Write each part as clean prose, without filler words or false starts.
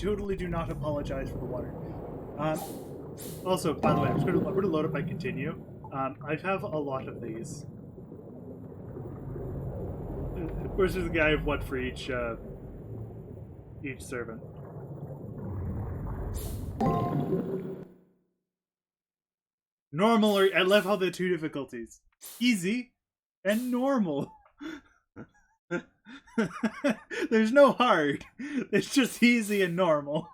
totally do not apologize for the water. Also, by the way, I'm going to load up my continue. I have a lot of these. Of course, there's a guy of one for each servant. Normal, or I love how the two difficulties: easy and normal. There's no hard. It's just easy and normal.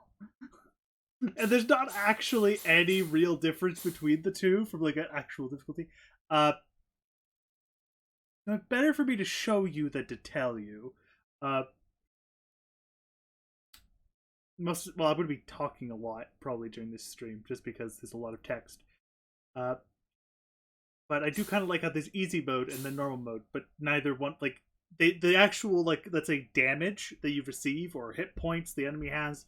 And there's not actually any real difference between the two from like an actual difficulty. It's better for me to show you than to tell you. Well, I'm going to be talking a lot probably during this stream just because there's a lot of text. But I do kind of like how there's easy mode and then normal mode, but neither one, like, the actual, like, let's say damage that you receive or hit points the enemy has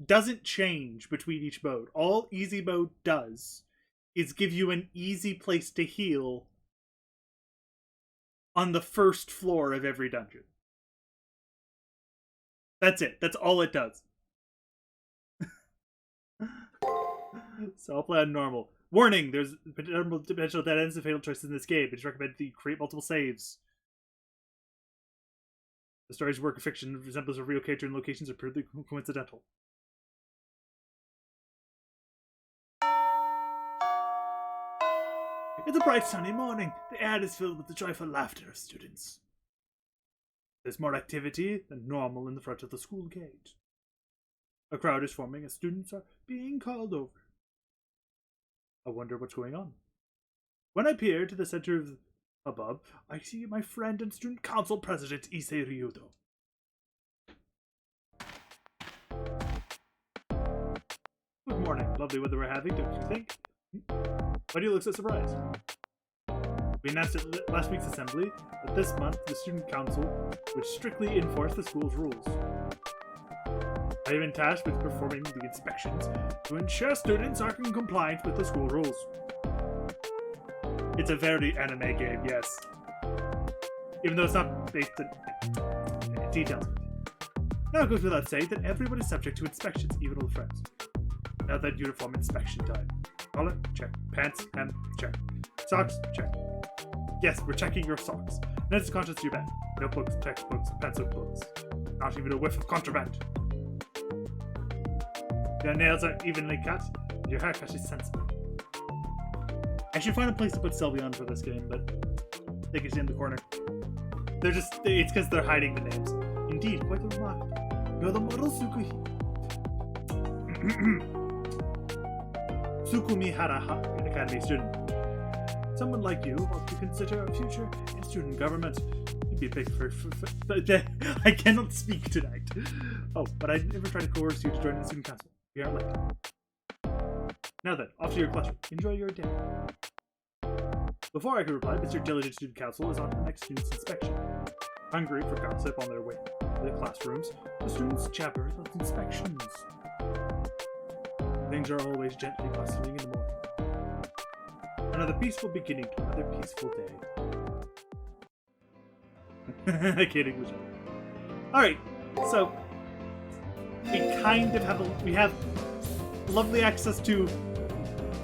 doesn't change between each mode. All easy mode does is give you an easy place to heal on the first floor of every dungeon. That's it. That's all it does. So I'll play on normal. Warning, there's potential dead ends and fatal choices in this game. It's recommended that you create multiple saves. The story's work of fiction resembles a real character, and locations are purely coincidental. It's a bright sunny morning. The air is filled with the joyful laughter of students. There's more activity than normal in the front of the school gate. A crowd is forming as students are being called over. I wonder what's going on. When I peer to the center of the hubbub, I see my friend and student council president Issei Ryudo. Good morning. Lovely weather we're having, don't you think? Why do you look so surprised? We announced at last week's assembly that this month the student council would strictly enforce the school's rules. I have been tasked with performing the inspections to ensure students are in compliance with the school rules. It's a very anime game, yes. Even though it's not based in details. Now it goes without saying that everyone is subject to inspections, even old friends. Now that uniform inspection time. Collar? Check. Pants? Hem? Check. Socks? Check. Yes, we're checking your socks. Next contents to your bag. Notebooks, textbooks, pencil books. Not even a whiff of contraband. Your nails are evenly cut. Your haircut is sensible. I should find a place to put Sylveon for this game, but I think it's in the corner. It's because they're hiding the names. Indeed, quite remarkable. You're the model Tsukumi Academy student. Someone like you ought to consider a future in student government. You'd be a big I cannot speak tonight. Oh, but I never tried to coerce you to join the student council. We aren't late. Now then, off to your classroom. Enjoy your day. Before I could reply, Mr. Diligent Student Council is on to the next student's inspection. Hungry for gossip on their way to the classrooms, the students jabber about inspections. Things are always gently bustling in the morning. Another peaceful beginning to another peaceful day. I can't English. Alright, so we kind of we have lovely access to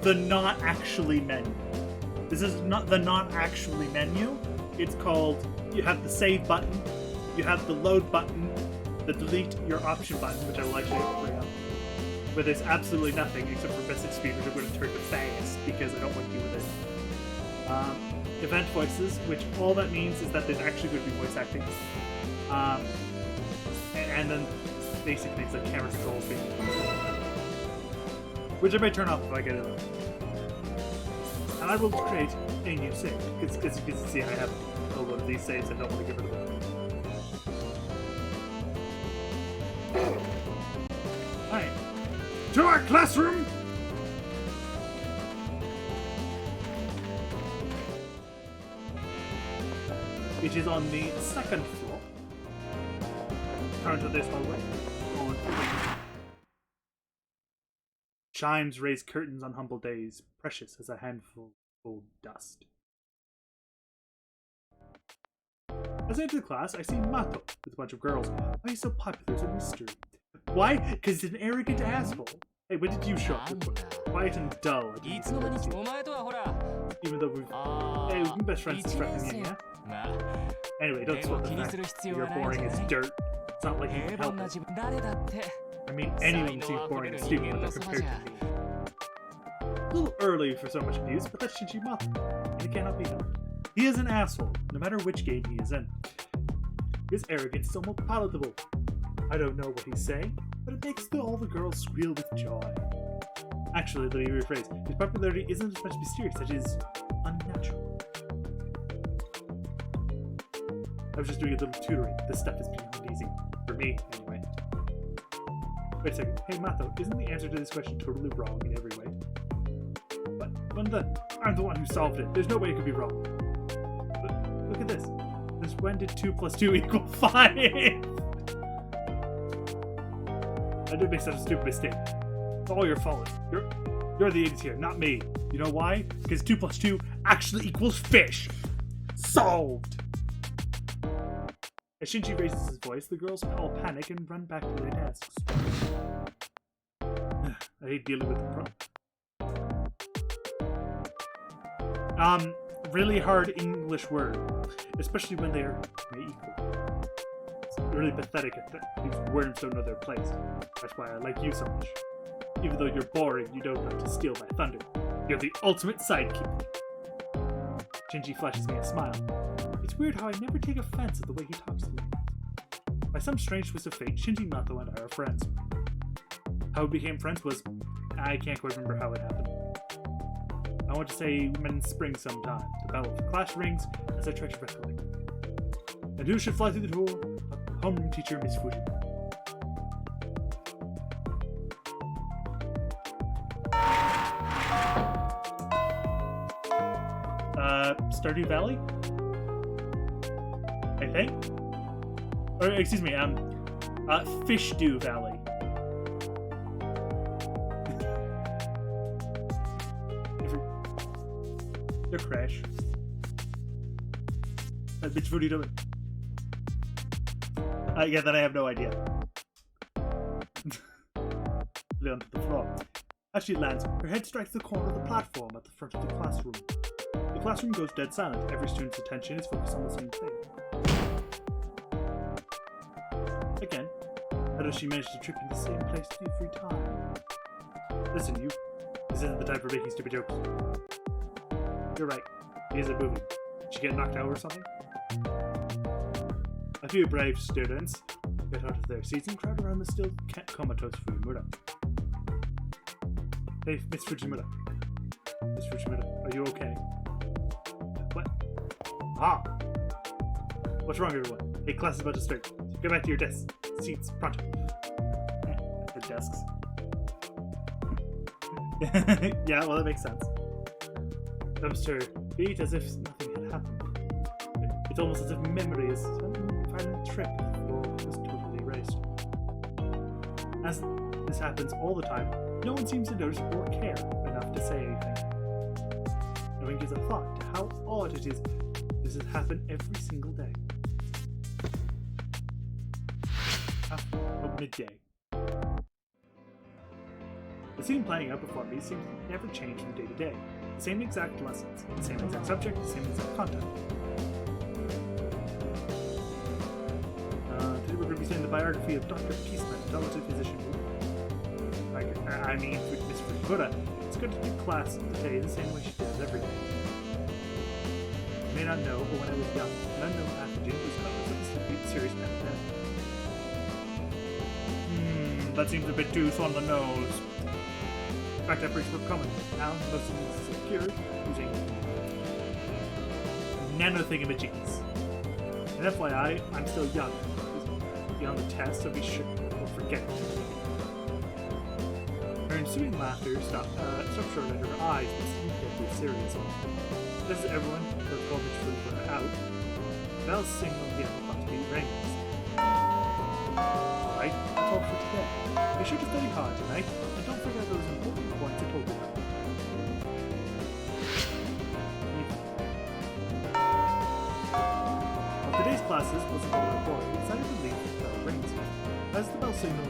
the not actually menu. This is not the not actually menu. It's called, you have the save button, you have the load button, the delete your option button, which I will actually bring up. But there's absolutely nothing except for message speed, which I'm going to turn to fast because I don't want to deal with it. Event voices, which all that means is that there's actually going to be voice acting. And then basic things like camera controls being, which I may turn off if I get it. And I will create a new save, because as you can see I have a lot of these saves I don't want to get rid of them. Alright. To our classroom! It is on the second floor. Turn to this hallway. Chimes raise curtains on humble days, precious as a handful of dust. As I enter the class, I see Mato with a bunch of girls. Why he's so popular is a mystery. Why? Because he's an arrogant asshole. Hey, when did you show up? Quiet and dull. Even though we've... Hey, we've been best friends since freshman year, yeah? Anyway, don't sweat the fact that you're boring as dirt. It's not like you can help it. I mean, anyone seems boring and stupid when they're compared to me. A little early for so much abuse, but that's Shinji Mato, and it cannot be helped. He is an asshole, no matter which game he is in. His arrogance is almost palatable. I don't know what he's saying, but it makes all the girls squeal with joy. Actually, let me rephrase. His popularity isn't as much mysterious, it is unnatural. I was just doing a little tutoring. This stuff is beyond easy. For me, anyway. Wait a second. Hey, Mato, isn't the answer to this question totally wrong in every way? But I'm the one who solved it. There's no way it could be wrong. But look at this. Since when did 2 plus 2 equal 5? I did make such a stupid mistake. It's all your fault. You're the idiot here, not me. You know why? Because 2 plus 2 actually equals fish. Solved! As Shinji raises his voice, the girls all panic and run back to their desks. I hate dealing with the really hard English word, especially when they're equal. It's really pathetic that these words don't know their place. That's why I like you so much. Even though you're boring, you don't have to steal my thunder. You're the ultimate sidekick. Shinji flashes me a smile. It's weird how I never take offense at the way he talks to me. By some strange twist of fate, Shinji Mato and I are friends. How we became friends was... I can't quite remember how it happened. I want to say we met in spring sometime. The bell of the class rings as I try to recollect. And who should fly through the door? Homeroom teacher, Miss Fujima. Stardew Valley? I think? Or, excuse me, Fishdew Valley. The crash. Bitch, what are you doing? Yeah, then I have no idea. Lay onto the floor. As she lands, her head strikes the corner of the platform at the front of the classroom. The classroom goes dead silent. Every student's attention is focused on the same thing. Again, how does she manage to trip in the same place every time? Listen, you. This isn't the time for making stupid jokes. You're right. He isn't moving. Did she get knocked out or something? A few brave students get out of their seats and crowd around the still comatose Fujimura. Hey, Miss Fujimura. Miss Fujimura, are you okay? What? Ah! What's wrong, everyone? Hey, class is about to start. Go back to your desks. Seats, pronto. The desks. Yeah, well, that makes sense. Thumbs to her feet as if nothing had happened. It's almost as if memory is a violent trip or was totally erased. As this happens all the time, no one seems to notice or care enough to say anything. No one gives a thought to how odd it is this has happened every single day. After midday. The scene playing out before me seems to never change from day to day. The same exact lessons, the same exact subject, the same exact content. Today we're going to be studying the biography of Dr. Peaceman, a relative physician who... I mean, Miss Fujimura. It's good to do class today the same way she does every day. You may not know, but when I was young, an unknown pathogen was caused of a serious epidemic. That seems a bit too on the nose. In fact, outbreaks were common. Now, most of these are cured using nanothingamajigs. And FYI, I'm still young. Beyond the test, so we should forget it. Her ensuing laughter stopped short at her eyes and seemed deadly serious. Just as everyone but Gomich were out, bells sing on the other to be rings. Alright, that's all for today. Be sure to study hard tonight, and don't forget those important points I told you about. Today's classes was a boy. He decided to leave the bell rings. As the bell signal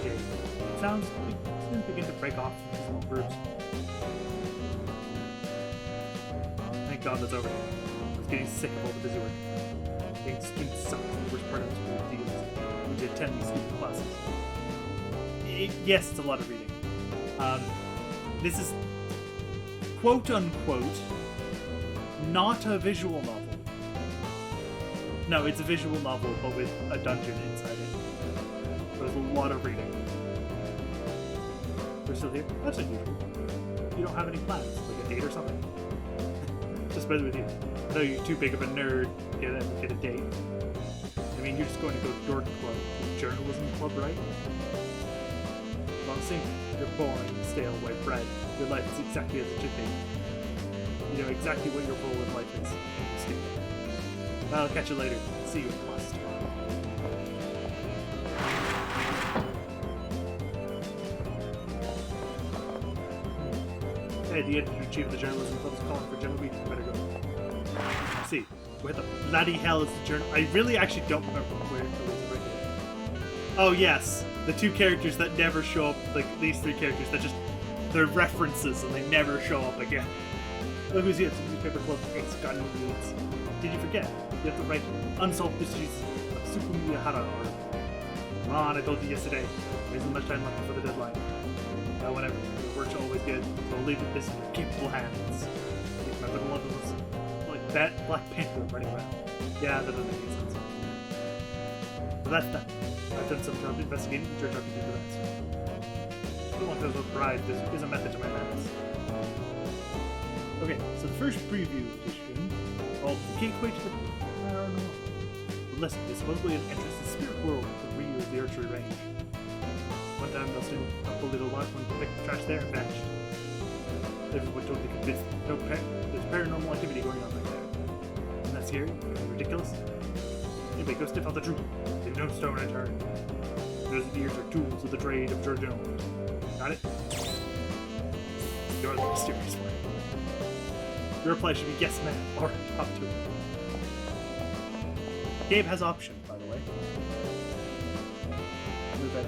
Jade. Sounds soon begin to break off into small groups. Thank God that's over. I was getting sick of all the busy work. Being students suck. The worst part of this whole deal is to attend these stupid classes. Yes, it's a lot of reading. This is quote unquote not a visual novel. No, it's a visual novel, but with a dungeon inside it. There's a lot of reading. We're still here? That's unusual. You don't have any plans, like a date or something? Just better with you. I know you're too big of a nerd to get a date. I mean, you're just going to go to Dork Club, the journalism club, right? Well, it seems you're boring, stale white bread. Your life is exactly as it should be. You know exactly what your role in life is. I'll catch you later. See you in class tomorrow. Hey, the editor-in-chief of the journalism club is calling for general meeting. Better go. See, where the bloody hell is the journal? I really actually don't remember where it was right here. Oh yes, the two characters that never show up. Like these three characters that just they're references and they never show up again. Look who's here. It's a newspaper club. It's got no needs. Did you forget? You have to write unsolved mysteries of Super Miyahara or come on, I told you yesterday. There isn't much time left before the deadline. Now whatever. Your work's always good. So I'll leave this in your capable hands. Remember the one that was like that Black Panther running around. Yeah, that doesn't make any sense. So that's done. I've done some job investigating and your job to do the rest. Still want those with pride. There's a method to my madness. Okay, so the first preview edition called The Gateway to the Paranormal. The lesson is supposedly an entrance to the spirit world at the rear of the archery range. One time, Dustin up a little lot when picked the trash there and vanished. Everyone totally convinced there's paranormal activity going on right there. Isn't that scary? Ridiculous? Anyway, go sniff out the truth. Leave no stone unturned. Those ears are tools of the trade of George Jones. Got it? You're the mysterious one. Your reply should be yes, ma'am, or up to it. Gabe has option, by the way.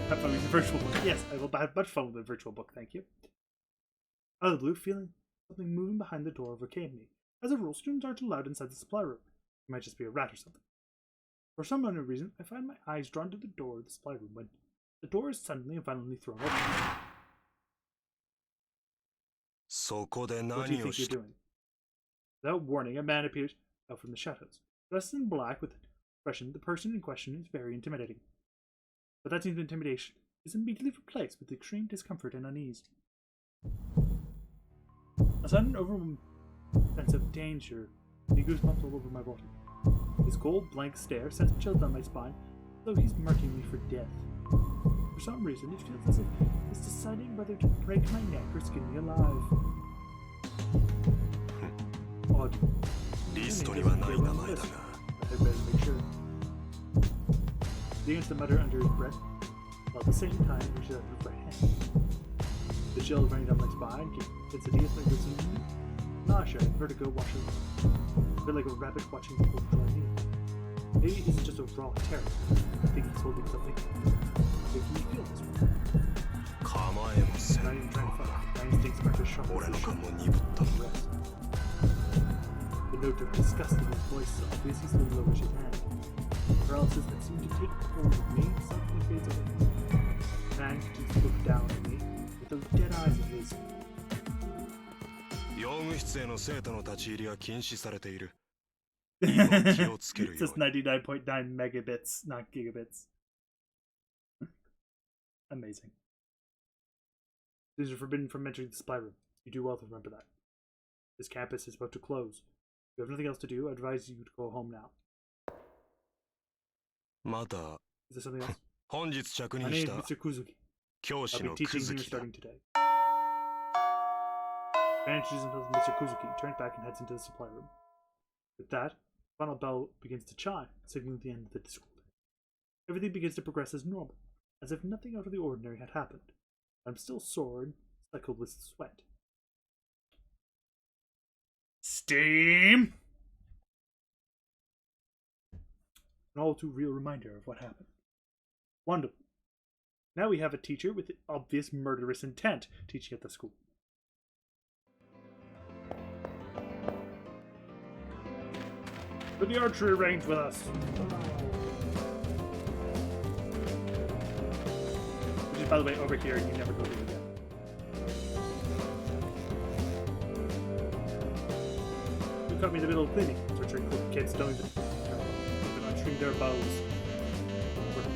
Have fun with the virtual book. Yes, I will have much fun with the virtual book, thank you. Out of the blue, feeling something moving behind the door overcame me. As a rule, students aren't allowed inside the supply room. It might just be a rat or something. For some unknown reason, I find my eyes drawn to the door of the supply room when the door is suddenly and violently thrown open. What do you think you're doing? Without warning, a man appears out from the shadows. Dressed in black with an expression, the person in question is very intimidating. But that seems intimidation is immediately replaced with extreme discomfort and unease. A sudden overwhelming sense of danger and goosebumps all over my body. His cold, blank stare sends chills down my spine, though he's marking me for death. For some reason, it feels as if he's deciding whether to break my neck or skin me alive. Odd. I better make sure. He begins to mutter under his breath, while at the same time reaches out his right hand. The chills running down my spine keep insidiously listening. Nausea and vertigo wash over. I feel like a rabbit watching the wolf draw near. Maybe it isn't just a raw terror. I think he's holding something. Making me feel this way. I'm not even trying to fight. My instincts are just sharp as the rest. The note of disgust in his voice so obvious he slowly lowers his hand. Paralysis that seemed to take hold of me suddenly fades away. The man continues to look down at me with those dead eyes of his. 用務室への生徒の立ち入りは禁止されている。 It says 99.9 megabits, not gigabits. Amazing. These are forbidden from entering the supply room. You do well to remember that. This campus is about to close. If you have nothing else to do, I advise you to go home now. まだ Is there something else? 本日着 My 任 name し is た Mr. Kuzuki. 教 I'll 師 be の teaching 久 here 月だ。 starting today. Man introduces himself as Mr. Kuzuki, turns back and heads into the supply room. With that, the final bell begins to chime, signaling the end of the school day. Everything begins to progress as normal, as if nothing out of the ordinary had happened. I'm still sore and cycled with sweat. Steam! An all too real reminder of what happened. Wonderful. Now we have a teacher with obvious murderous intent teaching at the school. To the archery range with us. Which is, by the way, over here, you never go there again. You caught me in the middle of cleaning. Torturing cool kids don't even string their bows.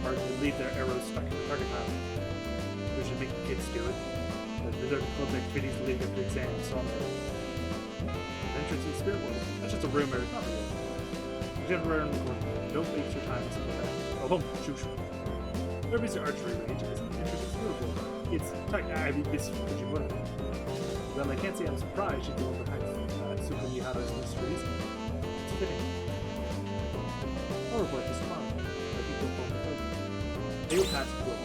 Or leave their arrows stuck in the target pile. We should make the kids do it. The dirty club activities leading up to exams, so I'm entrance to the spirit world. That's just a rumor, it's not real. Don't waste your time on something like that. Oh, shoot. Everybody's archery range isn't interesting beautiful. It's I mean, it's what you would. Well, I can't say I'm surprised you'd go behind Super Mihara's mysteries. It's fitting. I'll report this tomorrow. I think you'll pull the over. They will pass the door.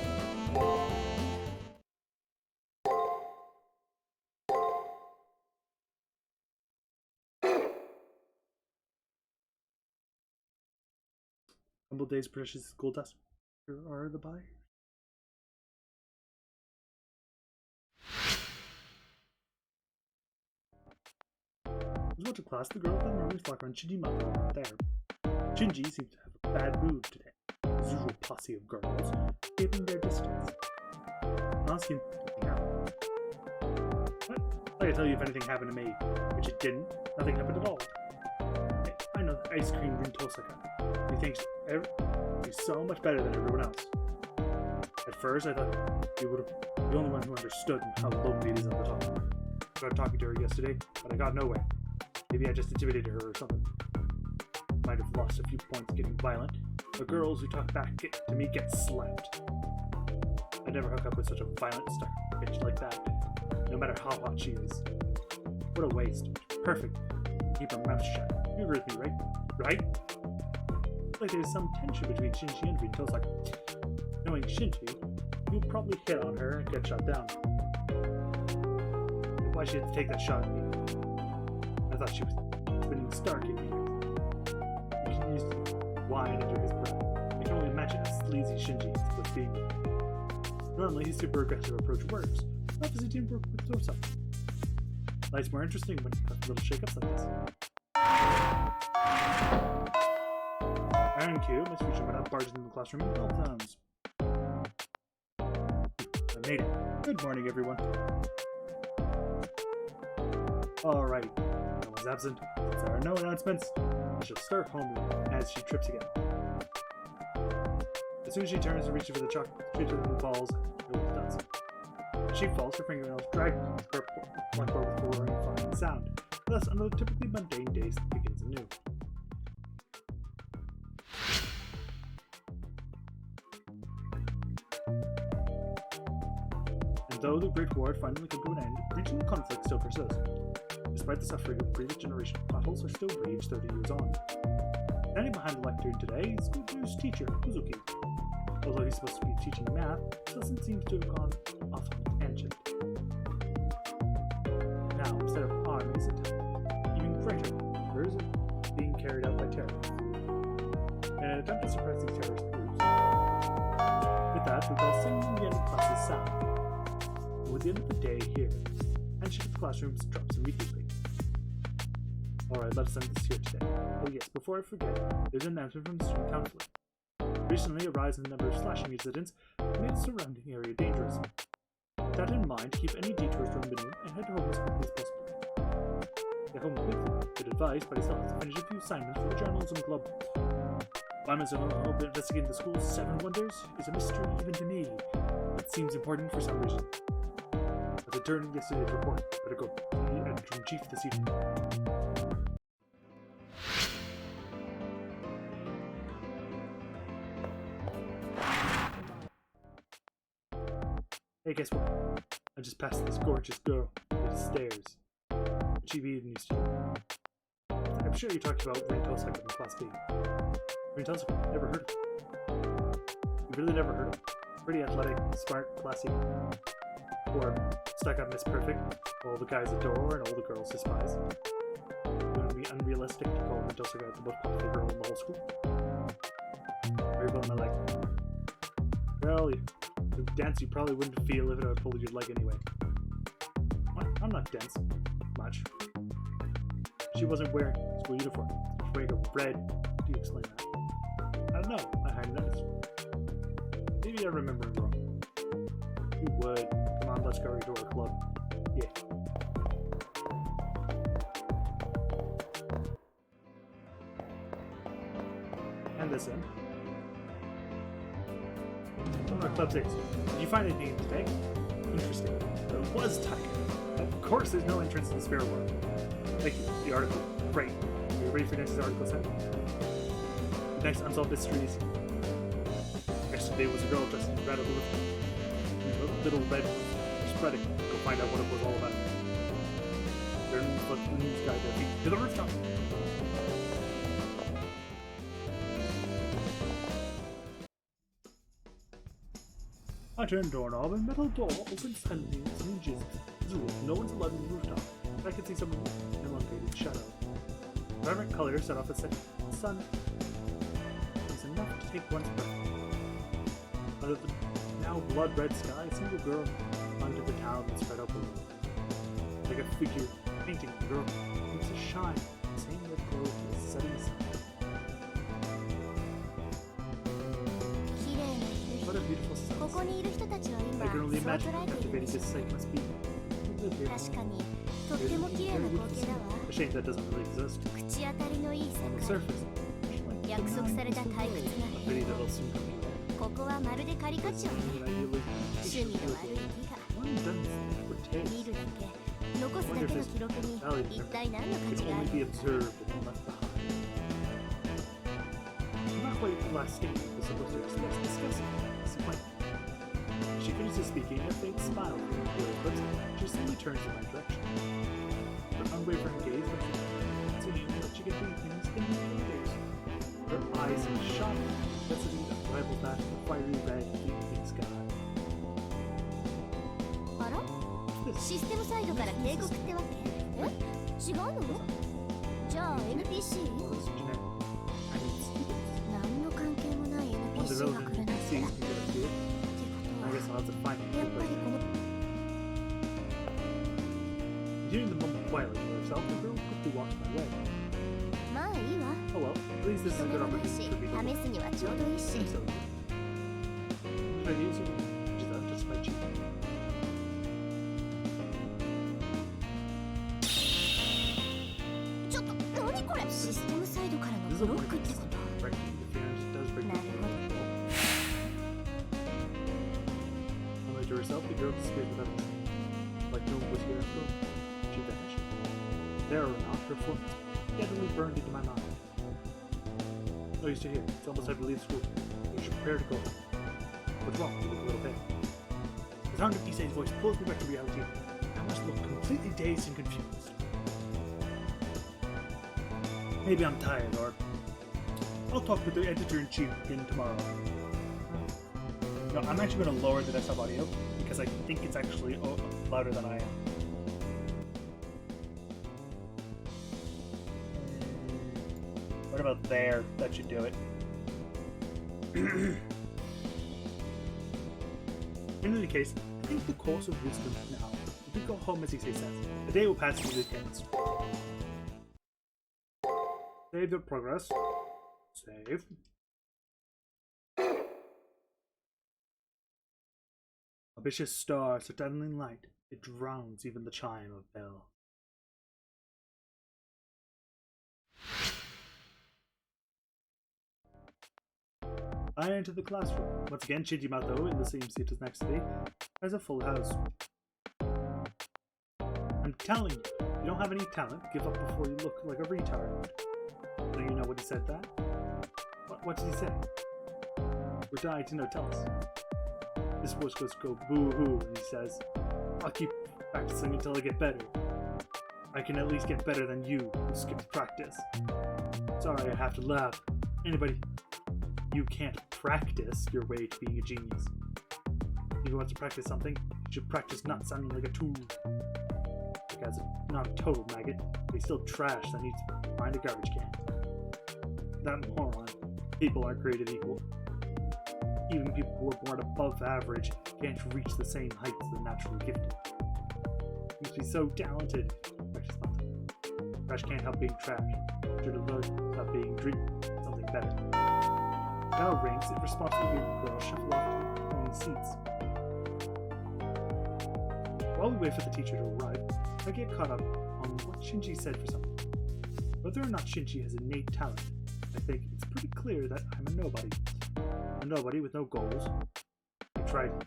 Humble Days precious gold dust. Here are the buyers. As much a class, the girls that normally flock around Shinji Mato aren't there. Shinji seems to have a bad mood today. His usual posse of girls, keeping their distance. Asking nothing happened. What? I can tell you if anything happened to me, which it didn't. Nothing happened at all. I know the ice cream in Tosaka. He thinks he's so much better than everyone else. At first, I thought he would have the only one who understood how lonely it is at the top. I tried talking to her yesterday, but I got nowhere. Maybe I just intimidated her or something. Might have lost a few points getting violent. The girls who talk back to me get slapped. I'd never hook up with such a violent bitch like that, no matter how hot she is. What a waste. Perfect. Keep her mouth shut. You agree with me, right? Right? Like there's some tension between Shinji and Tosaka. Knowing Shinji, you'll probably hit on her and get shot down. Why she had to take that shot at me? I thought she was spinning Stark at me. You can use wine under his breath. I can only imagine how sleazy Shinji was being with me. Normally his super aggressive approach works. Obviously didn't work with Tosaka. Life's more interesting when you have little shakeups like this. Iron Q, Miss Future went out barging in the classroom in 12 times. I made it. Good morning, everyone. Alright, no one's absent. Since there are no announcements, I shall start homeroom as she trips again. As soon as she turns to reach for the chocolate, straight to the falls, it always does. As she falls, her fingernails drag her blackboard with a roaring fine sound. Thus, another typically mundane day begins anew. And though the Great War had finally come to an end, regional conflict still persists. Despite the suffering of previous generation, battles are still raged 30 years on. Standing behind the lectern today is Goku's teacher, Uzuki. Although he's supposed to be teaching math, doesn't seem to have gone off on a tangent. Now, instead of armies, even greater numbers are being carried out by terrorists. In an attempt to suppress these terrorist groups. With that, we call singing the end of classes sound. And with the end of the day here, handshake of the classrooms drops immediately. Alright, let's end this here today. Oh yes, before I forget, there's an announcement from the student counselor. Recently, a rise in the number of slashing incidents made the surrounding area dangerous. With that in mind, keep any detours to a minimum and head home as quickly as possible. Get home quickly. Good advice, but I still have to finish a few assignments for the journalism club. Why am I so hope investigating the school's 7 wonders is a mystery even to me. It seems important for some reason. I've returned yesterday's report. Better go. See the editor-in-chief this evening. Hey, guess what? I just passed this gorgeous girl with stairs. She be a new student. I'm sure you talked about Rin Tosaka in Class B. Rin Tosaka, never heard of her. You really never heard of her. Pretty athletic, smart, classy. Or stuck up Miss Perfect, all the guys adore and all the girls despise. It would be unrealistic to call Rin Tosaka the most popular girl in the whole school. Very well in my life. Well, So dense you probably wouldn't feel if it had pulled your leg anyway. What? I'm not dense. Much. She wasn't wearing school uniform. She was wearing a red. How do you explain that? I don't know. I hadn't noticed. Maybe I remember it wrong. You would. Come on, let's go to our club. Yeah. And this in. Our club 6. Did you find anything today? Interesting. There was Tiger. Of course, there's no entrance to the spare world. Thank you. The article. Great. Are you ready for next article set? The next Unsolved Mysteries. Yesterday was a girl dressed in red over little red were spreading. Go find out what it was all about. There's the news guy there. To the rooftop. I turned doorknob and metal door opened silently in its hinges. No one's allowed in the rooftop. I could see some elongated shadow. Vibrant color set off the sun. It was enough to take one's breath. Under the now blood-red sky, a single girl under the town and spread open. Like a figure painting the girl. It was a shine. The same red glow to the setting sun. What a beautiful sight. I can only imagine how captivating this sight must be. A shame that doesn't really exist. On the surface. A pity that will soon come. ここはまるでカリカチュアね。趣味の悪い木が見るだけ残すだけの記録に一体何の価値がある。 She finishes speaking, a faint smile from her lips. She slowly turns in my direction. Her unwavering gaze seeing that she can do things in millimeters. Her eyes shot intensity that rivals that of the fiery red evening sky. あら？システムサイドから警告ってわけ？え？違うの？じゃあ NPC？ 何の関係もない NPC が来るなんて。 I guess I'll have to find it. Hearing the moment quietly to herself, the girl quickly walked my way. まあいいわ。 Oh well, at least this is a good opportunity for me to 試すにはちょうどいいし。 think so. Should I use it? Just my cheek. ちょっと何これ？システムサイドからの This is ブ a ロッ warning. クってこと？ Right, interference does break the なるほど。 Unlike to herself, the girl disappeared without a trace. Like no one was here after all. She vanished. There or not, her foot steadily burned into my mind. No use to hear. It's almost time to leave school. You should prepare to go. What's wrong? You look a little pale. The sound of Issei's voice pulls me back to reality. I must look completely dazed and confused. Maybe I'm tired, or I'll talk with the editor-in-chief again tomorrow. No, I'm actually going to lower the desktop audio because I think it's actually louder than I am. What about there? That should do it. In any case, I think the course of wisdom now. If we go home as Issei says, a day will pass for these tenants. Save the progress. Save. A vicious star, so dazzling light, it drowns even the chime of bell. I enter the classroom. Once again, Shinji Mato, in the same seat as next to me, has a full house. I'm telling you, you don't have any talent, give up before you look like a retard. Do you know what he said that? What did he say? We're dying to know, tell us. This voice goes go boo-hoo, and he says, I'll keep practicing until I get better. I can at least get better than you, who skipped practice. Sorry, I have to laugh. Anybody, you can't practice your way to being a genius. If you want to practice something, you should practice not sounding like a tool. The guy's not a total maggot, but he's still trash that needs to find a garbage can. That moron. People aren't created equal. even people who are born above average can't reach the same heights as the naturally gifted. You must be so talented. Precious nothing. Crash can't help being trapped. Should have learned about being dreaming something better. Bell rings in response to you girls shuffle off to their own seats. While we wait for the teacher to arrive, I get caught up on what Shinji said for something. Whether or not Shinji has innate talent, I think it's pretty clear that I'm a nobody. A nobody with no goals. I try to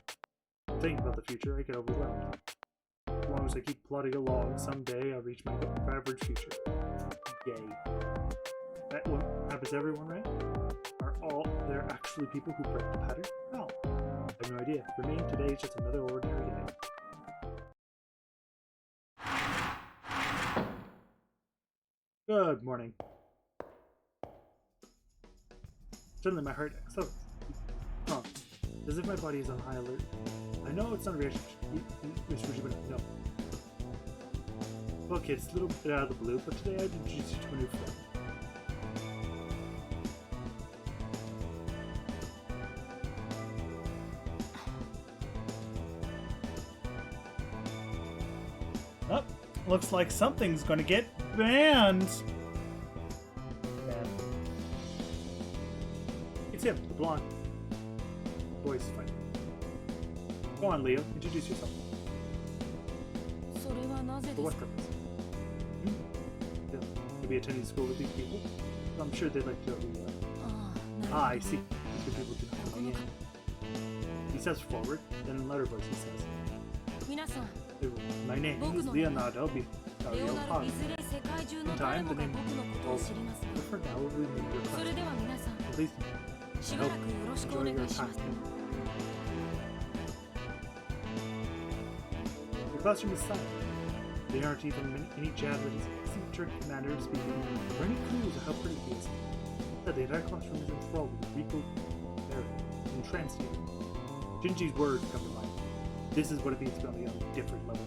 think about the future, I get overwhelmed. As long as I keep plodding along, someday I'll reach my average future. Yay. That one happens to everyone, right? Are all there actually people who break the pattern? No. I have no idea. For me, today is just another ordinary day. Good morning. Suddenly my heart accelerates. As if my body is on high alert. I know it's not a reaction, but no. Well, kids, a little bit out of the blue, but today I'd introduce you to a new friend. Oh, looks like something's gonna get banned. It's him, the blonde. Boys fight. Go on, Leo. Introduce yourself. For what purpose? Yeah, maybe attending school with these people? I'm sure they'd like to know who you are. I see. These good people do not know my name. He steps forward, then in louder voice he says, my name is Leonardo Vicario Paz. In time, the name will for now will remain your class. Please, I hope you enjoy your time. The classroom is silent. There aren't even any javelins, signature manner of speaking, or any clues of how pretty he is. The entire classroom is enthralled with Rico Barrett and translated. Shinji's words come to mind. This is what it means to be on a different level.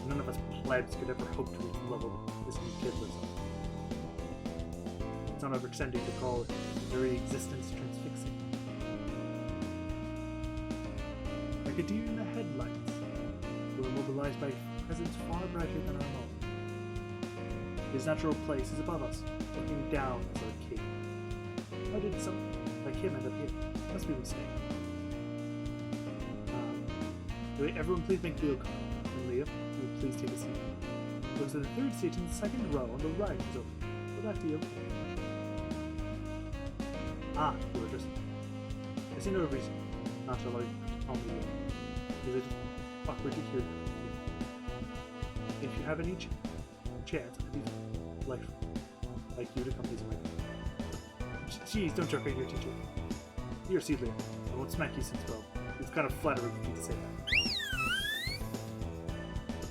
None of us plebs could ever hope to reach the level this new kid lives on. It's not overextending to call it very existence transfixing. Like a deer in the headlights, we're immobilized by presence far brighter than our own. His natural place is above us, looking down as our king. Why did something like him end up here? Must be a mistake. Everyone please make Leo come. And Leo, will you please take a seat? Goes to the third seat in the second row on the right is open. Will that be okay? Ah, gorgeous. I see no reason not to allow you to call me Leo. Is it awkward to hear that? If you have any chance, I'd like you to come visit my family. Jeez, don't joke at your teacher. You're seat, Leo. I won't smack you since, well, it's kind of flattering for you to say that.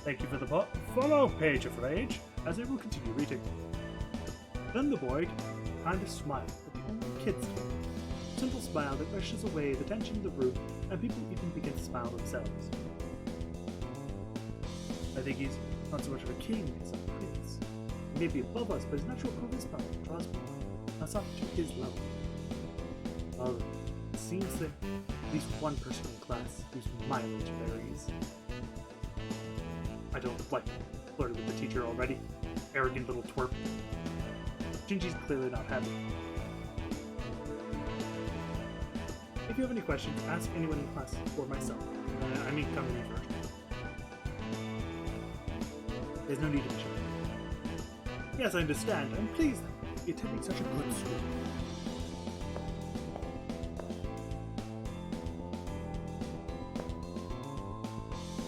Thank you for the follow page of rage, as I will continue reading. Then the boy kind of smiled at the only kids here. A simple smile that brushes away the tension in the room, and people even begin to smile themselves. I think he's not so much of a king as a prince. He may be above us, but his natural charisma draws us up to his level. Well, it seems that at least one person in class whose mileage varies. I don't like flirting with the teacher already. Arrogant little twerp. Shinji's clearly not happy. If you have any questions, ask anyone in class or myself. I mean, come to me first. There's no need to be shy. Yes, I understand. I'm pleased that you're attending such a good school.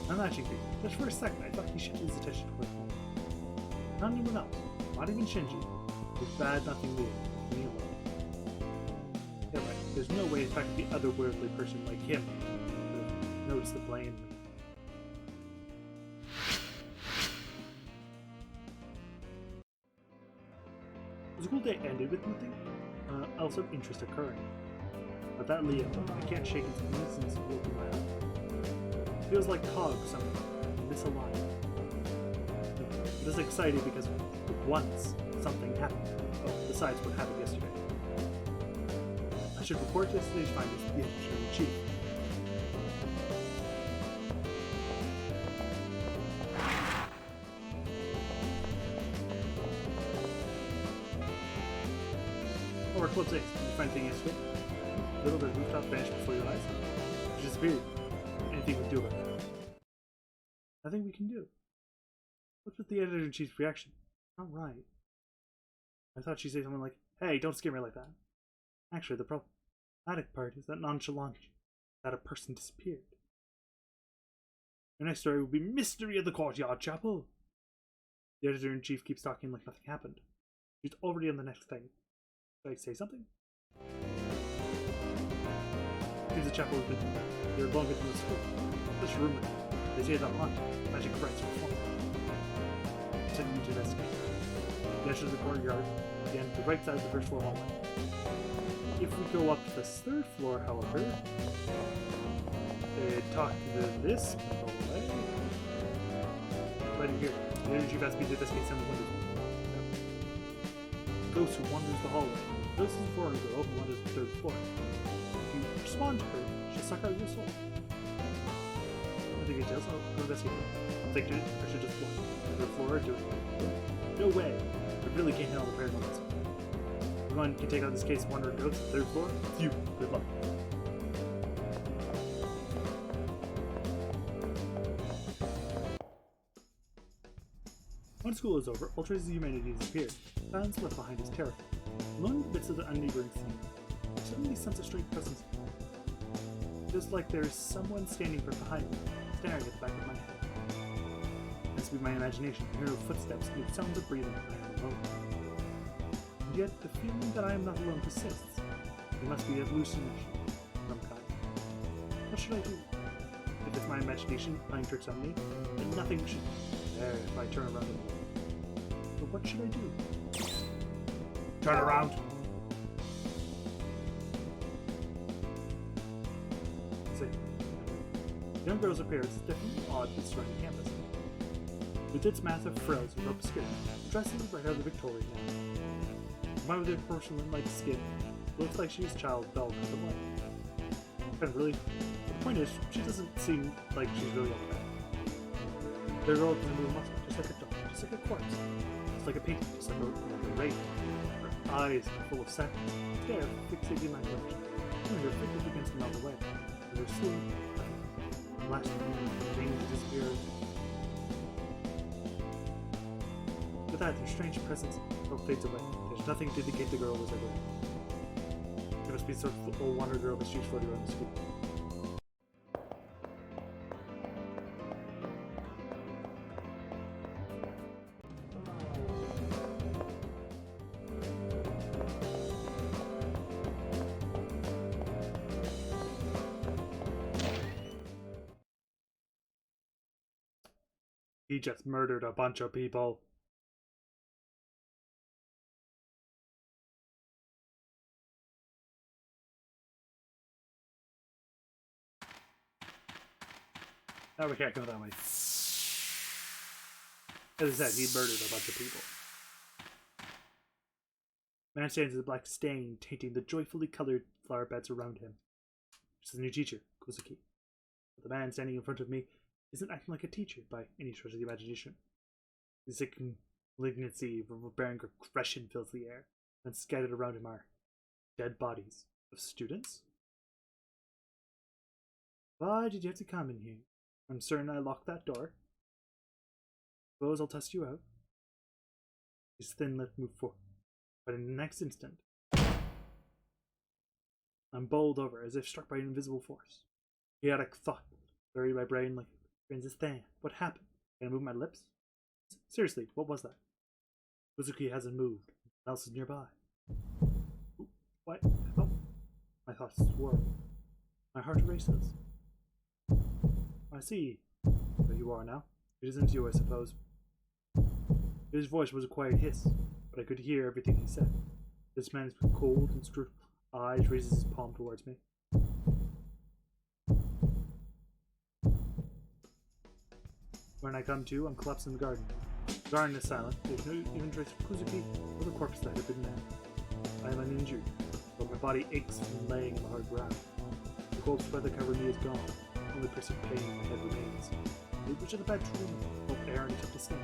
I'm actually thinking, just for a second, I thought he shifted his attention toward me. Not anyone else, not even Shinji. With bad nothing Leo, me alone. Yeah, right, there's no way in fact the otherworldly person like him would have noticed the blame. The school day ended with nothing else of interest occurring. But that Leo, I can't shake his innocence and look in my eye. Feels like cogs something misaligned. It is exciting because once something happened. Oh, besides what happened yesterday. I I should report yesterday's findings to the editor-in-chief. Oh, we're close days. Did you find anything yesterday? Little bit of rooftop vanished before your eyes. She disappeared. Anything we can do about it? Nothing we can do. What was the editor-in-chief's reaction? Not right. I thought she'd say something like, "Hey, don't scare me like that." Actually, the problematic part is that nonchalant that a person disappeared. The next story will be Mystery of the Courtyard Chapel. The editor-in-chief keeps talking like nothing happened. She's already on the next thing. Should I say something? Seems the chapel has been here longer than the school. This rumor, they say that haunt, magic rites were formed. Continue to investigate. The entrance of the courtyard, again, the right side of the first floor hallway. If we go up to the third floor, however, they talk to this hallway. Right in here, the energy has been to investigate some windows. Ghost who wanders the hallway. Ghost is the floor girl who wanders the third floor. If you respond to her, she'll suck out your soul. I think it does. I'll go investigate her. I think I should just walk to the floor or do it. No way. I really can't handle the paranoia. Everyone can take out this case of wandering ghosts to the third floor. It's you. Good luck. When school is over, all traces of humanity disappeared. Silence left behind his terror. Along the bits of the unneighboring scene, I suddenly sense a strange presence. Just like there is someone standing from behind me, staring at the back of my head. It has to be my imagination. I hear footsteps and the sounds of breathing, and I am alone. And yet, the feeling that I am not alone persists. It must be a hallucination of some kind. What should I do? If it's my imagination playing tricks on me, then nothing should there if I turn around. But what should I do? Turn around! The young girl's appearance is definitely odd to the surrounding campus. With its massive frills and rope skirt, the dress is right out of the Victorian era. Combined with her porcelain-like skin, it looks like she's a child doll cut away. And really, the point is, she doesn't seem like she's really all that. The girl can move a muscle, just like a doll, just like a corpse, just like a painting, just like a raven. Her eyes are full of sadness, stare fixated in my direction, and her fingers against me all the way. And her sleeve, last thing disappears. With that, their strange presence fades away. There's nothing to indicate the girl was ever there. It must be sort of the old wonder girl that she's floating around the school. He just murdered a bunch of people. No, we can't go that way. As I said, he murdered a bunch of people. Man stands in the black stain, tainting the joyfully colored flower beds around him. It's the new teacher, Kozuki. But the man standing in front of me isn't acting like a teacher by any stretch of the imagination. The sick malignancy of overbearing aggression fills the air, and scattered around him are dead bodies of students. Why did you have to come in here? I'm certain I locked that door. Suppose I'll test you out. His thin lip moved forward, but in the next instant, I'm bowled over as if struck by an invisible force. Chaotic thought buried my brain like this thing. What happened? Can I move my lips? Seriously, what was that? Kozuki hasn't moved. What else is nearby? What? Oh. My thoughts swirl. My heart races. I see where you are now. It isn't you, I suppose. His voice was a quiet hiss, but I could hear everything he said. This man with cold and strict eyes raises his palm towards me. When I come to, I'm collapsed in the garden. The garden is silent. There's no even trace of Kozuki or the corpse that had been there. I am uninjured. but my body aches from laying on the hard ground. The cold sweat that covered me is gone. Only piercing pain in my head remains. It was just a bad dream. Hope Aaron is up to sleep.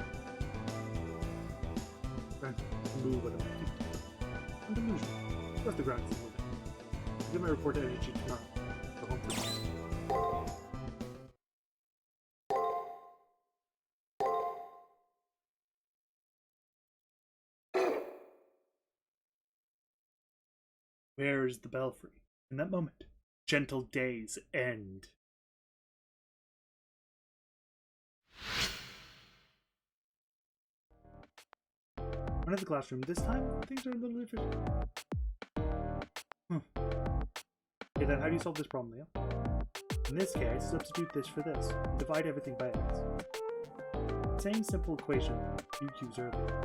Trying to move under my feet. I'm delusional. Of course the ground isn't moving. I'll give my report to Energy tomorrow. Go home for tomorrow. Where is the belfry? In that moment, gentle days end. Run to the classroom. This time, things are a little different. Okay, then how do you solve this problem, Leo? In this case, substitute this for this. Divide everything by x. Same simple equation you used earlier.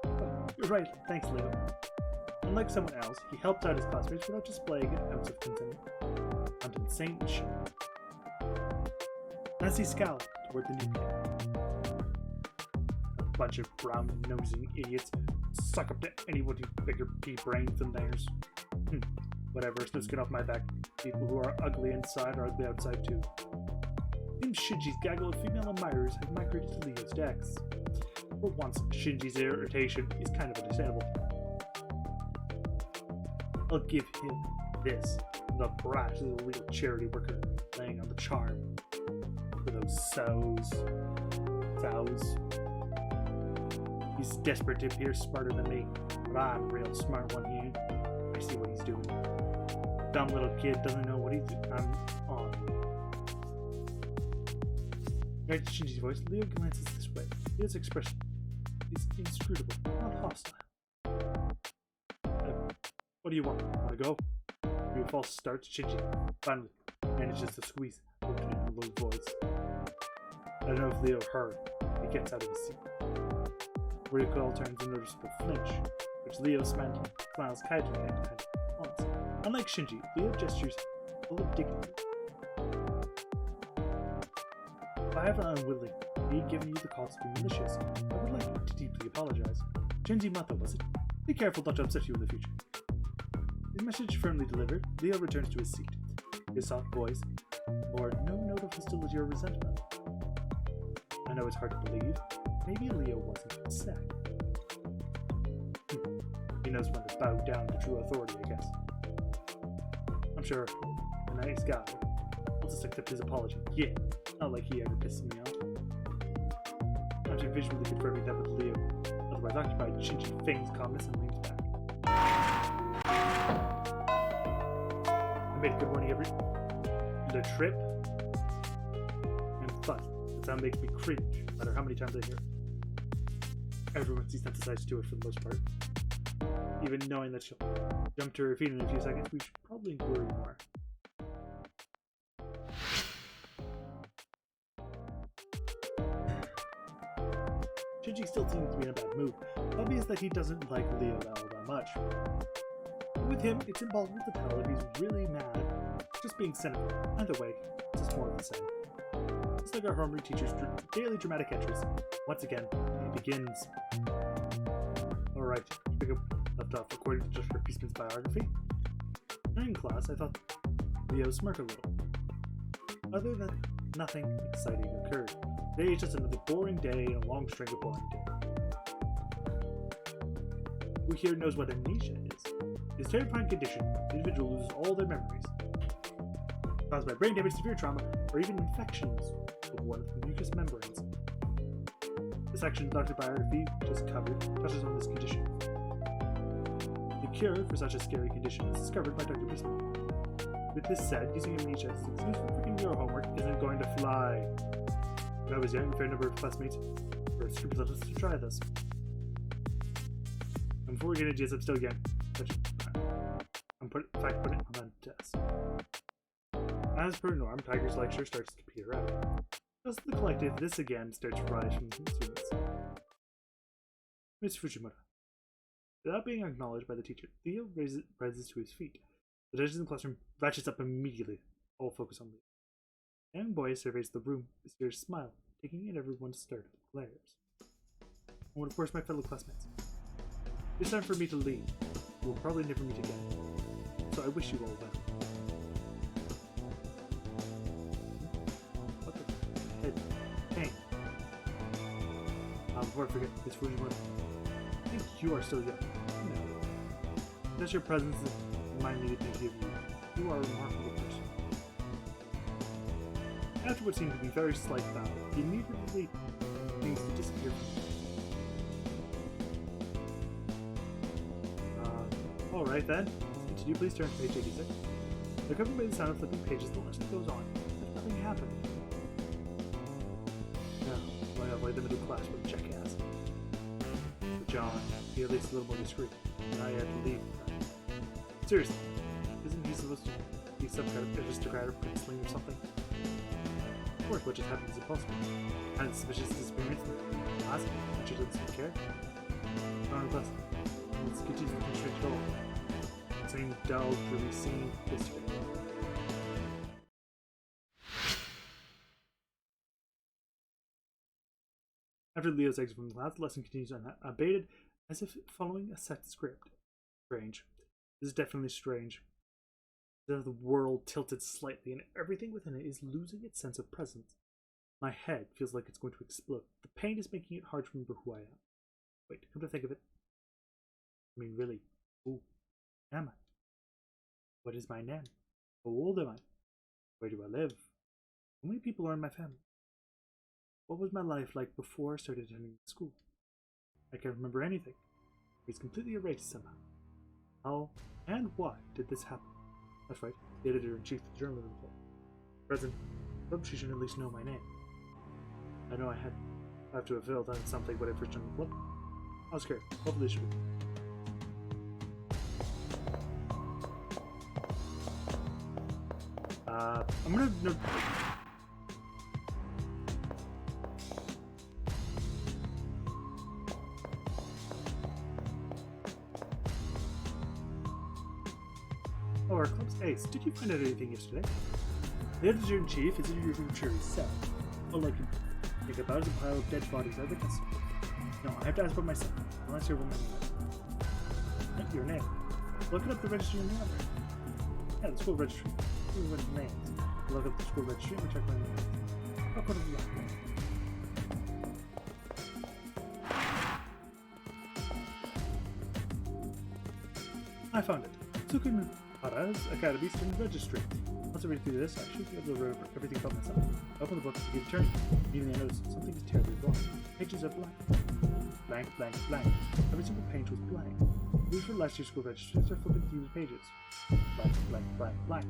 Oh, you're right. Thanks, Leo. Unlike someone else, he helped out his classmates without displaying ounce of condescension. As he scowled toward the new kid. A bunch of brown-nosing idiots suck up to anybody with bigger pea brains than theirs. Whatever, let's get off my back. People who are ugly inside are ugly outside too. Seems Shinji's gaggle of female admirers have migrated to Leo's decks. For once, Shinji's irritation is kind of understandable. I'll give him this. The brat is a real charity worker, laying on the charm. For those sows. He's desperate to appear smarter than me, but I'm a real smart one here. I see what he's doing. Dumb little kid doesn't know what I'm on. Right to Shinji's voice, Leo glances this way. Leo's expression is inscrutable, not hostile. What do you want? Want to go? Your false start, Shinji finally manages to squeeze out in a low voice. I don't know if Leo heard. He gets out of his seat. Recoil turns a noticeable flinch, which Leo smiles casually at once. Unlike Shinji, Leo gestures full of dignity. If I have unwillingly given you the cause to be malicious, I would like to deeply apologize. Shinji Mato, was it? Be careful not to upset you in the future. His message firmly delivered, Leo returns to his seat. His soft voice bore no note of hostility or resentment. I know it's hard to believe. Maybe Leo wasn't upset. He knows when to bow down to true authority, I guess. I'm sure a nice guy. I'll just accept his apology. Yeah, not like he ever pisses me off. After visually confirming that with Leo, otherwise occupied, Shinji feigns calmness and leans back. I made a good morning every the trip and fun. The sound makes me cringe, no matter how many times I hear it. Everyone's desensitized to it for the most part. Even knowing that she'll jump to her feet in a few seconds, we should probably worry more. Shinji still seems to be in a bad mood. Obvious that he doesn't like Leo all that much. With him, it's impossible to tell if he's really mad, just being cynical. Either way, it's just more of the same. It's like our homeroom teacher's daily dramatic entries. Once again, he begins. Alright, pick up left off according to Joshua Peaceman's biography. During class, I thought Leo smirked a little. Other than nothing exciting occurred. Today is just another boring day and a long string of boring days. Who here knows what amnesia is? It's a terrifying condition. The individual loses all their memories. Caused by brain damage, severe trauma, or even infections of one of the mucous membranes. The section of Dr. Biography just covered touches on this condition. The cure for such a scary condition is discovered by Dr. Peaceman. With this said, using amnesia as an excuse for freaking your homework isn't going to fly. When I was young, a fair number of classmates were scrupulous to try this. And before we get into this, I'm still young. I'm putting it on the test. As per norm, Tiger's lecture starts to peter out. As the collective, this again starts to rise from the students. Mr. Fujimura. Without being acknowledged by the teacher, Leo rises to his feet. The judges in the classroom ratchets up immediately. All focus on Leo. The young boy surveys the room, a serious smile, taking in everyone's startled glares. And of course my fellow classmates. It's time for me to leave. We'll probably never meet again. so I wish you all well. What the head? Hey. Before I forget, it's really one. I think you are still young. You know. Just your presence remind me to think of you. You are a remarkable person. After what seemed to be very slight battle, he immediately seems to disappear from you. Alright then. Continue, please turn to page 86. The cover by the sound of flipping pages, the lesson goes on, but nothing happened. No, why avoid the middle class with a jackass? But John, he at least a little more discreet, and I had to leave. Seriously, isn't he supposed to be some kind of aristocrat or princeling or something? Of course, what just happened is impossible. Had a suspicious disappearance last which doesn't seem to care. Nonetheless, let's get used to the straight goal. Same dull, dreary scene yesterday. After Leo's exit from the class, the lesson continues unabated, as if following a set script. Strange. This is definitely strange. The world tilted slightly, and everything within it is losing its sense of presence. My head feels like it's going to explode. The pain is making it hard to remember who I am. Wait, come to think of it. I mean, really, who am I? What is my name? How old am I? Where do I live? How many people are in my family? What was my life like before I started attending school? I can't remember anything. It's completely erased somehow. How and why did this happen? That's right, the editor-in-chief of the journalism club. Present, perhaps she should at least know my name. I know I have to have filled out something when I first joined the club. I was scared. Hopefully she will. I'm gonna... No. Oh, our club's ace. Did you find out anything yesterday? The editor-in-chief is in your future cell. All I can think about is a pile of dead bodies at the castle. No, I have to ask about myself. Unless you're a woman. Not your name. Look it up the registry in the library. Yeah, the school registry. Everyone's names. Look up the school registry and check my names. I'll go to the library. I found it. Tsukimura's Academy Student Registry. Once I read through this, I should be able to remember everything about myself. I open the book to begin turning. Immediately I notice something is terribly wrong. Pages are blank. Blank, blank, blank. Every single page was blank. These were last year's school registries are flipping through the pages. Blank, blank, blank, blank.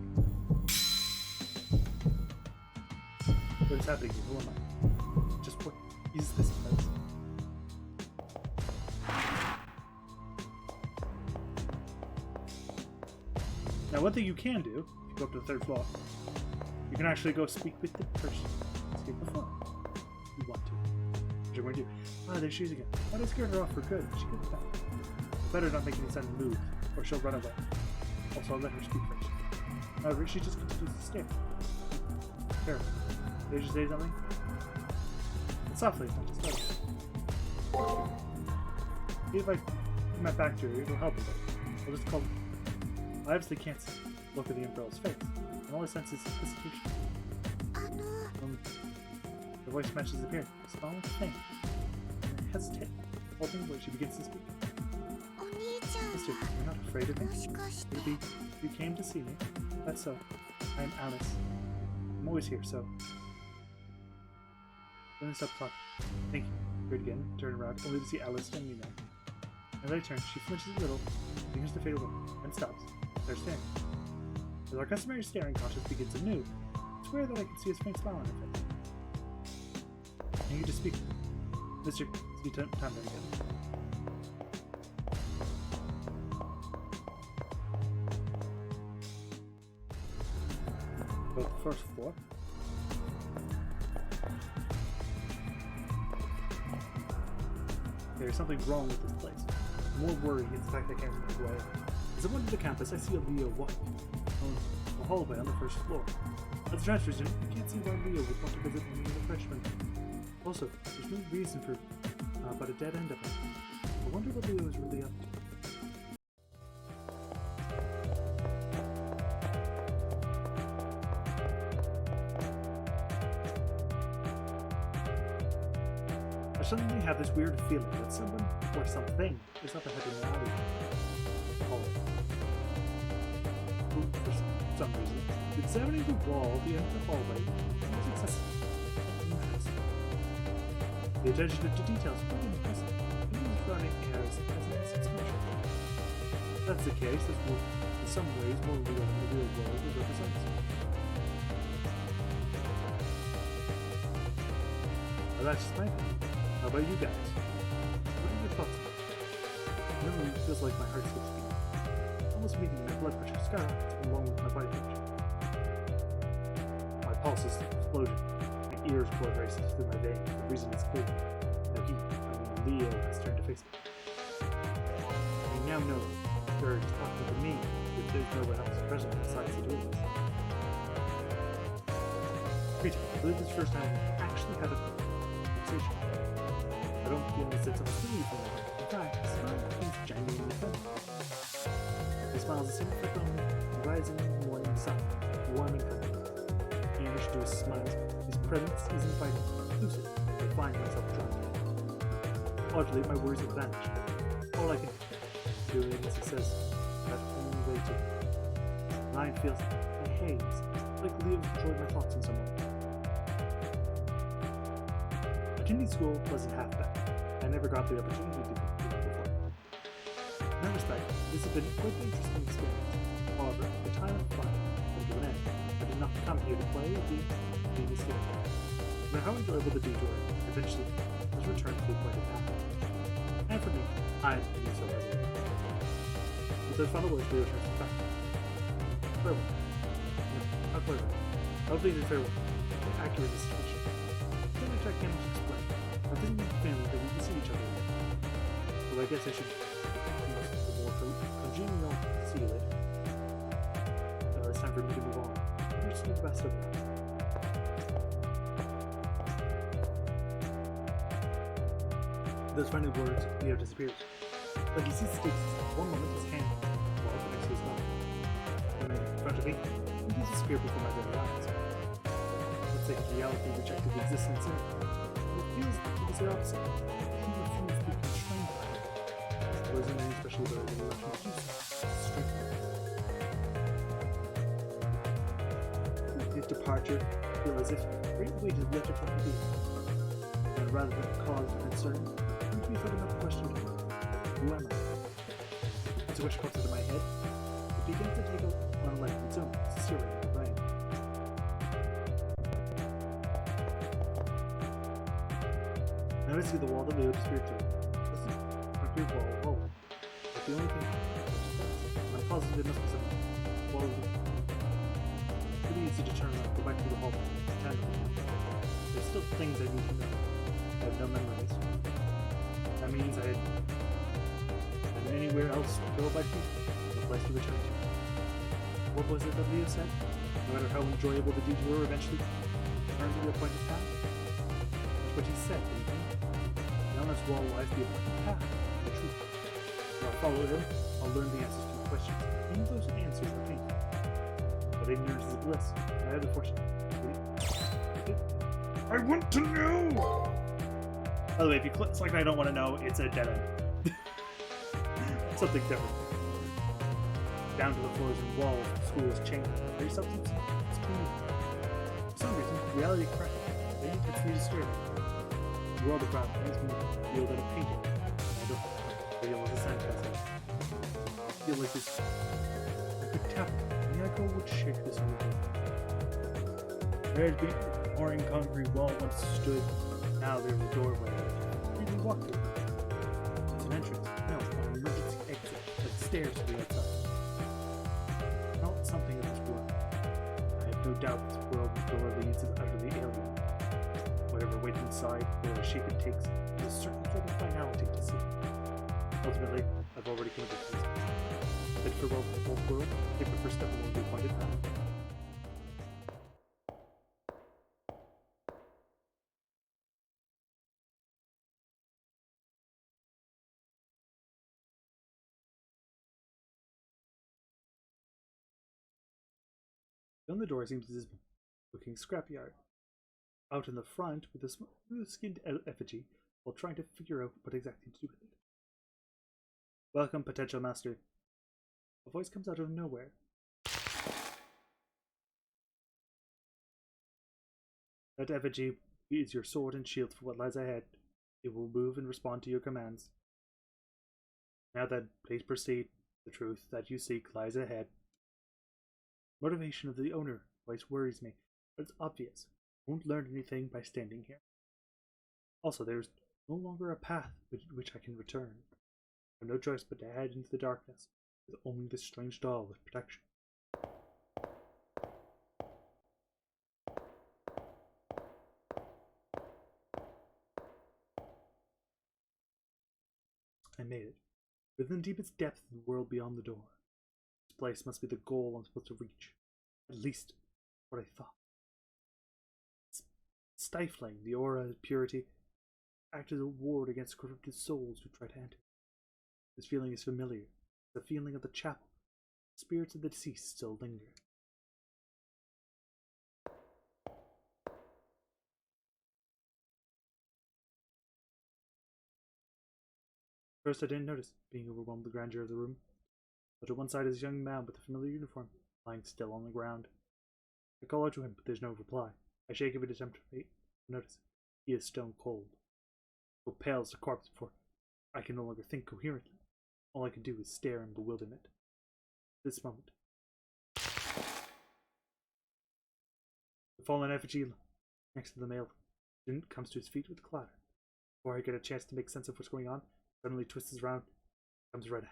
What is happening here? Who am I? Just what is this place? Now, one thing you can do, if you go up to the 3rd floor, you can actually go speak with the person. Escape the phone. If you want to. What you're going to do. Ah, there she is again. Why did I scare her off for good? She gets back. Better not make any sudden move, or she'll run away. Also, I'll let her speak first. However, she just continues to stare. Careful. Did you say something? And softly, not just loud. If I put my back to her, it'll help a bit. I'll just call her. I obviously can't see the look of the Umbrel's face, and all I sense is hesitation. The voice matches appearing. Small and faint. And I hesitate, hoping when she begins to speak. Sister, you're not afraid of me? Maybe you came to see me. That's so. I am Alice. I'm always here, so. Then I stop talking. Thank you. Heard again, turn around, only to see Alice standing there. As I turn, she flinches a little, begins to fade away, and stops. They're staring. As our customary staring contest begins anew, I swear that I can see a faint smile on her face. I need to speak. Mr. See time then again. Go to the 1st floor. There's something wrong with this place. More worrying is the fact that I can't remember who I am. As I wander the campus, I see a Leo walking on the hallway on the 1st floor. At the transfer student, I can't see why Leo would want to visit me as a freshman. Also, there's no reason for but a dead end of it. I wonder what Leo is really up to. suddenly have this weird feeling that someone or something is up ahead in the alley. Hallway. For some reason, examining the wall at the end of the hallway was excessive. Interesting. The attention to details was quite impressive. Even surrounding areas as an expression. If that's the case, this will, in some ways, more real than the real world it represents. Well, that's just my opinion. How about you guys? What are your thoughts on it? Normally, it feels like my heart skips beating. Almost meeting my blood pressure skyrockets along with my body temperature. My pulses exploded. My ears blood races through my veins. The reason is clear. Now Leo, has turned to face me. I now know Bird is talking to me if there's no one else present besides the duelist. Rita, I believe this is the first time we actually had a conversation. I don't feel as if I'm silly for him. In fact, the smile is genuinely friendly. He smiles the same effect on the rising morning sun, warm and friendly. He introduces smiles. His presence is inviting, inclusive. I find myself drawn to him. Oddly, my worries have vanished. All I can do is, he says, that only way to. Mine feels a haze, like Leo's enjoyed my thoughts in some way. Attending school wasn't half bad. I never got the opportunity to do it before. In that respect, this has been quite an interesting experience. However, the time of fun came to an end. I did not come here to play or be a student. No matter how enjoyable the detour eventually was returned to the appointed path. And for me, I didn't do so resolute. With those final words, Leo turns back. Farewell. No, not farewell. I don't think it's farewell. Accurate is sufficient. Then I can't explain. I think it's family that we can see each other again. Well, I guess I should use the more congenial see you later. It's time for me to move on. I wish you the best of luck. Those final words, Leo disappears. Like he sees the stakes. One moment his hand while the next to his mouth. And then in front of me, he disappeared before my very eyes. Looks like reality rejected the existence of it. It feels like it was the opposite. He refused to be constrained by it. There wasn't any special ability that left him to do so. Strength. His departure feel as if great weight is lifted from the being. And rather than cause for concern, we thought another question to me. Who am I? As a wish pops into my head, it begins to take on a life of its own, searing in my brain. Now I see the wall that Leo disappeared to. This is a concrete wall, but the only thing I'm positive it must be something. Wall is pretty easy to turn around, go back to the hall. There's still things I need to know. I have no memories. That means I had anywhere else to go but no place to return to. What was it that Leo said? No matter how enjoyable the detour eventually turned to the appointed path? That's what he said, didn't he? Now on this wall lies the appointed path, the truth. If I follow him, I'll learn the answers to the questions. Even those answers are painful. But ignorance is bliss. I have the fortune. I want to know! By the way, if you click like I don't want to know, it's a dead end. Something different. Down to the floors and walls, the school is changed. Very substance is clean. For some reason, reality cracked. They touch me to scare me. The world around makes me feel that a painting. I don't feel as a sandcastle. I feel like this. I could tap it, and the echo would shake this whole room. There had been a pouring concrete wall once stood. Now there's a doorway that you can walk through. It's an entrance. No, an emergency exit. Like stairs to the outside. Not something of this world. I have no doubt this world door leads is utterly alien. Whatever waits inside, whatever shape it takes, there's a certain sort of finality to see. Ultimately, I've already committed to this. Bid farewell to the whole world, take the first step along the appointed path. Down the door seems dismal, looking scrapyard. Out in the front, with a smooth-skinned effigy, while trying to figure out what exactly to do with it. Welcome, potential master. A voice comes out of nowhere. Let effigy be your sword and shield for what lies ahead. It will move and respond to your commands. Now then, please proceed. The truth that you seek lies ahead. Motivation of the owner voice worries me, but it's obvious. I won't learn anything by standing here. Also, there's no longer a path which I can return. I have no choice but to head into the darkness, with only this strange doll as protection. I made it. Within the deepest depth of the world beyond the door. This place must be the goal I'm supposed to reach. At least, what I thought. It's stifling, the aura of purity acts as a ward against corrupted souls who try to enter. This feeling is familiar. The feeling of the chapel. The spirits of the deceased still linger. First I didn't notice, being overwhelmed with the grandeur of the room. But to one side is a young man with a familiar uniform, lying still on the ground. I call out to him, but there's no reply. I shake every attempt to notice. He is stone cold. So pale as a corpse before I can no longer think coherently. All I can do is stare in bewilderment. At this moment, the fallen effigy next to the male student comes to his feet with a clatter. Before I get a chance to make sense of what's going on, suddenly twists around, comes right at me.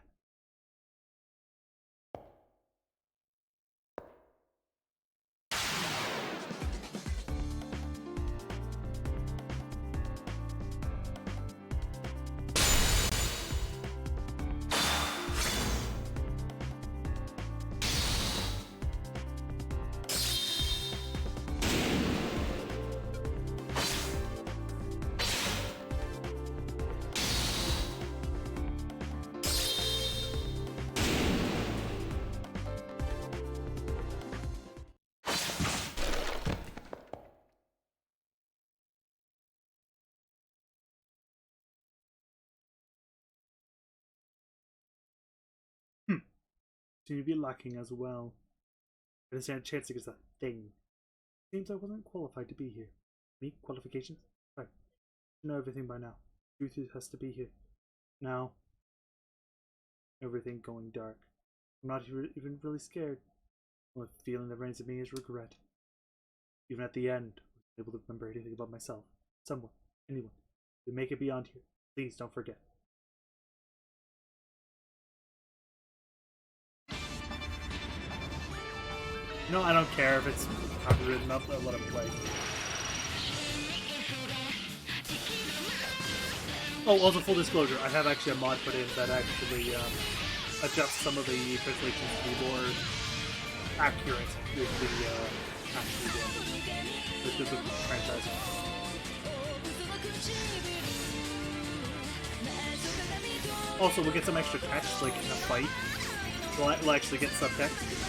Seem to be lacking as well. I didn't stand a chance against that thing. Seems I wasn't qualified to be here. Me? Qualifications? Right. I know everything by now. Truth has to be here. Now. Everything going dark. I'm not even really scared. The only feeling that reigns in me is regret. Even at the end, I was able to remember anything about myself. Someone. Anyone. To make it beyond here. Please don't forget. No, I don't care if it's copywritten up, I'll let him play. Oh, also full disclosure, I have actually a mod put in that actually adjusts some of the translations to be more accurate with the actual game. With the franchise. Also, we'll get some extra text, like in a fight. We'll actually get subtext.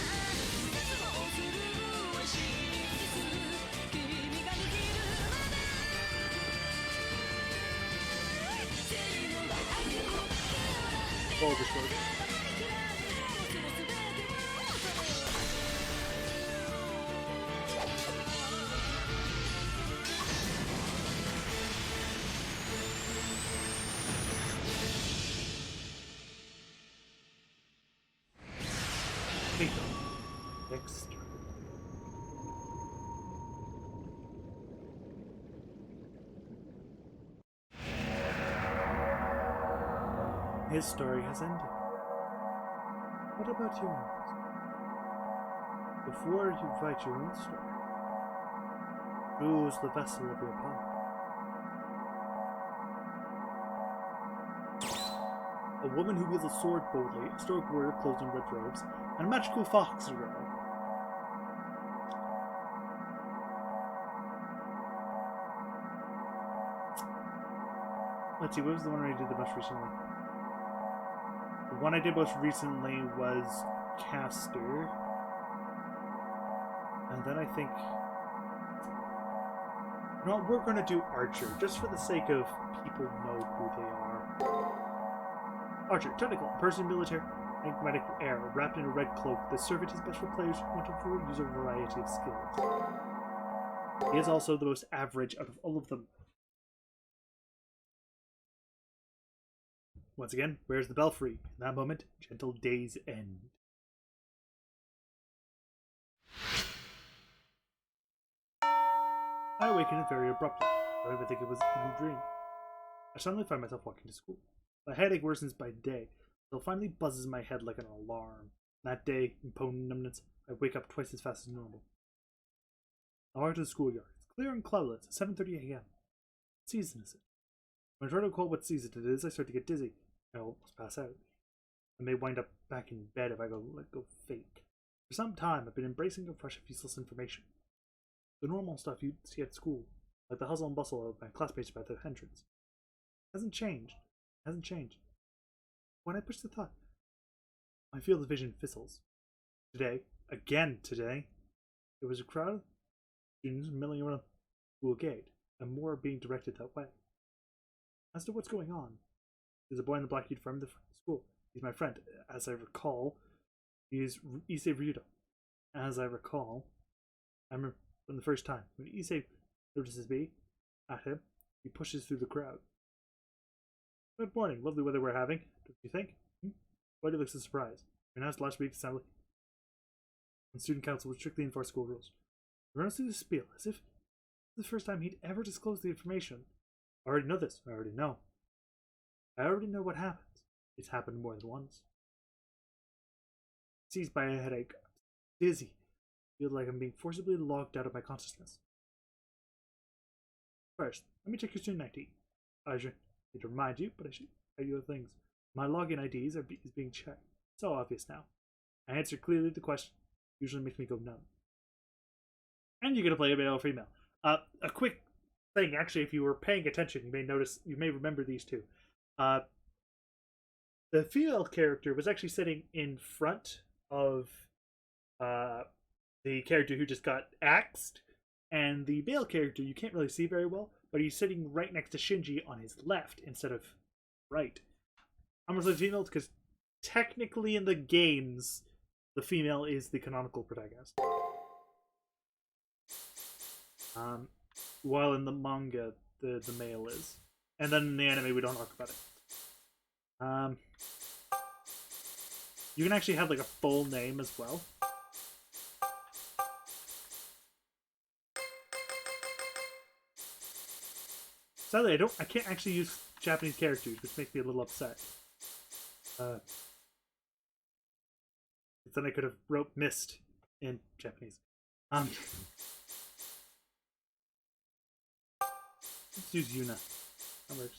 Full disclosure. Next. His story has ended. What about yours? Before you write your own story, choose the vessel of your power. A woman who wields a sword boldly, a stoic warrior clothed in red robes, and a magical fox girl. Let's see, what was the one I did the most recently? The one I did most recently was Caster. And then I think You know what, we're gonna do Archer, just for the sake of people know who they are. Archer, technical, person military, enigmatic air, wrapped in a red cloak. The servant is best for players who want to use a variety of skills. He is also the most average out of all of them. Once again, where's the belfry? In that moment, gentle days end. I awakened very abruptly. I don't even think it was a new dream. I suddenly find myself walking to school. My headache worsens by the day, until it finally buzzes in my head like an alarm. That day, in bone numbness, I wake up twice as fast as normal. I walk to the schoolyard. It's clear and cloudless. It's 7:30 a.m. What season is it? When I try to recall what season it is, I start to get dizzy. I almost pass out. I may wind up back in bed if I let go fake. For some time, I've been embracing a rush of useless information. The normal stuff you'd see at school, like the hustle and bustle of my classmates by the entrance. Hasn't changed. Hasn't changed. When I push the thought, my field of vision fizzles. Today, again today, there was a crowd of students milling around the school gate, and more are being directed that way. As to what's going on, there's a boy in the black uniform in the school. He's my friend. As I recall, he is Issei Ryudo. As I recall, I remember from the first time, when Issei notices me at him, he pushes through the crowd. Good morning, lovely weather we're having, don't you think? Why do you look so surprised? We announced last week's assembly and student council would strictly enforce school rules. He runs through the spiel as if the first time he'd ever disclosed the information. I already know this. I already know what happens. It's happened more than once. Seized by a headache, I'm dizzy. I feel like I'm being forcibly locked out of my consciousness. First, let me check your student ID. I should need to remind you, but I should tell you other things. My login IDs is being checked. It's so obvious now. I answer clearly the question. Usually makes me go numb. And you get to play a male or female. A quick thing, actually, if you were paying attention, you may remember these two. The female character was actually sitting in front of the character who just got axed, and the male character you can't really see very well, but he's sitting right next to Shinji on his left instead of right. I'm going to say female because technically in the games, the female is the canonical protagonist. While in the manga, the male is. And then in the anime, we don't talk about it. You can actually have like a full name as well. Sadly, I can't actually use Japanese characters, which makes me a little upset. Then I could have wrote mist in Japanese. Let's use Yuna. That works.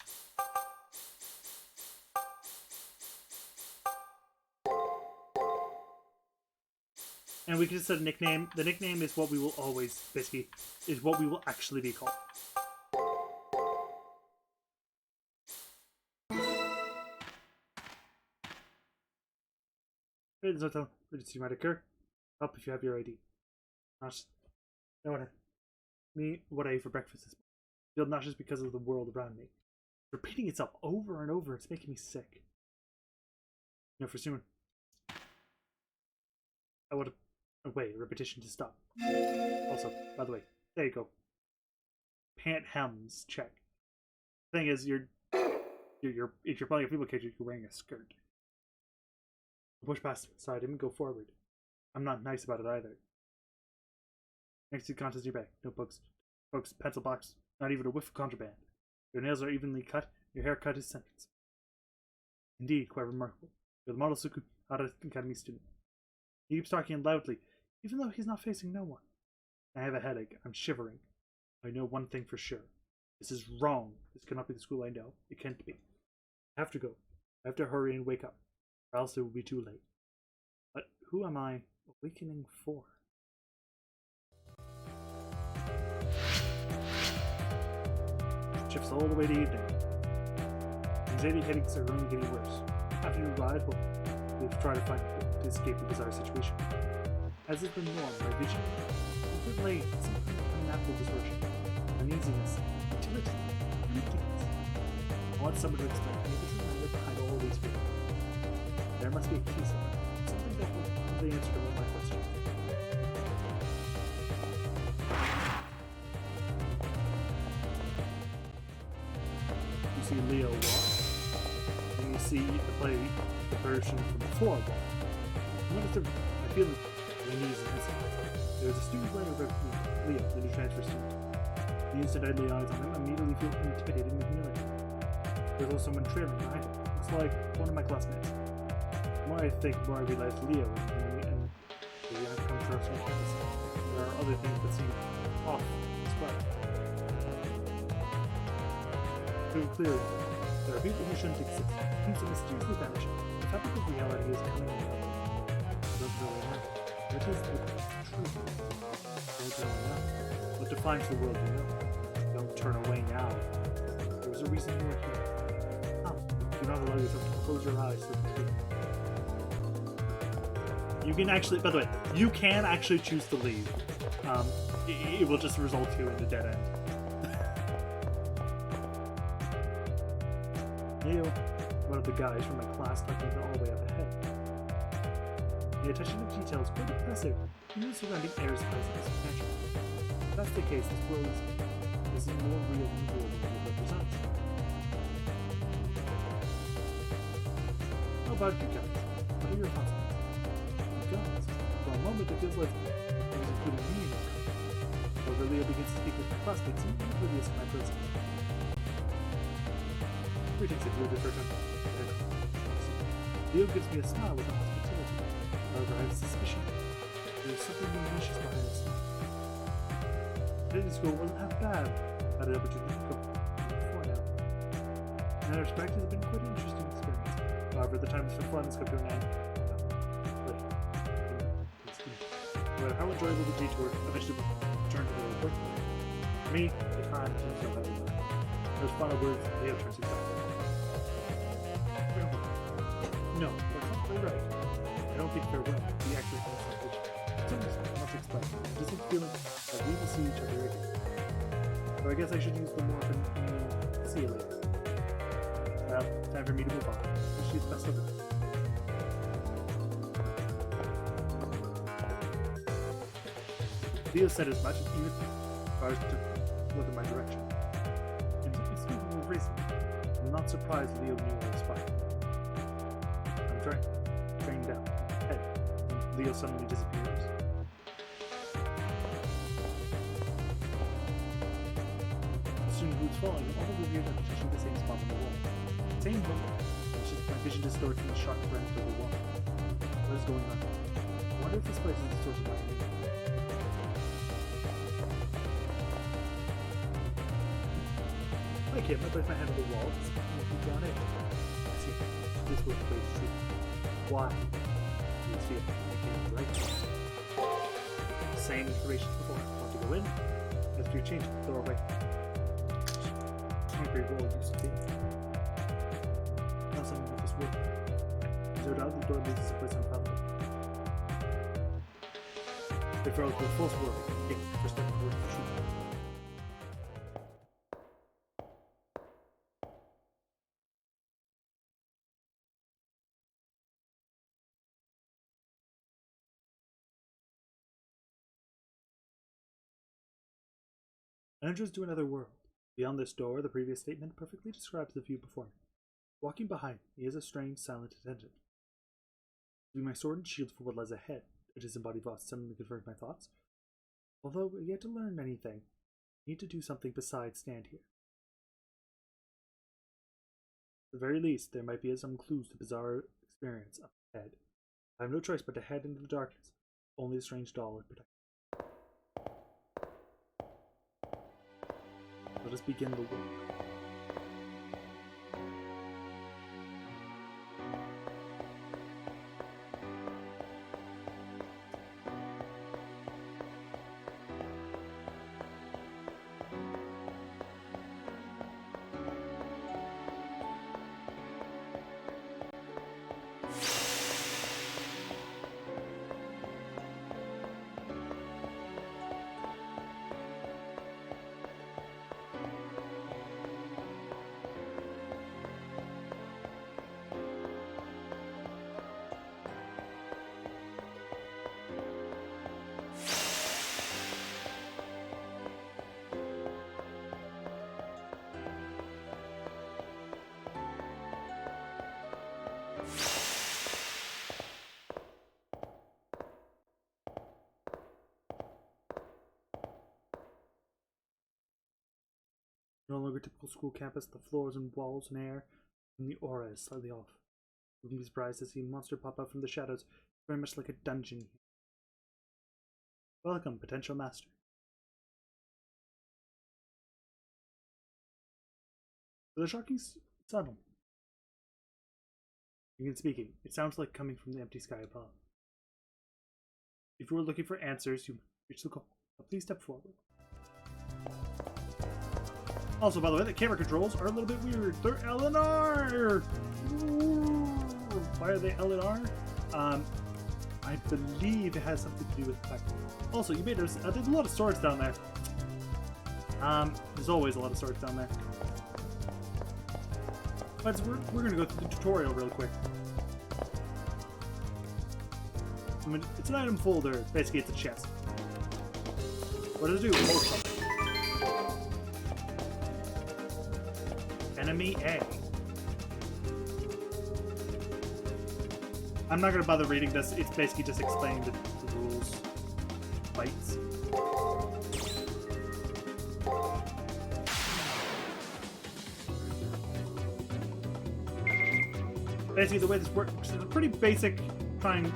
And we can just set a nickname. The nickname is what we will always, basically, is what we will actually be called. There's no telling emergency might occur. Help if you have your ID. Not know what I ate for breakfast this morning. I feel nauseous because of the world around me. It's repeating itself over and over. It's making me sick. No, for soon. I would wait, repetition to stop. Also, by the way, there you go. Pant hems check. Thing is, if you're playing a female character, you're wearing a skirt. Push past it, so I didn't go forward. I'm not nice about it either. Next to the contents in your bag. Notebooks, pencil box, not even a whiff of contraband. Your nails are evenly cut, your haircut is sentence. Indeed, quite remarkable. You're the Model Sukuhara Academy student. He keeps talking loudly, even though he's not facing no one. I have a headache. I'm shivering. I know one thing for sure. This is wrong. This cannot be the school I know. It can't be. I have to go. I have to hurry and wake up, or else it will be too late. But who am I awakening for? Shifts all the way to evening. Anxiety headaches are only getting worse. After you arrive, we'll try to find a way to escape the bizarre situation. As has been normal, my vision is late, some natural distortion. uneasiness, utility, emptiness. I want someone to explain to me this is my behind all these feelings. There must be a key somewhere, something that will have the answer to all my questions. You see Leo walk, and you see the version from before walk. Notice I feel my knees and hesitate. There's a student laying over Leo, the new transfer student. The instant I lay eyes on him, I immediately feel intimidated and humiliated. There's also someone trailing behind him. It's like one of my classmates. The more I think, the more I realize Leo and the I've come to our campus. There are other things that seem off as well. To be clear, there are people who shouldn't exist. Things that mysteriously vanish. The fabric of reality is coming and going. Don't really know. What is the truth? Don't really know. What defines the world you know? Don't turn away now. There's a reason you are here. Come. Do not allow yourself to close your eyes to the truth. You can actually, by the way, you can actually choose to leave. It will just result you in the dead end. Leo, one of the guys from my class, tucked in all the way up ahead. The attention to detail is quite impressive. Even the surrounding air is substantial. If that's the case, this world is more real than the world it represents. How about you guys? What are your thoughts on this? You guys, for a moment it feels like it was including me in this conversation. However, Leo begins to speak with my classmates and oblivious to my presence. Greetings, if you would refer to him. Leo gives me a smile with a hospitality. However, I have a suspicion. There is something malicious behind this. Today's school wasn't half bad. I had an opportunity to go before now. In that respect, it has been quite an interesting experience. However, the time for fun has come to an end. No matter how enjoyable the detour, eventually we'll return to the work. For me, the time seems so heavy. Those final words, Leo turns his back. No, that's not quite right. I don't think farewell. We actually have something. It's almost much explained. It doesn't feel like we will see each other again. So I guess I should use the morphin and see you later. Well, time for me to move on. Wish you the best of luck. Leo said as much, even as to look in my direction. And it's speaking of reason. I'm not surprised Leo knew I was fine. I'm turning down. Head. And Leo suddenly disappears. The student who's falling all revealed that position the same spot on the wall. Same moment. It's just my vision distorted from the sharp branch of the wall. What is going on? I wonder if this place is distorted by me. I can't place my hand on the wall. It's down in. I see. This was the place true. Why? You see it. I can't right. Same inspiration before. Want to go in? After you change the doorway. Concrete wall used to be. Now something like this wood. Is there a doubt the door leads to a place unfounded? If I was the false world, take the first step towards the truth. Enters to another world. Beyond this door, the previous statement perfectly describes the view before me. Walking behind me is a strange, silent attendant. Using my sword and shield for what lies ahead, a disembodied voice suddenly confirmed my thoughts. Although yet to learn anything, I need to do something besides stand here. At the very least, there might be some clues to bizarre experience up ahead. I have no choice but to head into the darkness. Only the strange doll would protect me. Let us begin the work. typical school campus, the floors and walls and air, and the aura is slightly off. You'll be surprised to see a monster pop out from the shadows, very much like a dungeon. Welcome, potential master. The shocking subtle. Begin speaking. It sounds like coming from the empty sky above. If you were looking for answers, you reach the goal. Now please step forward. Also, by the way, the camera controls are a little bit weird. They're LNR! Why are they LNR? I believe it has something to do with the fact. Also, you may notice there's a lot of swords down there. There's always a lot of swords down there. But we're going to go through the tutorial real quick. It's an item folder. Basically, it's a chest. What does it do? Hold something. Enemy A. I'm not going to bother reading this. It's basically just explaining the rules. Fights. Basically, the way this works is a pretty basic,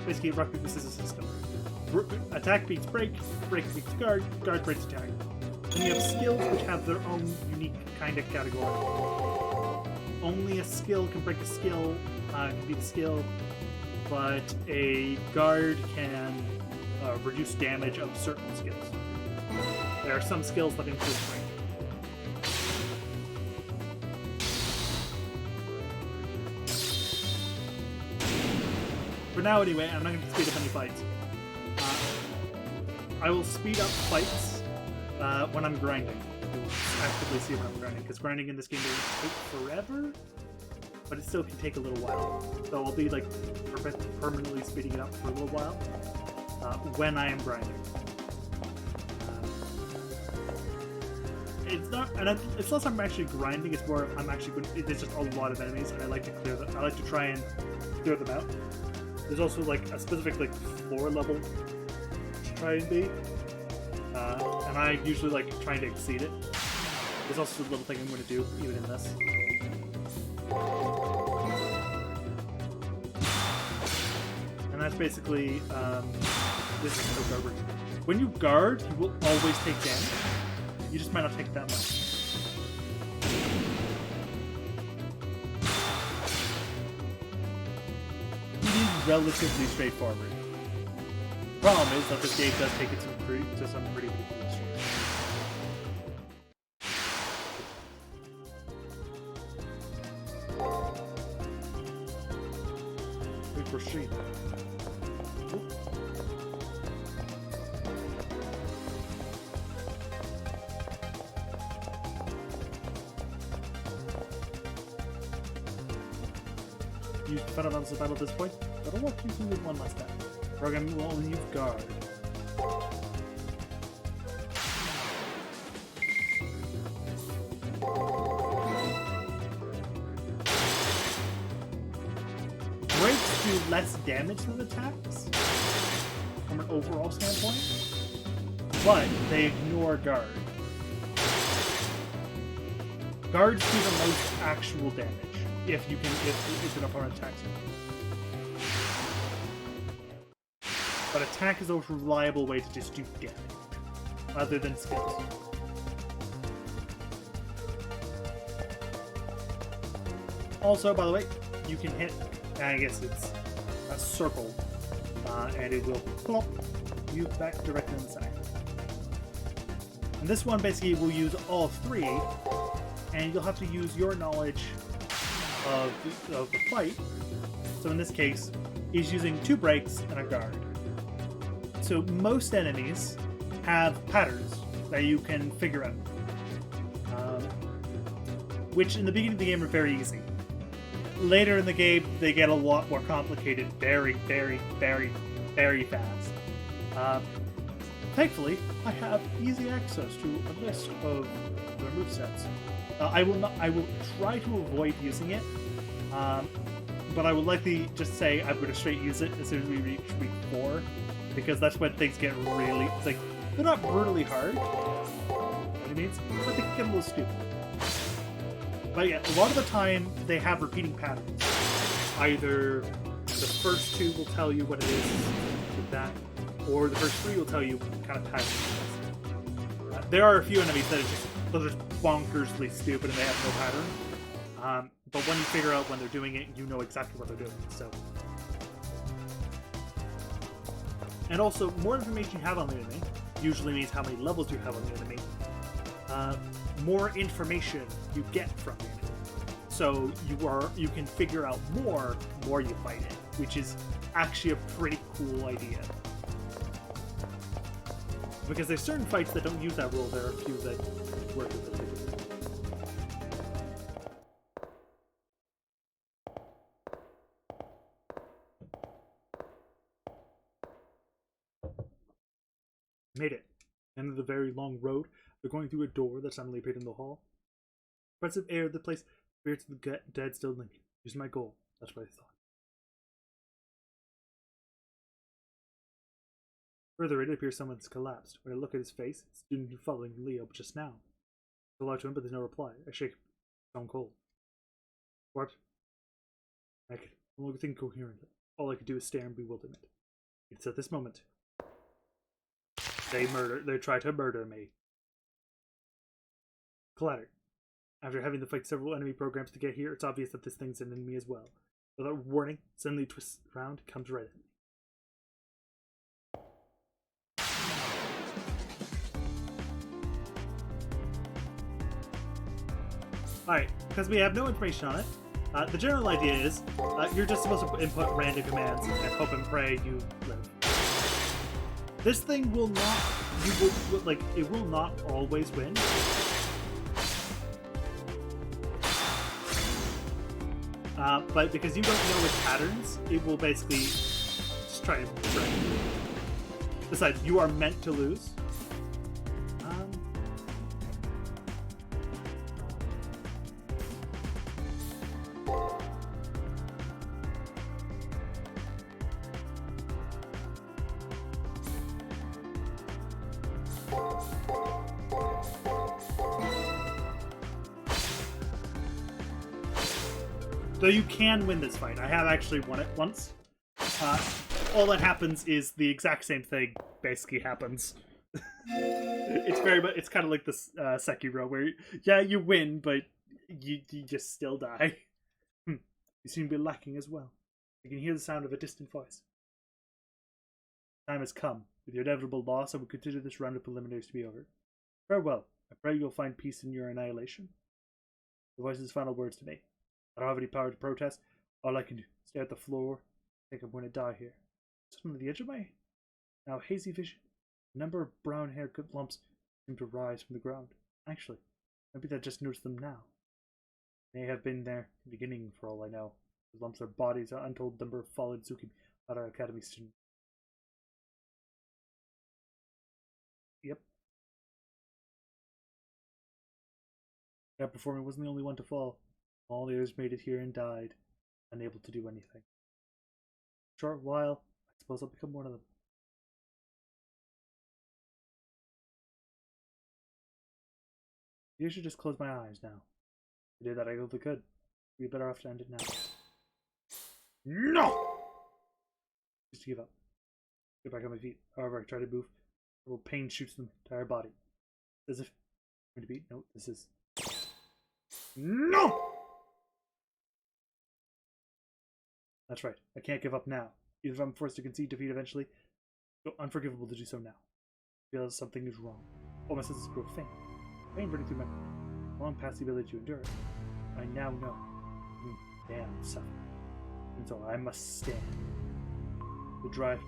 basically rock paper scissors system. Attack beats break, break beats guard, guard breaks attack. And you have skills which have their own unique kind of category. Only a skill can break a skill, can beat a skill, but a guard can reduce damage of certain skills. There are some skills that include break. For now, anyway, I'm not going to speed up any fights. I will speed up fights when I'm grinding. You'll actively see when I'm grinding, because grinding in this game doesn't take forever, but it still can take a little while. So I'll be like permanently speeding it up for a little while when I am grinding. It's not, and it's less I'm actually grinding. It's more I'm actually. There's just a lot of enemies, and I like to clear them. I like to try and clear them out. There's also like a specific like floor level to try and be, and I usually like trying to exceed it. There's also a little thing I'm going to do even in this. And that's basically this is no garbage. When you guard, you will always take damage. You just might not take that much. Relatively straightforward. The problem is that this game does take it to some pretty extremes. Wait for sheep. Use fundamentals of battle at this point. But I'll walk you through it one last time. Program will only use guard. Breaks do less damage than attacks from an overall standpoint, but they ignore guard. Guards do the most actual damage if an opponent attacks you. But attack is a reliable way to just do damage, other than skills. Also, by the way, you can hit, I guess it's a circle, and it will plop you back directly inside. And this one basically will use all three, and you'll have to use your knowledge of the fight. So in this case, he's using 2 breaks and a guard. So most enemies have patterns that you can figure out, which in the beginning of the game are very easy. Later in the game, they get a lot more complicated very, very, very, very fast. Thankfully, I have easy access to a list of the movesets. I will try to avoid using it, but I will likely just say I'm going to straight use it as soon as we reach week 4. Because that's when things get really, it's like, they're not brutally hard, by any means, but they can get a little stupid. But yeah, a lot of the time they have repeating patterns. Either the first two will tell you what it is with that, or the first three will tell you what kind of pattern it is. There are a few enemies that are just bonkersly stupid and they have no pattern. But when you figure out when they're doing it, you know exactly what they're doing. So, and also, more information you have on the enemy usually means how many levels you have on the enemy. More information you get from the enemy. So you can figure out more you fight it, which is actually a pretty cool idea. Because there's certain fights that don't use that rule. There are a few that work with it. Made it. End of the very long road. They're going through a door that suddenly appeared in the hall. Oppressive air of the place. Spirits of the dead still linger. Here's my goal. That's what I thought. Further, it appears someone's collapsed. When I look at his face, it's the student following Leo just now. I call out to him, but there's no reply. I shake him. Stone cold. What? I could no longer think coherently. All I could do is stare in bewilderment. It's at this moment. They try to murder me. Clatter. After having to fight several enemy programs to get here, it's obvious that this thing's an enemy as well. Without warning, suddenly twists around, comes right at me. Alright, because we have no information on it, the general idea is you're just supposed to input random commands and hope and pray you live. This thing will not, it will not always win. But because you don't know its patterns, it will basically just try and break you. Besides, you are meant to lose. So you can win this fight. I have actually won it once. All that happens is the exact same thing basically happens. It's kind of like this Sekiro where, yeah, you win, but you just still die. You seem to be lacking as well. You can hear the sound of a distant voice. Time has come. With your inevitable loss, I would consider this round of preliminaries to be over. Farewell. I pray you'll find peace in your annihilation. The voice's final words to me. I don't have any power to protest. All I can do is stare at the floor. I think I'm going to die here. Suddenly, the edge of my now hazy vision, a number of brown-haired lumps seem to rise from the ground. Actually, maybe I just noticed them now. They may have been there from the beginning, for all I know. The lumps are bodies, an untold number of fallen Tsukimi at our academy students. Yep. That before me wasn't the only one to fall. All the others made it here and died, unable to do anything. Short while, I suppose I'll become one of them. Maybe I should just close my eyes now. I did that, I really could. We'd better off to end it now. No! Just to give up. Get back on my feet. However, I try to move. A little pain shoots the entire body. As if I'm going to beat. No, this is. No! That's right. I can't give up now. Even if I'm forced to concede defeat eventually, it's unforgivable to do so now. I feel something is wrong. All my senses grow faint. Pain running through my long past the ability to endure it. I now know. Damn suffering. And so I must stand. The drive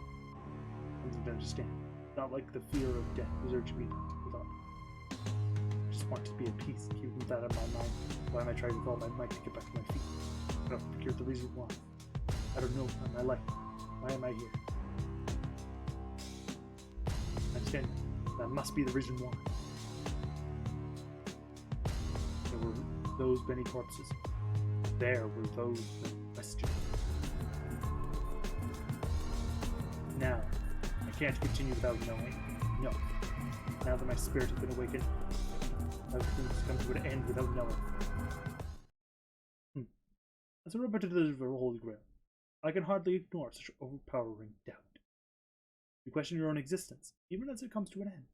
something to understand. Not like the fear of death is urging me to give up. I just want to be at peace, keeping that in my mind. Why am I trying with all my might to get back to my feet? I don't figure the reason why. I don't know my life. Why am I here? I understand. That must be the reason why. There were those many corpses. There were those questions. Now, I can't continue without knowing. No. Now that my spirit has been awakened, everything's come to an end without knowing. As a robot to deliver a Holy Grail, I can hardly ignore such overpowering doubt. You question your own existence, even as it comes to an end.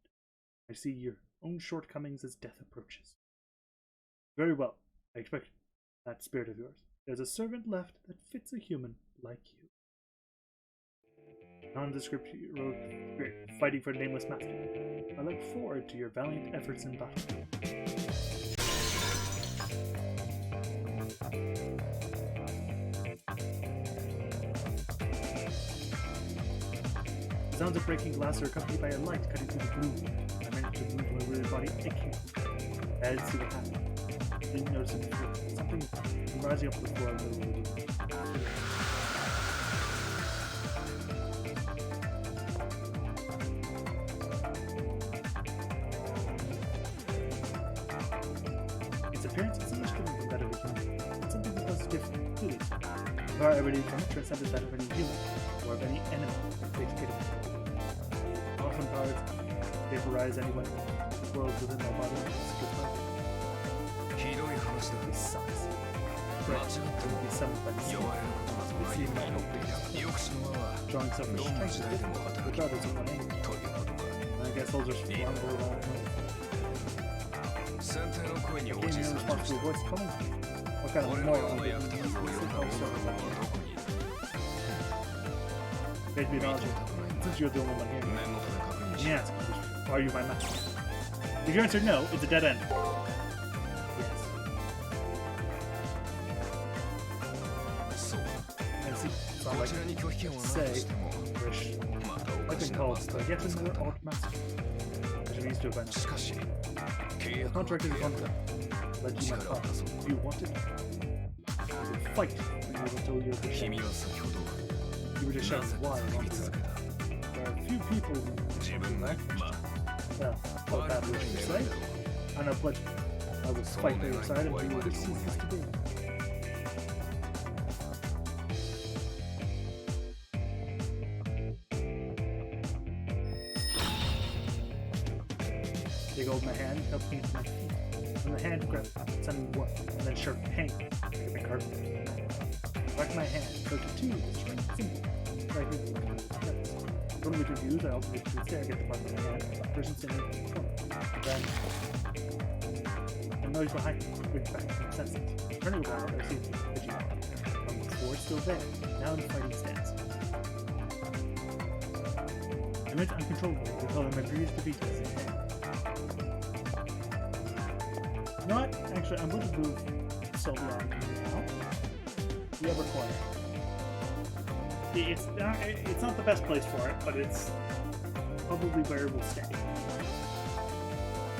I see your own shortcomings as death approaches. Very well, I expect that spirit of yours. There's a servant left that fits a human like you. Nondescript hero spirit fighting for a nameless master. I look forward to your valiant efforts in battle. The sounds of breaking glass are accompanied by a light cutting through the gloom. I managed to move my weary body aching. Let's see what happens. Didn't notice it before. Something rising up the floor in the middle of the room. Its appearance is much different from that of a human. It's something that was different, truly so. The power emanating from it transcended that of any human, or of any enemy that faced capable. Often powers vaporize anyone. The world within my body is a good fight. ひどい話だ This sucks. 間違っても Be summoned by the 呼ばれることなどないよ 抑止の輪は drawing self どんな restraint 時代でも働き regardless of what aim. ということか I guess I'll just wander around. 先手の声に応 Gave じ me a さ response to a voice calling me. What kind of 俺の moral ような did 役 you 立たずを呼んだ use? 者はどこにいる Made me acknowledge it. Since you're the only one here. 念のため確認し Yes. Are you my master? If you answer no, it's a dead end. Yes. そう And see, it's こ not like ちらに拒否権はないと say しても Wish. またお I've かし been な called マスタ yet ーが見つか another った alt master. I should be used to it by now. しかし契約は Contract 契 is 約 contract. だ Let you my 力を father. 出そう If you want it, you will fight when you until you're the 君は先ほど You were just な shouting ぜ why 叫 along び the 続 way. けた There are a few people who 自分が well, what 悪 bad くない wish you 願 say. いだろ I know pledge. I will fight by your side and do what it seems to do. They hold my hand, help me to my feet. When the hand grab, sudden warmth, and then sharp pain, like a big carpet. Back my hand, so to two, the strength symbol. Right here, look at the steps. Totally confused, I alternate to stare, get the button in my hand, person standing in the corner. Then, a noise behind me, quick back, and sense it. Turning around, I see the pigeon. From before, still there, now in fighting stance. I went uncontrollable, recalling my previous defeat as in hand. Not actually, I'm going to move Sylveon now. The upper corner. It's not the best place for it, but it's probably where it will stay.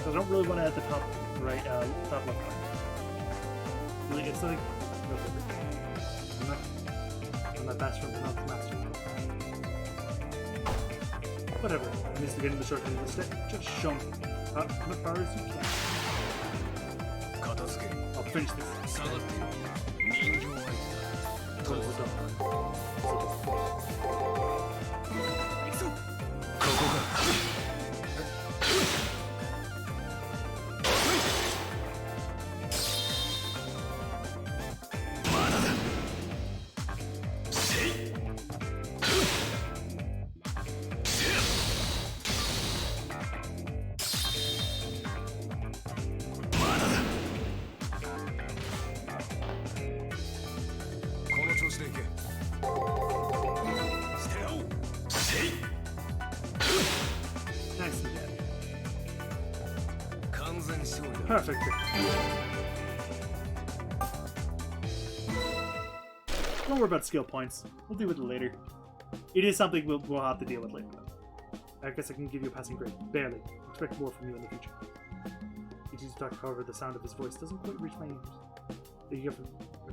So I don't really want it at the top right, top left corner. Really, it's like I'm not fast from not the master. Whatever. I'm used to getting the short end of the stick. Just show me. As much power as you can. 片付け I'll finish this. 下がってよ人形相手だ Close the door. Close the door. 行くぞここかまだだせいまだだこの調子でいけ捨てろせい Nicely done. 完全勝利だ Perfect. Don't worry about skill points. We'll deal with it later. It is something we'll have to deal with later. I guess I can give you a passing grade. Barely. Expect more from you in the future. He continues to talk, however, the sound of his voice doesn't quite reach my ears. The effort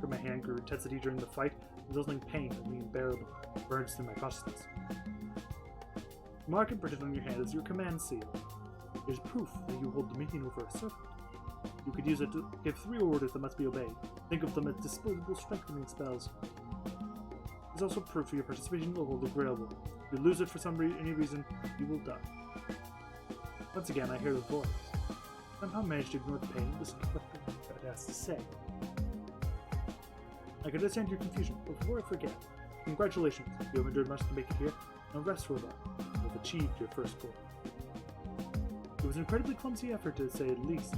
of my hand grew intensity during the fight, resulting in pain that being unbearable burns through my consciousness. Mark imprinted on your hand is your command seal. It is proof that you hold dominion over a serpent. You could use it to give 3 orders that must be obeyed. Think of them as disposable strengthening spells. There's also proof of your participation in the Holy Grail War. If you lose it for any reason, you will die. Once again, I hear the voice. Somehow managed to ignore the pain and listen to what it has to say. I can understand your confusion, but before I forget, congratulations, you have endured much to make it here. Now rest for a while. You have achieved your first goal. It was an incredibly clumsy effort, to say the least,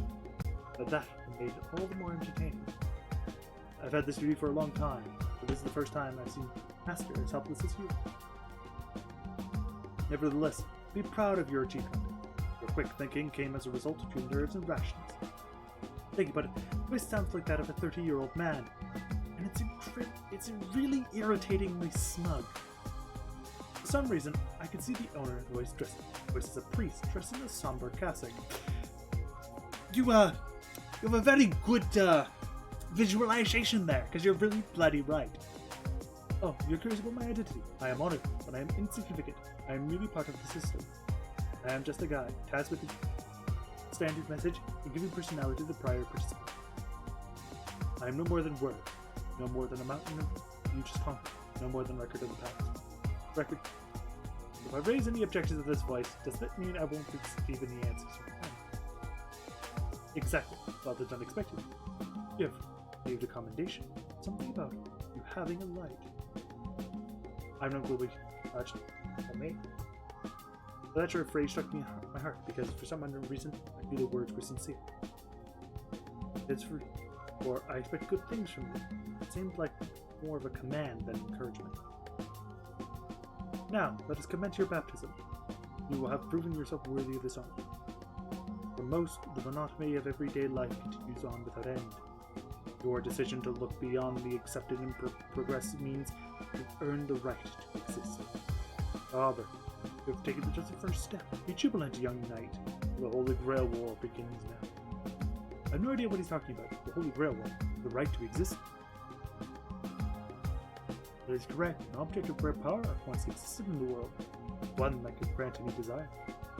but that made it all the more entertaining. I've had this duty for a long time, but this is the first time I've seen Master as helpless as you. Nevertheless, be proud of your achievement. Your quick thinking came as a result of your nerves and rashness. Think about it, this sounds like that of a 30-year-old man, and it's really irritatingly smug. For some reason, I can see the owner who is dressed as a priest dressed in a somber cassock. You have a very good visualization there, because you're really bloody right. Oh, you're curious about my identity. I am honored, but I am insignificant. I am merely part of the system. I am just a guy, tasked with the standard message and giving personality to the prior participant. I am no more than word, no more than a mountain you just conquered, no more than record of the past. Record. If I raise any objections to this voice, does that mean I won't receive any answers from them? Exactly. Well, that's unexpected. You have received a commendation. Something about you having a light. I'm not really touched by me. That short phrase struck me in my heart because for some unknown reason I knew the words were sincere. It's for I expect good things from you. It seemed like more of a command than encouragement. Now, let us commence your baptism. You will have proven yourself worthy of this honor. For most, the monotony of everyday life continues on without end. Your decision to look beyond the accepted and progress means you've earned the right to exist. However, you have taken just the first step. Be jubilant, young knight. The Holy Grail War begins now. I have no idea what he's talking about. The Holy Grail War. The right to exist. That is correct. An object of great power once existed in the world. One that could grant any desire.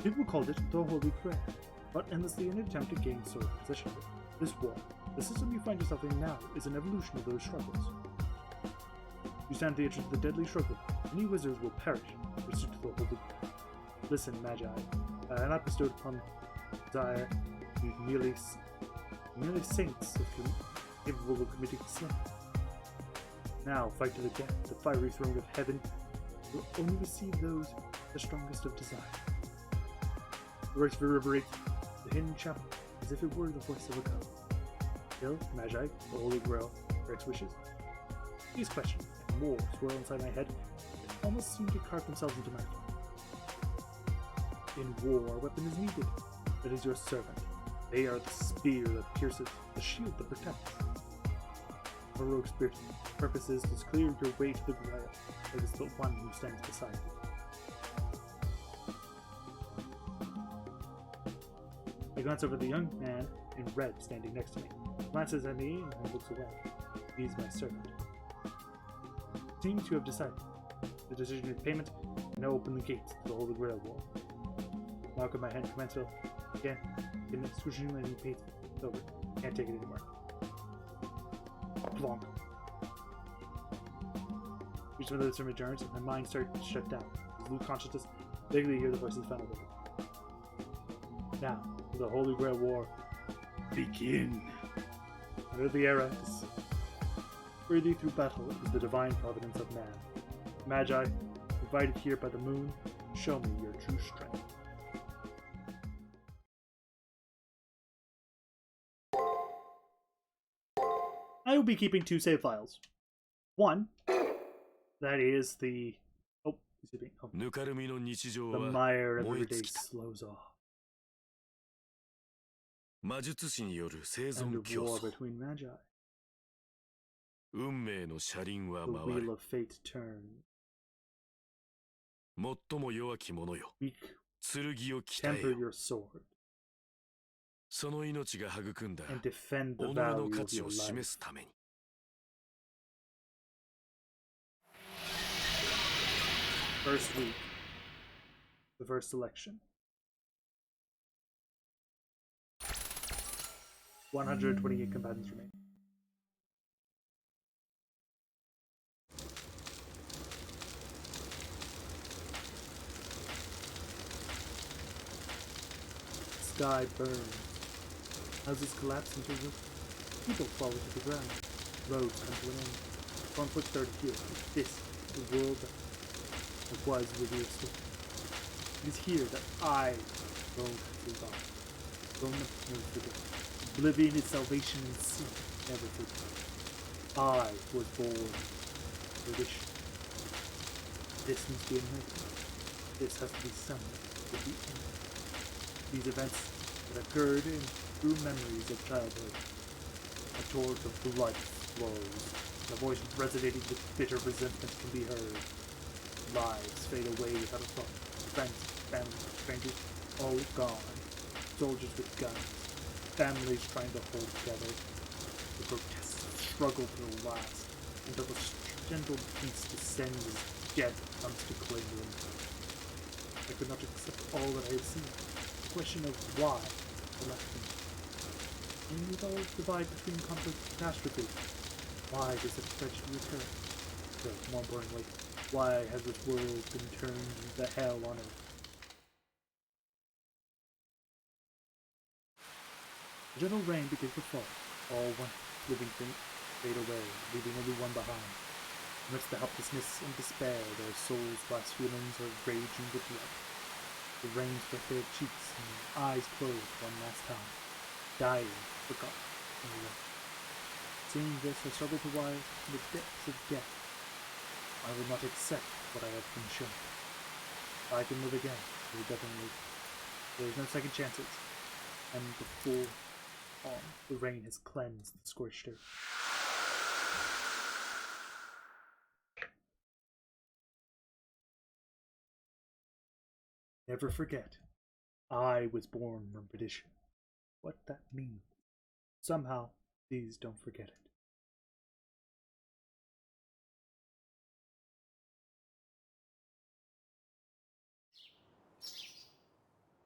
People called it the Holy Grail, but endlessly in an attempt to gain sole possession of it. This war, the system you find yourself in now, is an evolution of those struggles. You stand at the edge of the deadly struggle. Many wizards will perish in pursuit of the Holy Grail. Listen, Magi, I have not bestowed upon desire merely saints capable of committing sin. Now, fight to the death. The fiery throne of heaven will only receive those the strongest of desire. The voice reverberates the hidden chapel as if it were the voice of a god. Still, Magi, the Holy Grail, grants wishes. These questions and more swirl inside my head and almost seem to carve themselves into my thought. In war, a weapon is needed. That is your servant. They are the spear that pierces, the shield that protects. Heroic spirit purposes to clear your way to the Grail. There is but one who stands beside you. I glance over the young man in red standing next to me. He glances at me and looks away. He is my servant. Seems you have decided. The decision is payment, and now open the gates to the Holy Grail War. Knock on my hand commensal. Again, in excruciating any pain. It's over. Can't take it anymore. Plonk. Each one of those returns, and my mind starts to shut down. As lose consciousness, vaguely hear the voices of final word. Now, the Holy Grail War begin. Under the era, worthy through battle is the divine providence of man. Magi, provided here by the moon, show me your true strength. I will be keeping 2 save files. One, that is the the mire of everyday slows off. And the war between Magi. The wheel of fate turns. Weak, temper your sword. And defend the value of your life. First week. The first selection. 128 combatants remain. Sky burns. Houses collapse into roof. People fall to the ground. Roads come to an end. conflict started here. This, the world that was revealed. It is here that I will be God. Fulfillment knows the day. Oblivion is salvation and sin never forget. I was born perdition. This must be a miracle. This has to be somewhere to the end. These events that occurred in true memories of childhood. A torrent of blood flows. The voice resonating with bitter resentment can be heard. Lives fade away without a thought. Friends, family, strangers, all gone. Soldiers with guns. Families trying to hold together. The grotesque struggle to the last, until the gentle peace descends as death comes to claim them. I could not accept all that I had seen. The question of why I left me. And we all divide between conflict and catastrophe. Why does such tragedy occur? So, more importantly, why has this world been turned into hell on earth? The gentle rain begins to fall. All one living thing fade away, leaving only one behind. Amidst the helplessness and despair, their souls' last feelings are raging with blood. The rains wet their cheeks and their eyes closed one last time, dying, forgotten, and alone. Seeing this, I struggle to rise from the depths of death. I will not accept what I have been shown. If I can live again, I will definitely. There is no second chances, and before on, the rain has cleansed the scorched earth. Never forget, I was born from perdition. What that means. Somehow, please don't forget it.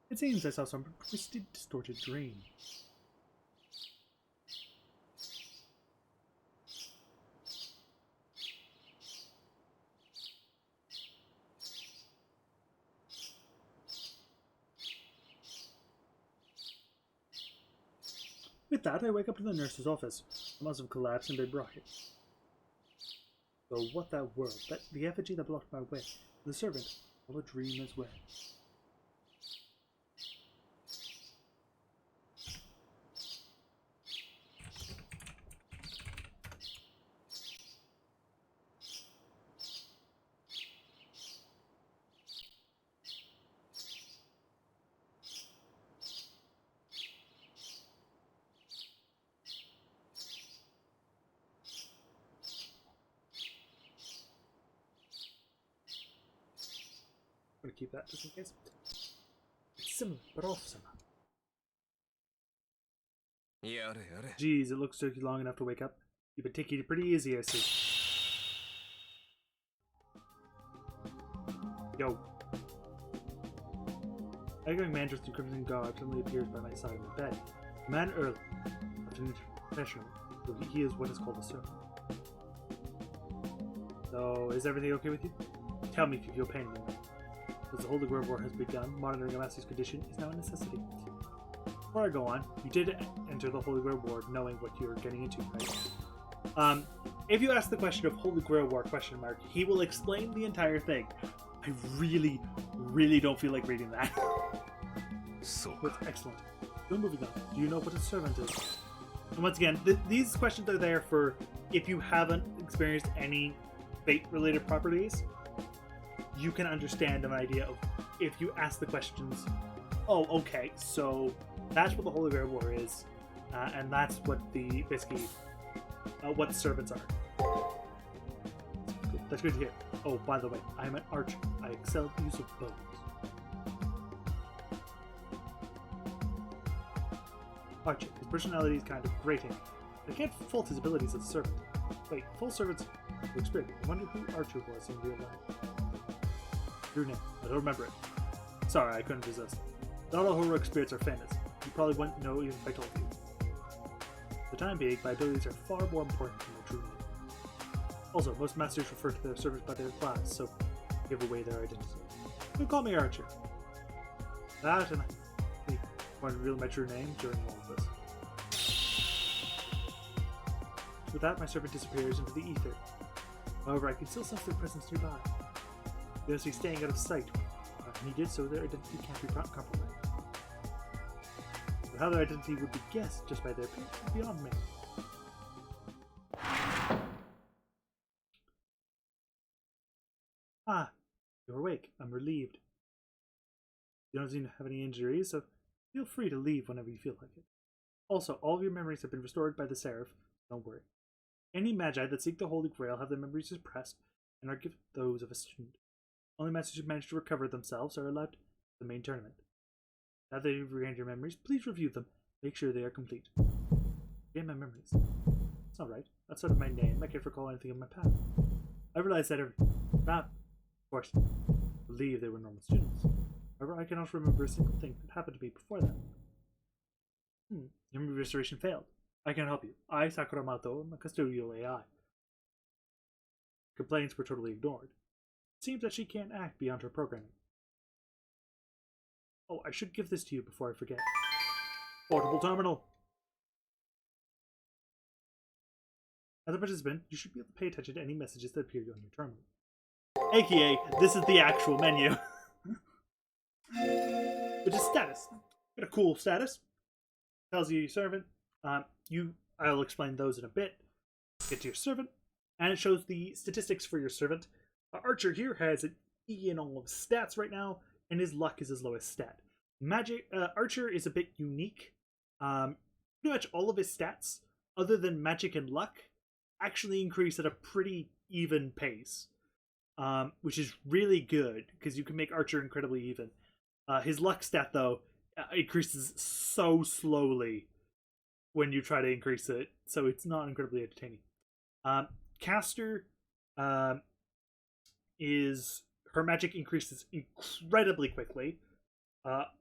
It seems I saw some twisted, distorted dream. With that, I wake up in the nurse's office. I must have collapsed and been brought here. So what that world, that the effigy that blocked my way, the servant, all a dream as well. I'm gonna keep that just in case. It's similar, but off somehow. Geez, it looks took you long enough to wake up. You've been taking it pretty easy, I see. Yo. A young man dressed in crimson garb suddenly appears by my side of the bed. A man early, after an professional, so he is what is called a servant. So, is everything okay with you? Tell me if you feel pain anymore. As the Holy Grail War has begun, monitoring a master's condition is now a necessity. Before I go on, you did enter the Holy Grail War knowing what you're getting into, right? If you ask the question of Holy Grail War question mark, he will explain the entire thing. I really, really don't feel like reading that. So That's excellent. So moving on, do you know what a servant is? And once again, these questions are there for if you haven't experienced any fate-related properties, you can understand an idea of if you ask the questions, oh, okay, so that's what the Holy Grail War is, and that's what the, basically, what servants are. That's good to hear. Oh, by the way, I'm an archer. I excel at the use of bows. Archer, his personality is kind of grating. I can't fault his abilities as a servant. Wait, full servants were experienced. I wonder who Archer was in real life. Your name. I don't remember it. Sorry, I couldn't resist. Not all heroic spirits are famous. You probably wouldn't know even if I told you. For the time being, my abilities are far more important than my true name. Also, most masters refer to their servants by their class, so give away their identity. You call me Archer. That and I want to reveal my true name during all of this. With that, my servant disappears into the ether. However, I can still sense their presence nearby. They must be staying out of sight. And he did so, their identity can't be compromised. But how their identity would be guessed just by their appearance is beyond me. Ah, you're awake. I'm relieved. You don't seem to have any injuries, so feel free to leave whenever you feel like it. Also, all of your memories have been restored by the Seraph. Don't worry. Any magi that seek the Holy Grail have their memories suppressed and are given those of a student. Only masters who manage to recover themselves are allowed to the main tournament. Now that you've regained your memories, please review them. Make sure they are complete. Regain my memories. It's alright. That's sort of my name. I can't recall anything of my past. I realized that of course, I believe they were normal students. However, I cannot remember a single thing that happened to me before that. Your memory restoration failed. I can help you. I, Sakura Mato, am a custodial AI. Complaints were totally ignored. It seems that she can't act beyond her programming. Oh, I should give this to you before I forget. Portable terminal! As a participant, you should be able to pay attention to any messages that appear on your terminal. AKA, this is the actual menu. Which is status. Got a cool status. Tells you your servant. I'll explain those in a bit. Get to your servant. And it shows the statistics for your servant. Archer here has an E in all of his stats right now, and his luck is his lowest stat. Archer is a bit unique. Pretty much all of his stats, other than magic and luck, actually increase at a pretty even pace. Which is really good, because you can make Archer incredibly even. His luck stat, though, increases so slowly when you try to increase it, so it's not incredibly entertaining. Caster is... her magic increases incredibly quickly,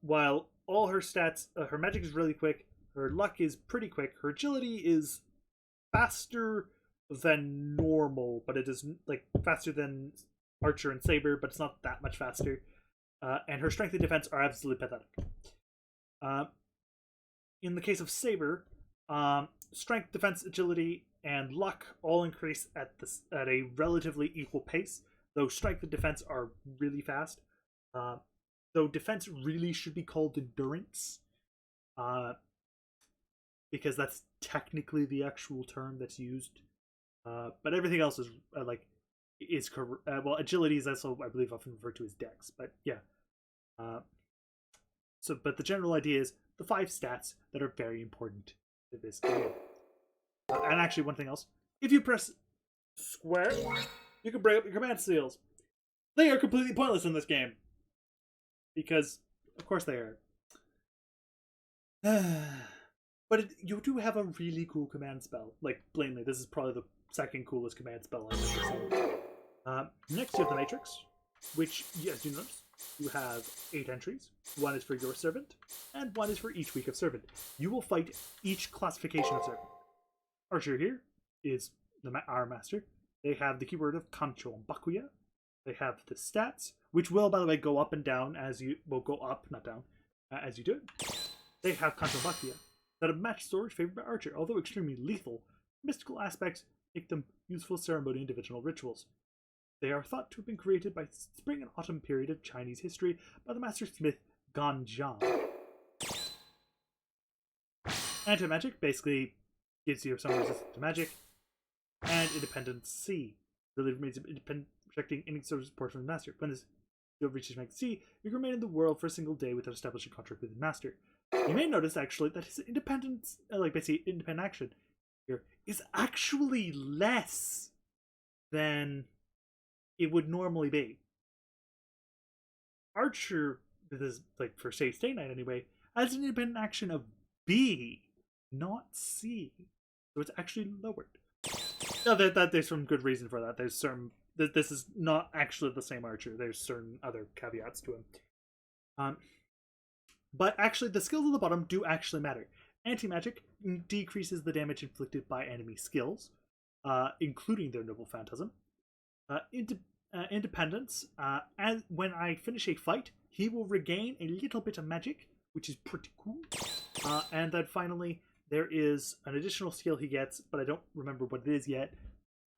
while all her stats... her magic is really quick, her luck is pretty quick, her agility is faster than normal, but it is like faster than Archer and Saber, but it's not that much faster. And her strength and defense are absolutely pathetic. In the case of Saber, strength, defense, agility, and luck all increase at a relatively equal pace, though strength and defense are really fast. Though defense really should be called endurance, because that's technically the actual term that's used. But everything else is is correct. Well, agility is also, I believe, often referred to as dex. But yeah. But the general idea is the 5 stats that are very important to this game. And actually, one thing else: if you press square, you can bring up your command seals. They are completely pointless in this game because, of course, they are. But you do have a really cool command spell. Like, plainly, this is probably the second coolest command spell I've ever seen. Next, you have the Matrix, which, as you notice, you have 8 entries. 1 is for your servant, and 1 is for each week of servant. You will fight each classification of servant. Archer here is our master. They have the keyword of Kancho and Bakuya. They have the stats, which will, by the way, go up and down as you... well, go up, not down, as you do it. They have Kancho and Bakuya that have matched swords favored by Archer. Although extremely lethal, mystical aspects make them useful ceremony and divisional rituals. They are thought to have been created by spring and autumn period of Chinese history by the master smith Gan Zhang. Anti-magic basically gives you some resistance to magic. And Independence C really remains independent, protecting any sort of support from the master. When this skill reaches rank C, you can remain in the world for a single day without establishing a contract with the master. You may notice actually that his independence, basically independent action here, is actually less than it would normally be. Archer, this is for say Stay Night anyway, has an independent action of B, not C. So it's actually lowered. Now there's some good reason for that. There's certain this is not actually the same Archer. There's certain other caveats to him. But actually, the skills at the bottom do actually matter. Anti-magic decreases the damage inflicted by enemy skills, including their Noble Phantasm. Independence, and when I finish a fight, he will regain a little bit of magic, which is pretty cool. And then finally, there is an additional skill he gets, but I don't remember what it is yet.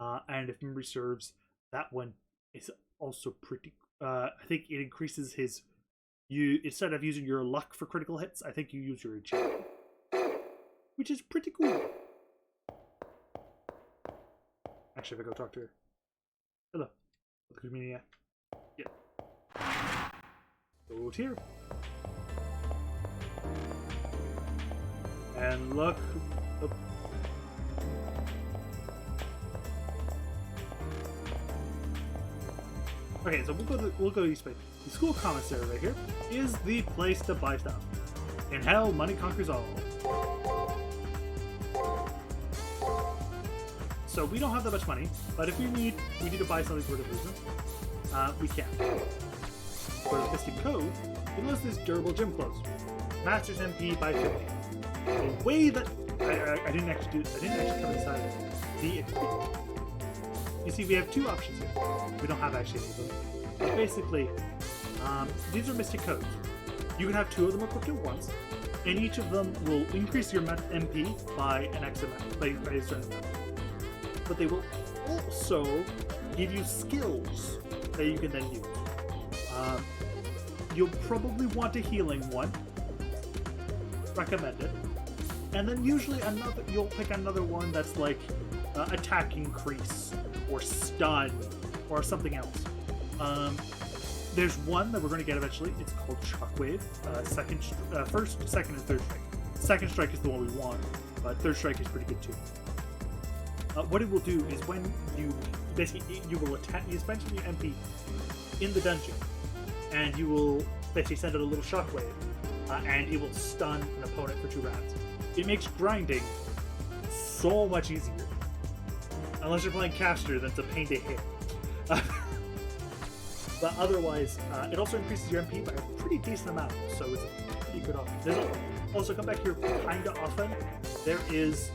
And if memory serves, that one is also pretty. I think it increases his. You instead of using your luck for critical hits, I think you use your agility, which is pretty cool. Actually, if I go talk to her. Hello, Lumina. Yeah. Go here. And look. Oh. Okay, so we'll go this way. The school commissary right here is the place to buy stuff. In hell, money conquers all. So we don't have that much money, but if we need to buy something for the reason, we can. For the Mystic Code, it was this durable gym clothes. Master's MP by 50. The way that I didn't actually cover the side of it. You see, we have two options here. We don't have actually any of them. But basically, these are Mystic Codes. You can have two of them equipped at once, and each of them will increase your MP by an X amount, by a certain amount. But they will also give you skills that you can then use. You'll probably want a healing one. Recommended. And then usually you'll pick another one that's like attack increase or stun or something else. There's one that we're going to get eventually. It's called Shockwave. First, second, and third strike. Second strike is the one we want, but third strike is pretty good too. What it will do is when you will attack, you spend your MP in the dungeon, and you will basically send out a little shockwave, and it will stun an opponent for 2 rounds. It makes grinding so much easier. Unless you're playing caster, that's a pain to hit. But otherwise, it also increases your MP by a pretty decent amount, so it's a pretty good option. There's also come back here kinda often. There is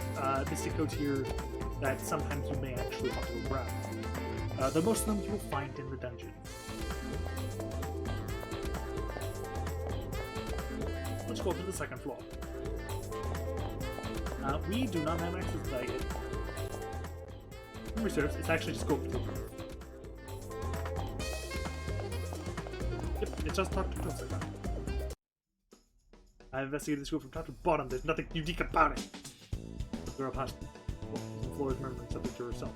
Mystic Codes here that sometimes you may actually want to grab. The most of them you'll find in the dungeon. Let's go to the second floor. We do not have access to that yet. Reserves, it's actually just go to the roof. Yep, it's just top to bottom like that. I investigated the school from top to bottom. There's nothing unique about it. The girl passed the floor is murmuring something to herself.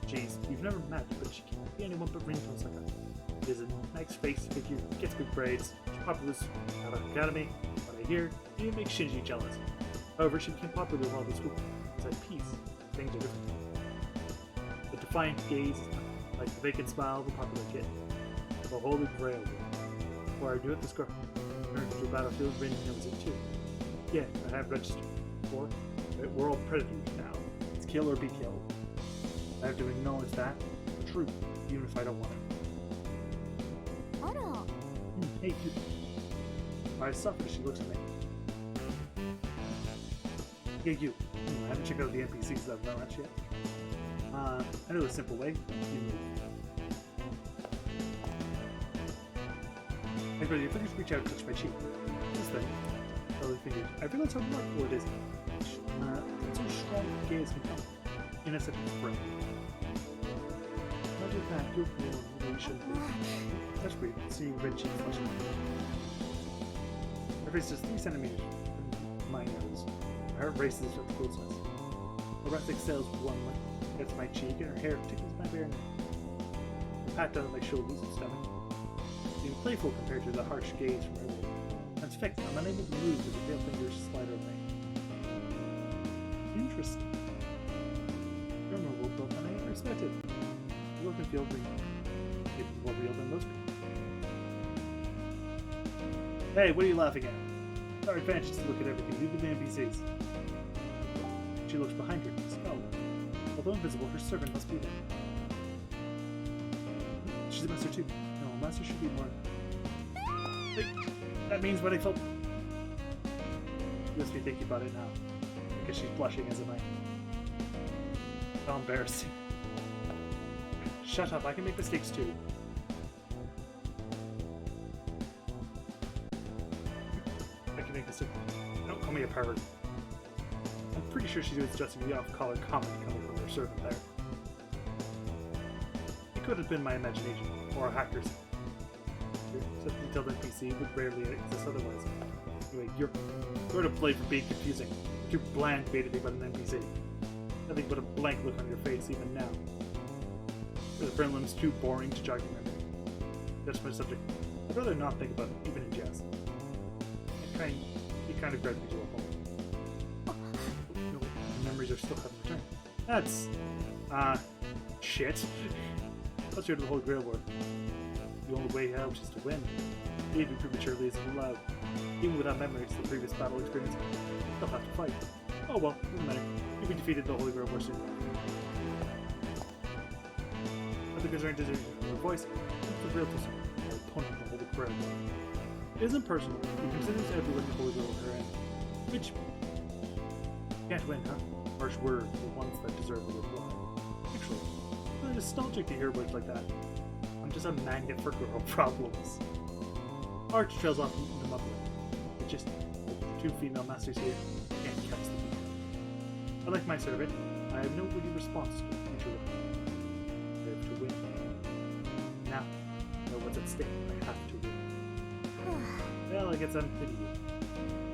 Jeez, you've never met, but she can't be anyone but Rin Tosaka. It is a nice face figure, gets good grades, she's popular at our academy. What I hear, it makes Shinji jealous. However, she became popular while the school was at peace. Things are different. The defiant gaze, like the vacant smile of a popular kid. The holy grail. Before I knew it, the scar turned to a battlefield. Rin knows it too. Yeah, I have registered before. We're all predators now. It's kill or be killed. I have to acknowledge that. The truth, even if I don't want it. Hey, you. I suffer, she looks at me. Yeah, you. I haven't checked out the NPCs that I've known that yet. I know the simple way. You move. Hey, brother, if I just reach out and touch my cheek. This thing. Other fingers. I realize how remarkable it is. It's so strong a gaze can come. In a second frame. Not just that, you're born where you shouldn't be. That's weird, seeing red cheeks flushing. Her face is 3 centimeters from my nose. Her heart races at the closeness. Her breath exhales warmly against my cheek, and her hair tickles my bare neck. I pat down my shoulders and stomach. Being playful compared to the harsh gaze from earlier. Transfixed, I'm unable to move as the pale fingers slide over me. Interesting. You're more well built than I ever expected. You look and feel real. Even more real than most people. Hey, what are you laughing at? Our advantage is to look at everything, even the NPCs. She looks behind her, scowling. Although invisible, her servant must be there. She's a master too. No, a master should be more. Like, that means what I felt. Must be thinking about it now. Because she's blushing as am I. How embarrassing. Shut up, I can make mistakes too. I can make mistakes. Don't call me a pervert. I'm pretty sure she was just the off-color comment coming from her servant there. could have been my imagination, or a hacker's. Such a detailed NPC would rarely exist otherwise. Anyway, you're to blame for being confusing. You're too bland to be anything but an NPC. Nothing but a blank look on your face even now. The prelim's too boring to jog your memory. That's my subject. I'd rather not think about it, even in jest. It kind of drives me to a hole. No, the memories are still haven't returned. That's shit. Let's hear to the whole Grail War. The only way out is to win. Leaving prematurely isn't allowed. Even without memories of the previous battle experience, they'll have to fight. Oh well, doesn't matter. You'll be defeated the Holy Grail War soon. At the concerned decision of her voice, it's the real opponent of the Holy Grail War. It isn't personal. He considers everyone the Holy Grail her end. Which can't win, huh? Harsh words, the ones that deserve a reply. Actually, it's nostalgic to hear words like that. I'm just a magnet for girl problems. Arch trails off into mumbling. It's just the two female masters here can't catch the beat. I like my survey. I have no witty response to the future of I have to win. Now, I know what's at stake. I have to win. Well, I guess I'm pity you.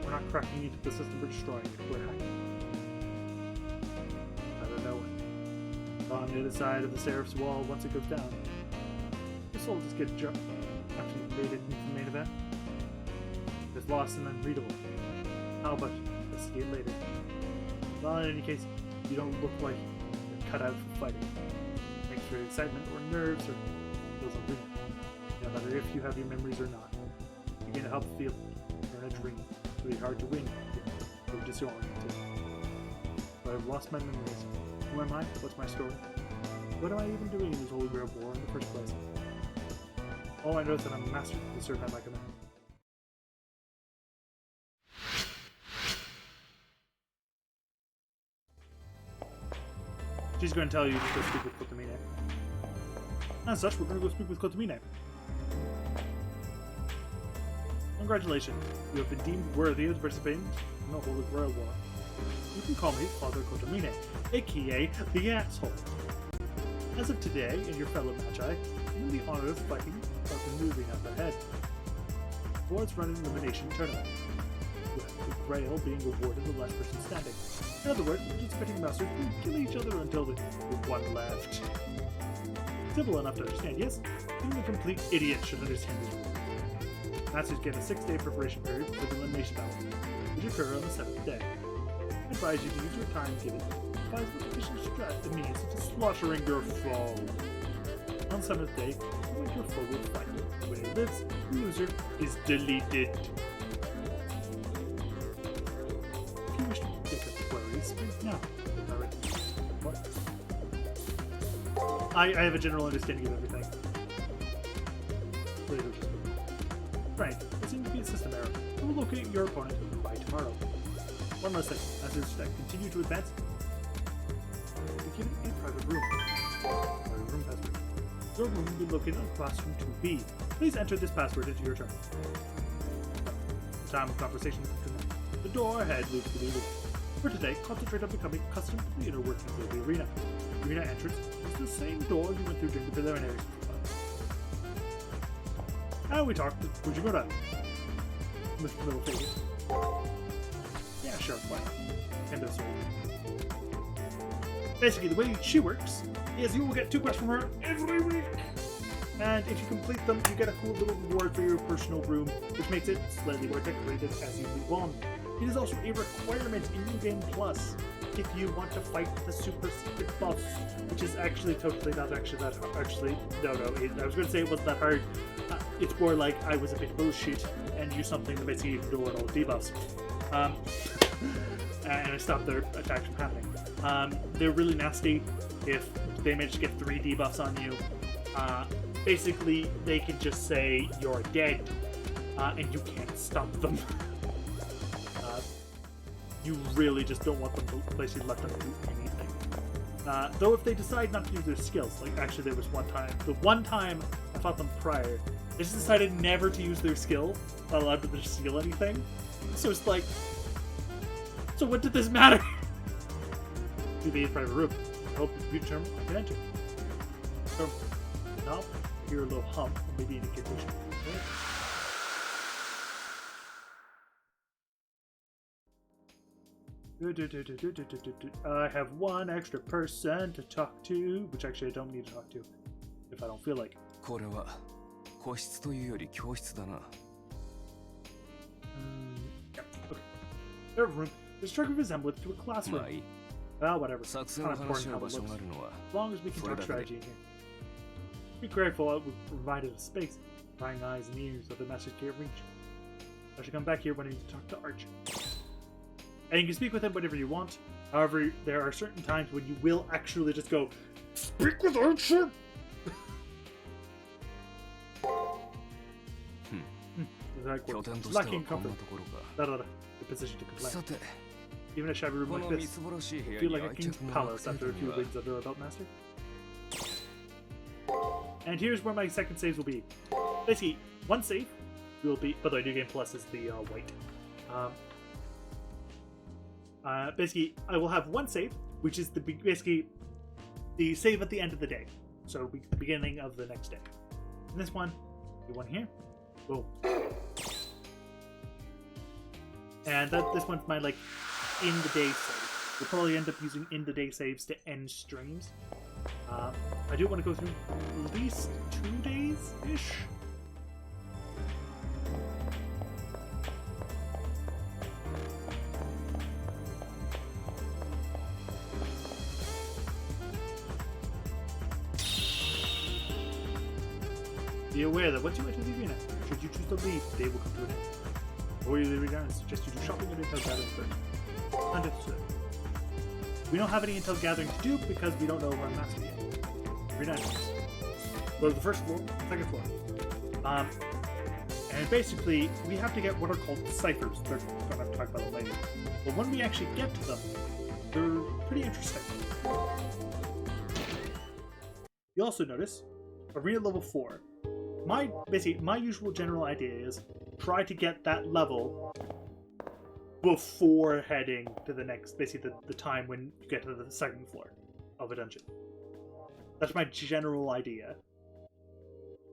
We're not cracking into the system we're destroying. We're hacking. I don't know when. On the other side of the Seraph's wall, once it goes down, the soul just gets jumped after you invaded into the main event. It's lost and unreadable. How about investigate later? Well, in any case, you don't look like you're cut out for fighting. Thanks for your excitement or nerves or feels of dream. No matter if you have your memories or not, you're going to help feel you're in a dream. It's really hard to win. You're disoriented. But I've lost my memories. Who am I? What's my story? What am I even doing in this Holy Grail War in the first place? All I know is that I'm a master who served at my command. She's going to tell you to go speak with Kotomine. As such, we're going to go speak with Kotomine. Congratulations, you have been deemed worthy of participating in the Holy Grail War. You can call me Father Kotomine, aka the Asshole. As of today, and your fellow Magi, you have the honor of fighting the moving up ahead. Boards run an elimination tournament, with the Grail being awarded the last person standing. In other words, participating masters will kill each other until there's one left. Simple enough to understand, yes? Even a complete idiot should understand this rule. Masters get a 6-day preparation period for the elimination battle, which occur on the 7th day. I advise you to use your time given to devise the efficient strat means to slaughtering your foe. On the 7th day, you make your foe will fight. When he lives, the loser is deleted. If you wish to pick up queries, now. What? I have a general understanding of everything. Frank, there seems to be a system error. We will locate your opponent by tomorrow. One last thing. As your stack continue to advance, be given a private room. Private room password. Your room will be located on classroom 2B. Please enter this password into your turn. The time of conversation between them. The door ahead leads to the room. For today, concentrate on becoming accustomed to the inner workings of the arena. The arena entrance is the same door you went through during the preliminaries. How we talked to Fujimura. Mr. Little Figure. Yeah, sure, why not? End of story. Basically, the way she works is you will get 2 quests from her every week. And if you complete them, you get a cool little reward for your personal room, which makes it slightly more decorated as you move on. It is also a requirement in New Game Plus if you want to fight the super secret boss, which is actually totally not actually that hard. Actually, no, I was going to say it wasn't that hard. It's more like I was a bit bullshit and used something that basically ignored all debuffs. And I stopped their attacks from happening. They're really nasty if they manage to get 3 debuffs on you. Basically, they can just say you're dead, and you can't stop them. You really just don't want them to basically let them do anything. Though if they decide not to use their skills, like actually there was the one time I fought them prior, they just decided never to use their skill, not allowed them to steal anything. So it's like, so what did this matter? To be in private room. I hope the computer terminal I can enter. So, top. Hear a little hum, or maybe an indication. I have one extra person to talk to, which actually I don't need to talk to if I don't feel like it. これは個室というより教室だな。Yeah, okay. Their room is struck a resemblance to a classroom. まあいい。 Well, whatever. 作 It's 戦 not を important 話し合 how う it 場所 looks. があるのは As long as we can For talk that strategy in here. Be grateful that we provided a space, prying eyes and ears of the message can't reach. I should come back here when I need to talk to Arch. And you can speak with him whenever you want. However, there are certain times when you will actually just go, speak with Archer! Like, 拠点としては lacking こん comfort. なところか。 The position to complain. さて、 Even a shabby room こ like のみ this, すぼらしい部屋 feel に like a 愛 king's 着が湧 palace く after a 程 few 度には wings under a belt master. And here's where my second saves will be. Basically, one save will be, by the way, New Game Plus is the white. Basically, I will have one save, which is basically the save at the end of the day. So the beginning of the next day. And this one, do one here, boom. And this one's my like in the day save. We'll probably end up using in the day saves to end streams. I do want to go through at least 2 days ish. Be aware that once you enter the arena, should you choose to leave, the day will come to an end. Or you leave again, I suggest you do shopping at Intel Gathering first. Understood. We don't have any Intel Gathering to do because we don't know Run Master yet. Arena entrance. Go to the first floor, second floor. And basically, we have to get what are called ciphers. They're going to talk about it later. But when we actually get to them, they're pretty interesting. You also notice, Arena level 4. My usual general idea is try to get that level before heading to the next, basically the time when you get to the second floor of a dungeon. That's my general idea.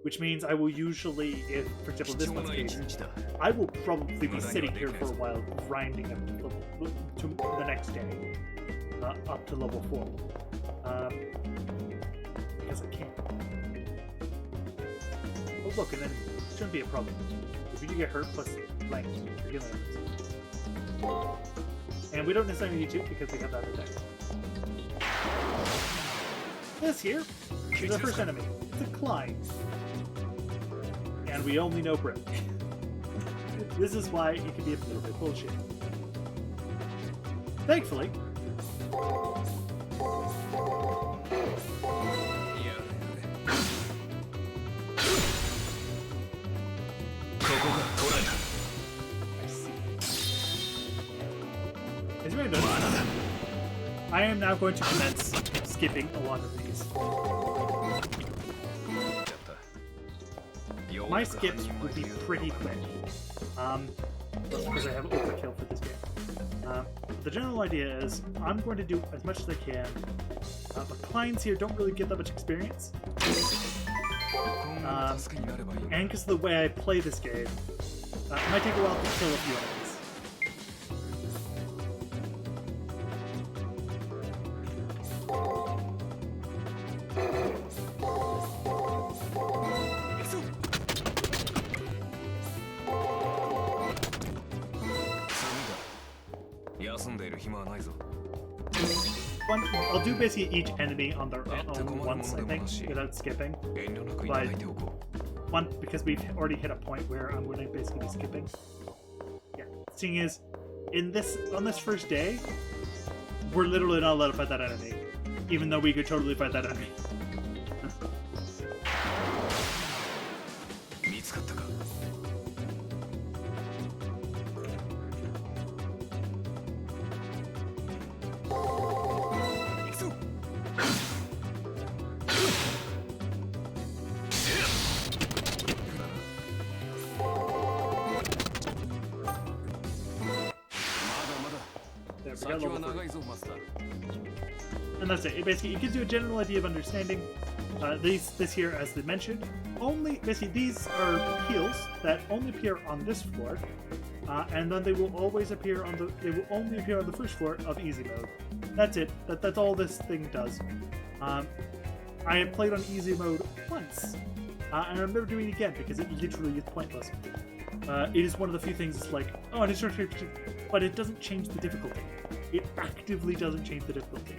Which means I will usually, if, for example, this one's case, I will probably be sitting here for a while grinding to the next day, up to level 4. Because I can. Oh look, and then it shouldn't be a problem. If you do get hurt, plus length, you're healing efforts. And we don't necessarily need to because we have that attack. This here is our first enemy. It's a Klein. And we only know Brick. This is why it can be a little bit bullshit. Thankfully, as you may notice, I am now going to commence skipping a lot of these. My skips will be pretty quick, because I have overkill for this game. The general idea is I'm going to do as much as I can. But clients here don't really get that much experience. And because of the way I play this game, it might take a while to kill a few enemies. I'll do basically each enemy on their own once, I think, without skipping. But one, because we've already hit a point where I'm going to basically be skipping. Yeah. The thing is, on this first day, we're literally not allowed to fight that enemy, even though we could totally fight that enemy. And that's it. It basically gives you a general idea of understanding. This here, as they mentioned, basically these are appeals that only appear on this floor, and then they will always appear they will only appear on the first floor of easy mode. That's it. That's all this thing does. I have played on easy mode once, and I remember doing it again because it literally is pointless. It is one of the few things that's like, oh, and it's but it doesn't change the difficulty. It actively doesn't change the difficulty.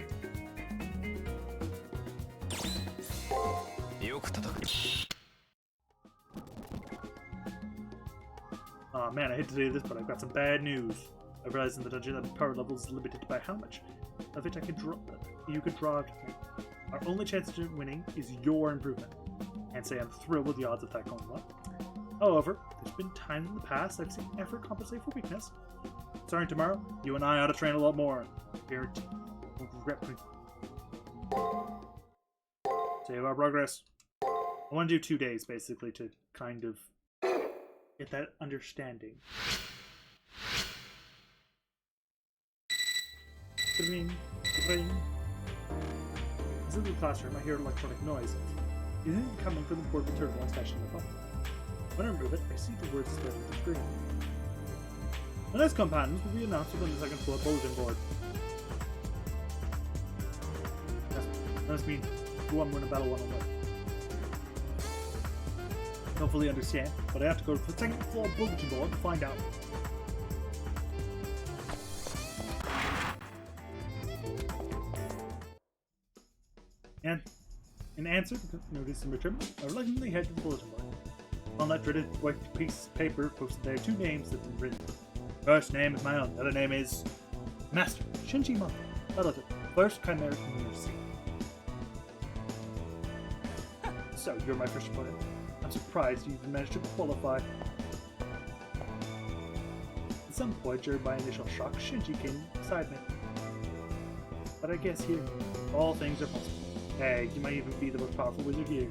Oh man, I hate to do this, but I've got some bad news. I realized in the dungeon that power level is limited by how much of it you could draw. Our only chance of winning is your improvement. And say I'm thrilled with the odds of that going well. However, there's been times in the past I've seen effort compensate for weakness. Starting tomorrow, you and I ought to train a lot more. Guarantee. Won't regret me. Save our progress. I want to do 2 days basically to kind of get that understanding. Ring. This is the classroom. I hear electronic noise. Is it coming from the portable terminal attached to the phone? When I remove it, I see the words displayed on the screen. The next companions will be announced within the second floor bulletin board. That must mean who I'm going to battle one-on-one. I don't fully understand, but I have to go to the second floor bulletin board to find out. And in answer to the notice in return, I reluctantly head to the bulletin board. On that dreaded white piece of paper posted there 2 names that have been written. First name is my own, the other name is Master Shinji Mako, relative, first Chimeric University. So, you're my first opponent. I'm surprised you even managed to qualify. At some point during my initial shock, Shinji came beside me. But I guess here, all things are possible. Hey, you might even be the most powerful wizard here.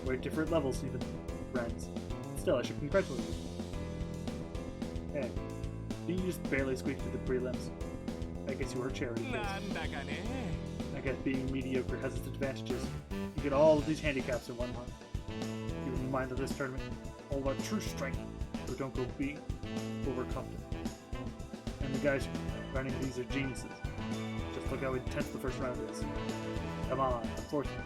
We're at different levels even, friends. Still, I should congratulate you. Hey, did you just barely squeak through the prelims? I guess you were a charity case. I guess being mediocre has its advantages. You get all of these handicaps in one month. Keep in mind that this tournament, all about true strength, so don't go being overconfident. And the guys running these are geniuses. Just look how intense the first round is. Come on, unfortunately,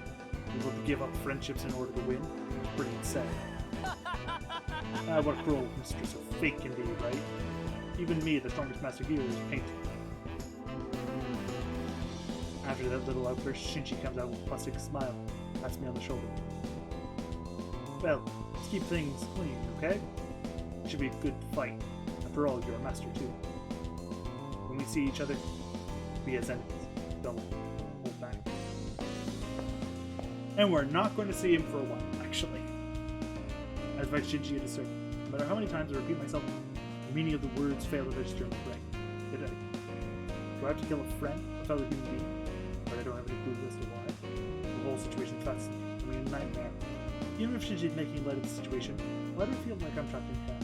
people have to give up friendships in order to win. It's pretty insane. What a cruel mistress of fate can be, right? Even me, the strongest master healer, is painted. After that little outburst, Shinji comes out with a plastic smile, pats me on the shoulder. Well, let's keep things clean, okay? It should be a good fight. After all, you're a master too. When we see each other, be as enemies. Don't hold back. And we're not going to see him for a while, actually. As by Shinji had asserted, no matter how many times I repeat myself, the meaning of the words fail to register in my brain. Did I? Do I have to kill a friend, a fellow human being? But I don't have any clue as to why. The whole situation threatens me. I mean, a nightmare. Even if Shinji is making light of the situation, why do I feel like I'm trapped in a trap?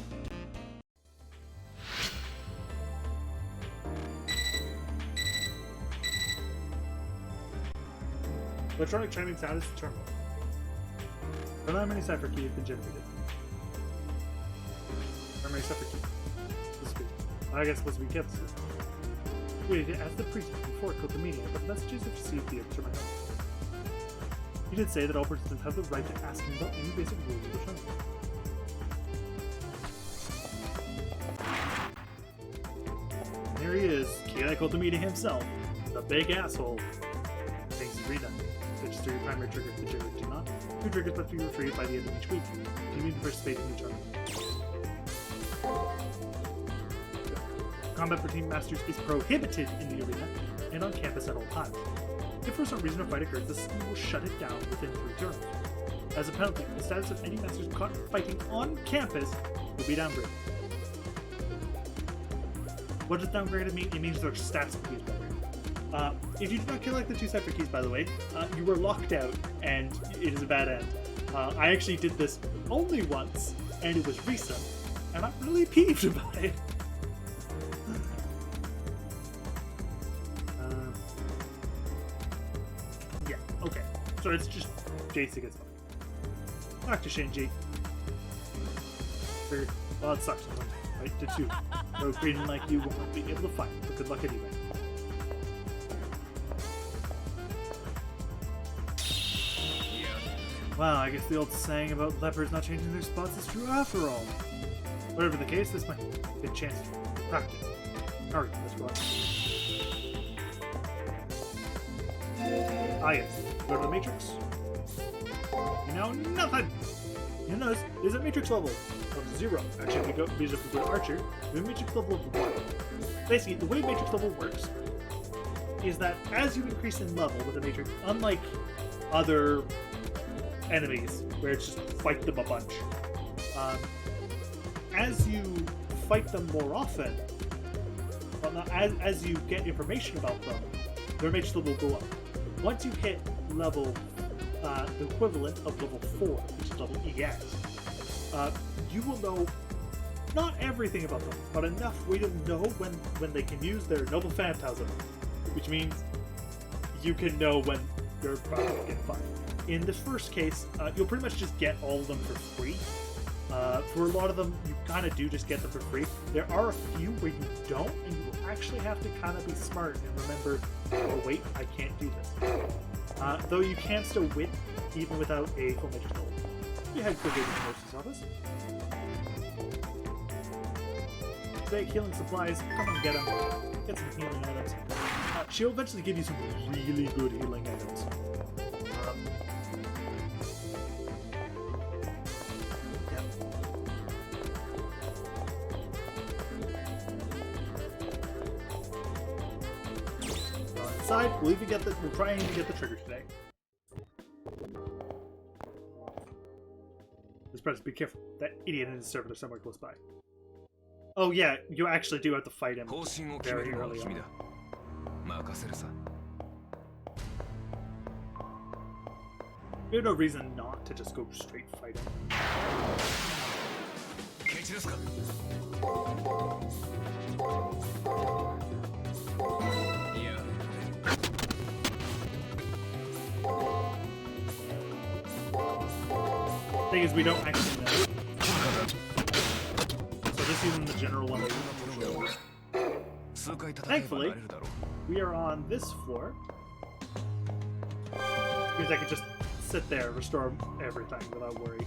Electronic chiming sound is determined. Primary cipher key has been generated. Primary cipher key. This is good. I guess it's supposed to be kept. Wait, as the priest before it called the meeting, but the messages have received the answer my own. He did say that all participants have the right to ask him about any basic rules of the tournament. Here he is, Kira called the meeting himself, the big asshole. Thanks to Rita. Register your primary trigger if the trigger do not. 2 triggers must be retrieved by the end of each week. Continue to participate in the tournament. Combat between masters is prohibited in the arena and on campus at all times. If for some reason a fight occurs, the school will shut it down within 3 turns. As a penalty, the status of any masters caught fighting on campus will be downgraded. What does downgraded mean? It means their stats will be downgraded. If you did not collect the 2 cipher keys, by the way, you were locked out, and it is a bad end. I actually did this only once, and it was recent, and I'm really peeved about it. Yeah, okay. So it's just JC gets fine. Back to Shinji. Well, it sucks. Right? To two. Rogue Green like you won't be able to fight, but good luck anyway. Wow, I guess the old saying about leopards not changing their spots is true after all. Whatever the case, this might be a good chance to practice. Alright, let's go on. Ah yes, go to the Matrix. You know nothing! You know, there's a Matrix level of 0. Actually, if we go to Archer, we have a Matrix level of 1. Basically, the way Matrix level works is that as you increase in level with the Matrix, unlike other enemies where it's just fight them a bunch, as you fight them more often, well, not, as you get information about them, their Matrix level will go up. Once you hit level, the equivalent of level 4, which is level ES, you will know not everything about them, but enough way to know when they can use their Noble Phantasm, which means you can know when you're about to get fired. In this first case, you'll pretty much just get all of them for free. For a lot of them, you kind of do just get them for free. There are a few where you don't, and you will actually have to kind of be smart and remember, oh wait, I can't do this. Though you can still win even without a full Matrix level. You had good nurses of us. Say healing supplies, come and get them. Get some healing items. She'll eventually give you some really good healing items. We'll try and even get the trigger today. This press, be careful. That idiot and his servant are somewhere close by. Oh yeah, you actually do have to fight him very early on. We have no reason not to just go straight fight him. Thing is, we don't actually know. So this isn't the general one that we don't know. Thankfully, we are on this floor. Because I can just sit there and restore everything without worry.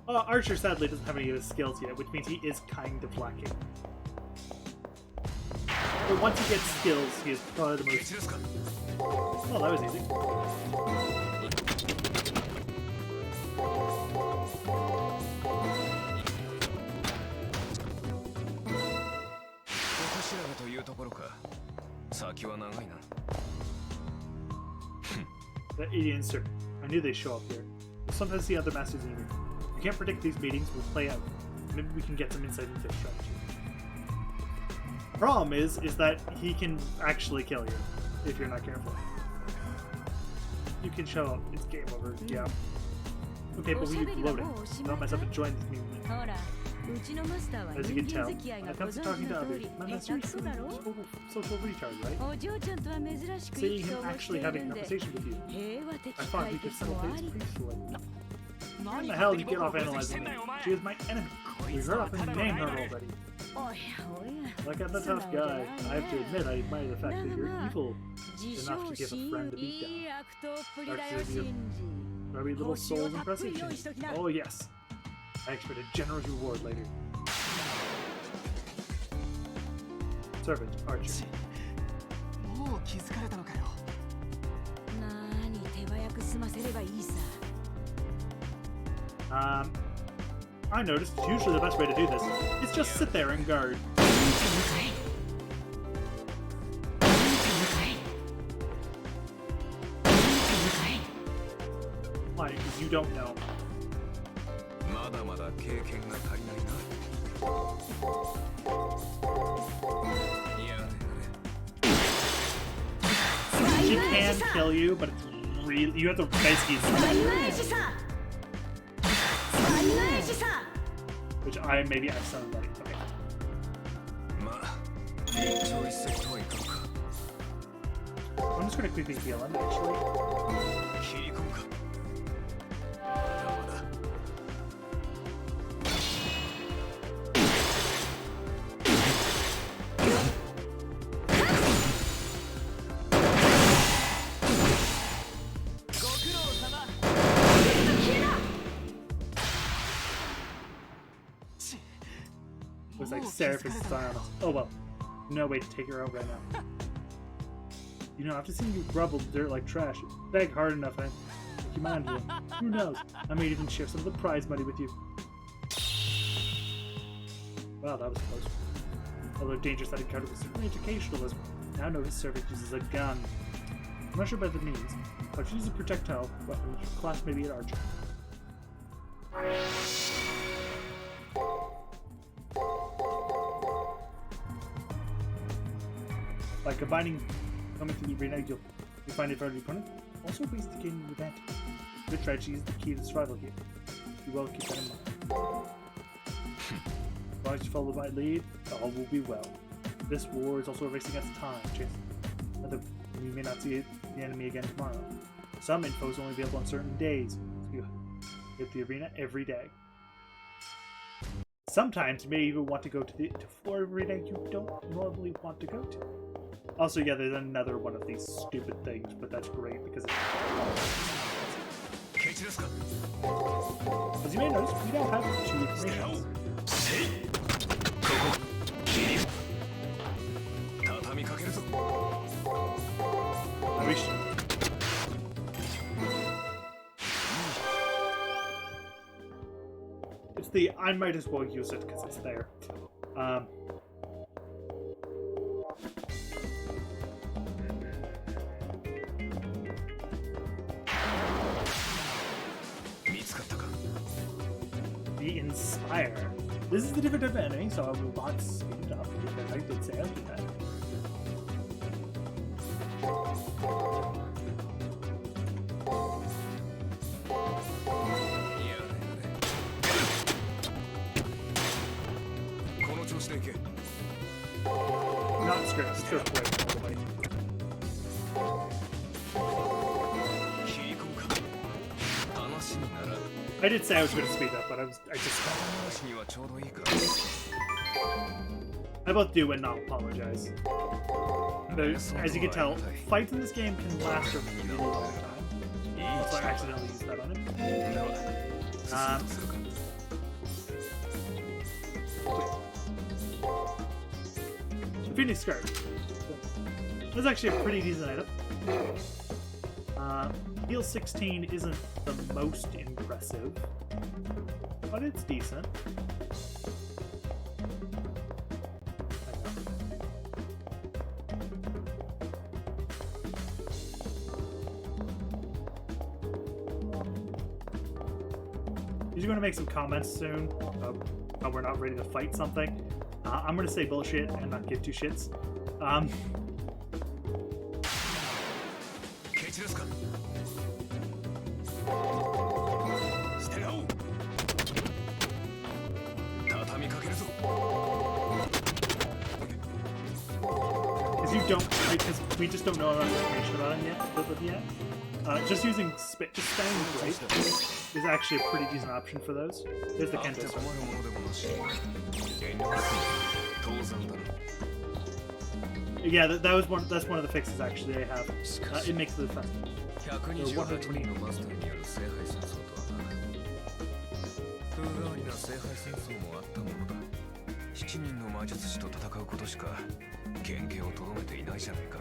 Archer sadly doesn't have any of his skills yet, which means he is kind of lacking. But once he gets skills, he is probably the most... Oh, that was easy. The Indian sir. I knew they'd show up here. We'll sometimes see other masters in here. You can't predict these meetings will play out. Maybe we can get some insight into their strategy. Problem is that he can actually kill you if you're not careful. You can show up. It's game over. Yeah. Okay, but we've loaded. Not myself and join this meeting. As you can tell, when it comes to talking to others, my master is a social retard, right? Seeing him actually having a conversation with you, I thought he could settle things peacefully. How the hell did you get off analyzing me? She is my enemy. We heard up and named her already. Like I'm the tough guy, I have to admit I admire the fact that you're evil enough to give a friend a beatdown. Very little soul's impressive. Oh yes. I expect a generous reward later. Servant, Archer. I noticed usually the best way to do this is just sit there and guard. Why? Because you don't know. She can kill you, but it's really... You have to basically... Which I maybe accidentally let it. Okay. I'm just gonna quickly heal him, actually. 切り込むかまだまだ It was like Seraphis is on. Oh well. No way to take her out right now. You know, after seeing you rubble dirt like trash, beg hard enough and you mind you. Who knows? I may even share some of the prize money with you. Wow, that was close. Although dangerous that encounter was certainly educational, as now know his servant uses a gun. I'm not sure about the means, but she uses a projectile weapon, class maybe an archer. By combining coming to the arena, you'll find it for every opponent. Also ways to gain an advantage. Good strategy is the key to survival here. You will keep that in mind. As long as you follow my lead, all will be well. This war is also a race against time, Chase. We may not see the enemy again tomorrow. Some info is only available on certain days, so you hit the arena every day. Sometimes you may even want to go to floor arena you don't normally want to go to. Also, yeah, there's another one of these stupid things, but that's great because it's... As you may notice, we now have 2 informations. I wish... It's the I might as well use it because it's there. The Inspire. This is the different type of enemy, so I will not speed it up because I did say I'll do that. Not script, script way, by the way. I did say I was going to speed up, but I just I both do and not apologize. But as you can tell, fights in this game can last a really long time. That's why I accidentally used that on him. Phoenix Scarf. This is actually a pretty decent item. Heal 16 isn't the most impressive, but it's decent. He's going to make some comments soon about how we're not ready to fight something. I'm going to say bullshit and not give 2 shits. Because we just don't know enough information about him yet. Just using just spamming Grape is actually a pretty decent option for those. There's the Kento. Yeah, that was one. That's one of the fixes actually I have. It makes it faster. 7人の魔術師と戦うことしか原型をとどめていないじゃないか。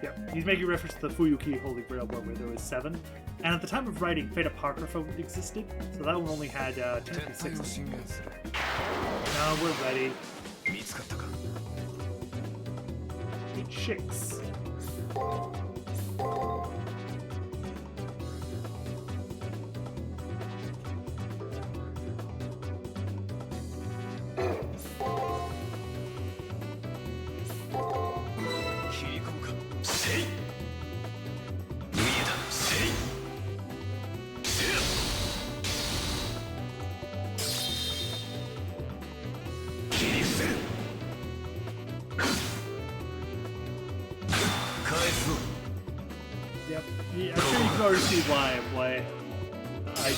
Yeah, he's making reference to the Fuyuki Holy Grail War where there was 7. And at the time of writing, Fate Apocrypha existed, so that one only had 10 and 6. Now we're ready. 見つかったか? 8 chicks. order to see why I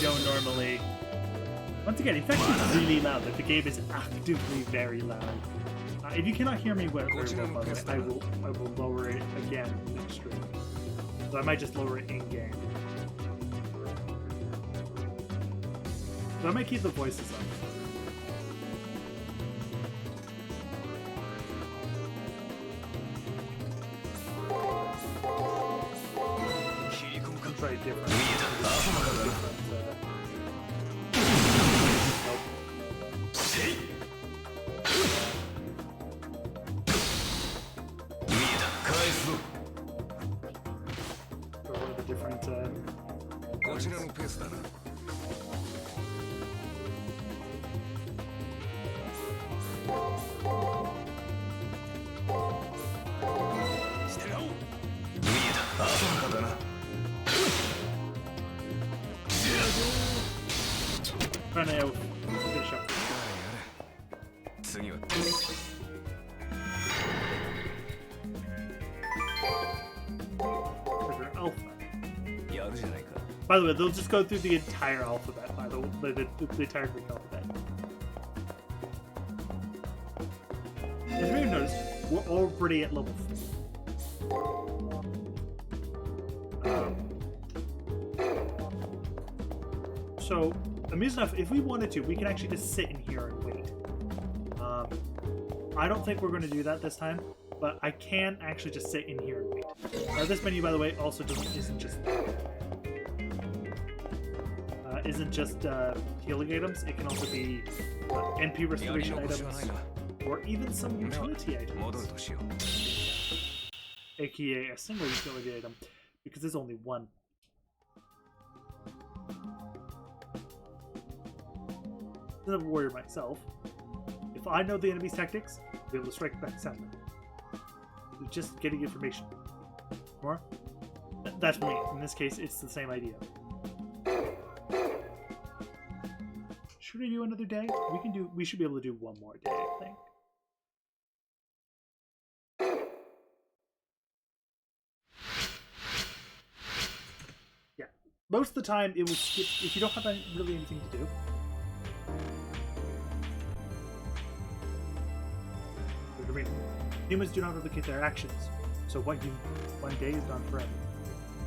don't normally. Once again, it's actually really loud. Like the game is actively very loud. If you cannot hear me very well, by the way, I will lower it again in stream. So I might just lower it in game. So I might keep the voices up. Try different. Trying to finish up. Alpha. By the way, they'll just go through the entire alphabet. By the entire Greek alphabet. As you may have noticed, we're already at level 4. So, amusing enough, if we wanted to, we can actually just sit in here and wait. I don't think we're going to do that this time, but I can actually just sit in here and wait. This menu, by the way, also isn't just healing items. It can also be NP restoration items, or even some utility items, aka a single utility item, because there's only one. As a warrior myself, if I know the enemy's tactics, I'll be able to strike back soundly. It's just getting information. Or that's for me. In this case, it's the same idea. Should we do another day? We should be able to do one more day, I think. Yeah. Most of the time it was skip if you don't have really anything to do. Humans do not replicate their actions, so one day is not forever.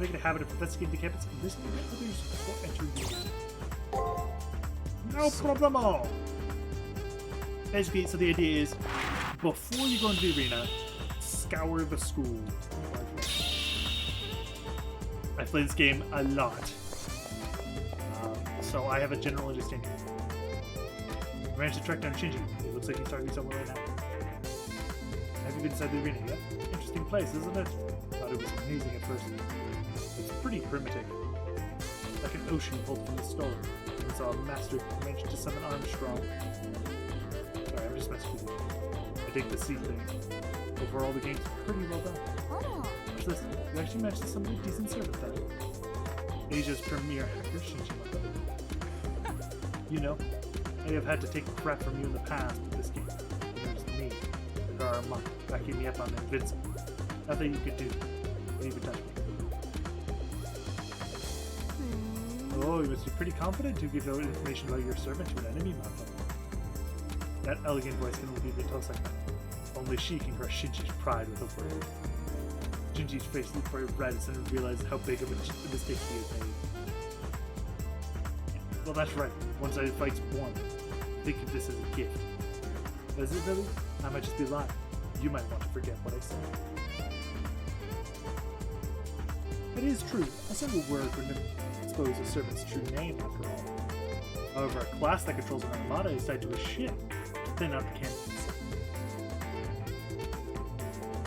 Make it a habit of investigating the campus and listening to others before entering the game. No problemo! Basically, so the idea is, before you go into the arena, scour the school. I play this game a lot, so I have a general understanding. I managed to track down Shinji. It looks like he's talking somewhere right now. Have you been inside the arena yet? Interesting place, isn't it? Thought it was amazing at first. It's pretty primitive. Like an ocean pulled from the storm. I saw a master managed to summon Armstrong. Sorry, I'm just messing with you. I dig the sea thing. Overall, the game's pretty well done. Watch this. You actually managed to summon a decent servant then. Asia's premier hacker, Shinji Makoto. You know, I have had to take crap from you in the past with this game. It's me. Armand, backing me up on Invincible. Nothing you could do. Don't even touch me. Oh, you must be pretty confident to give out information about your servant to an enemy, Mako. That elegant voice can only be the Tosaka. Only she can crush Shinji's pride with a word. Shinji's face looked very red as soon as he realized how big of a mistake he had made. Well, that's right. One-sided fight's born. Think of this as a gift. Is it really? I might just be lying. You might want to forget what I said. It is true. A single word would expose a servant's true name, after all. However, a class that controls an armada is tied to a ship to thin out the cannons.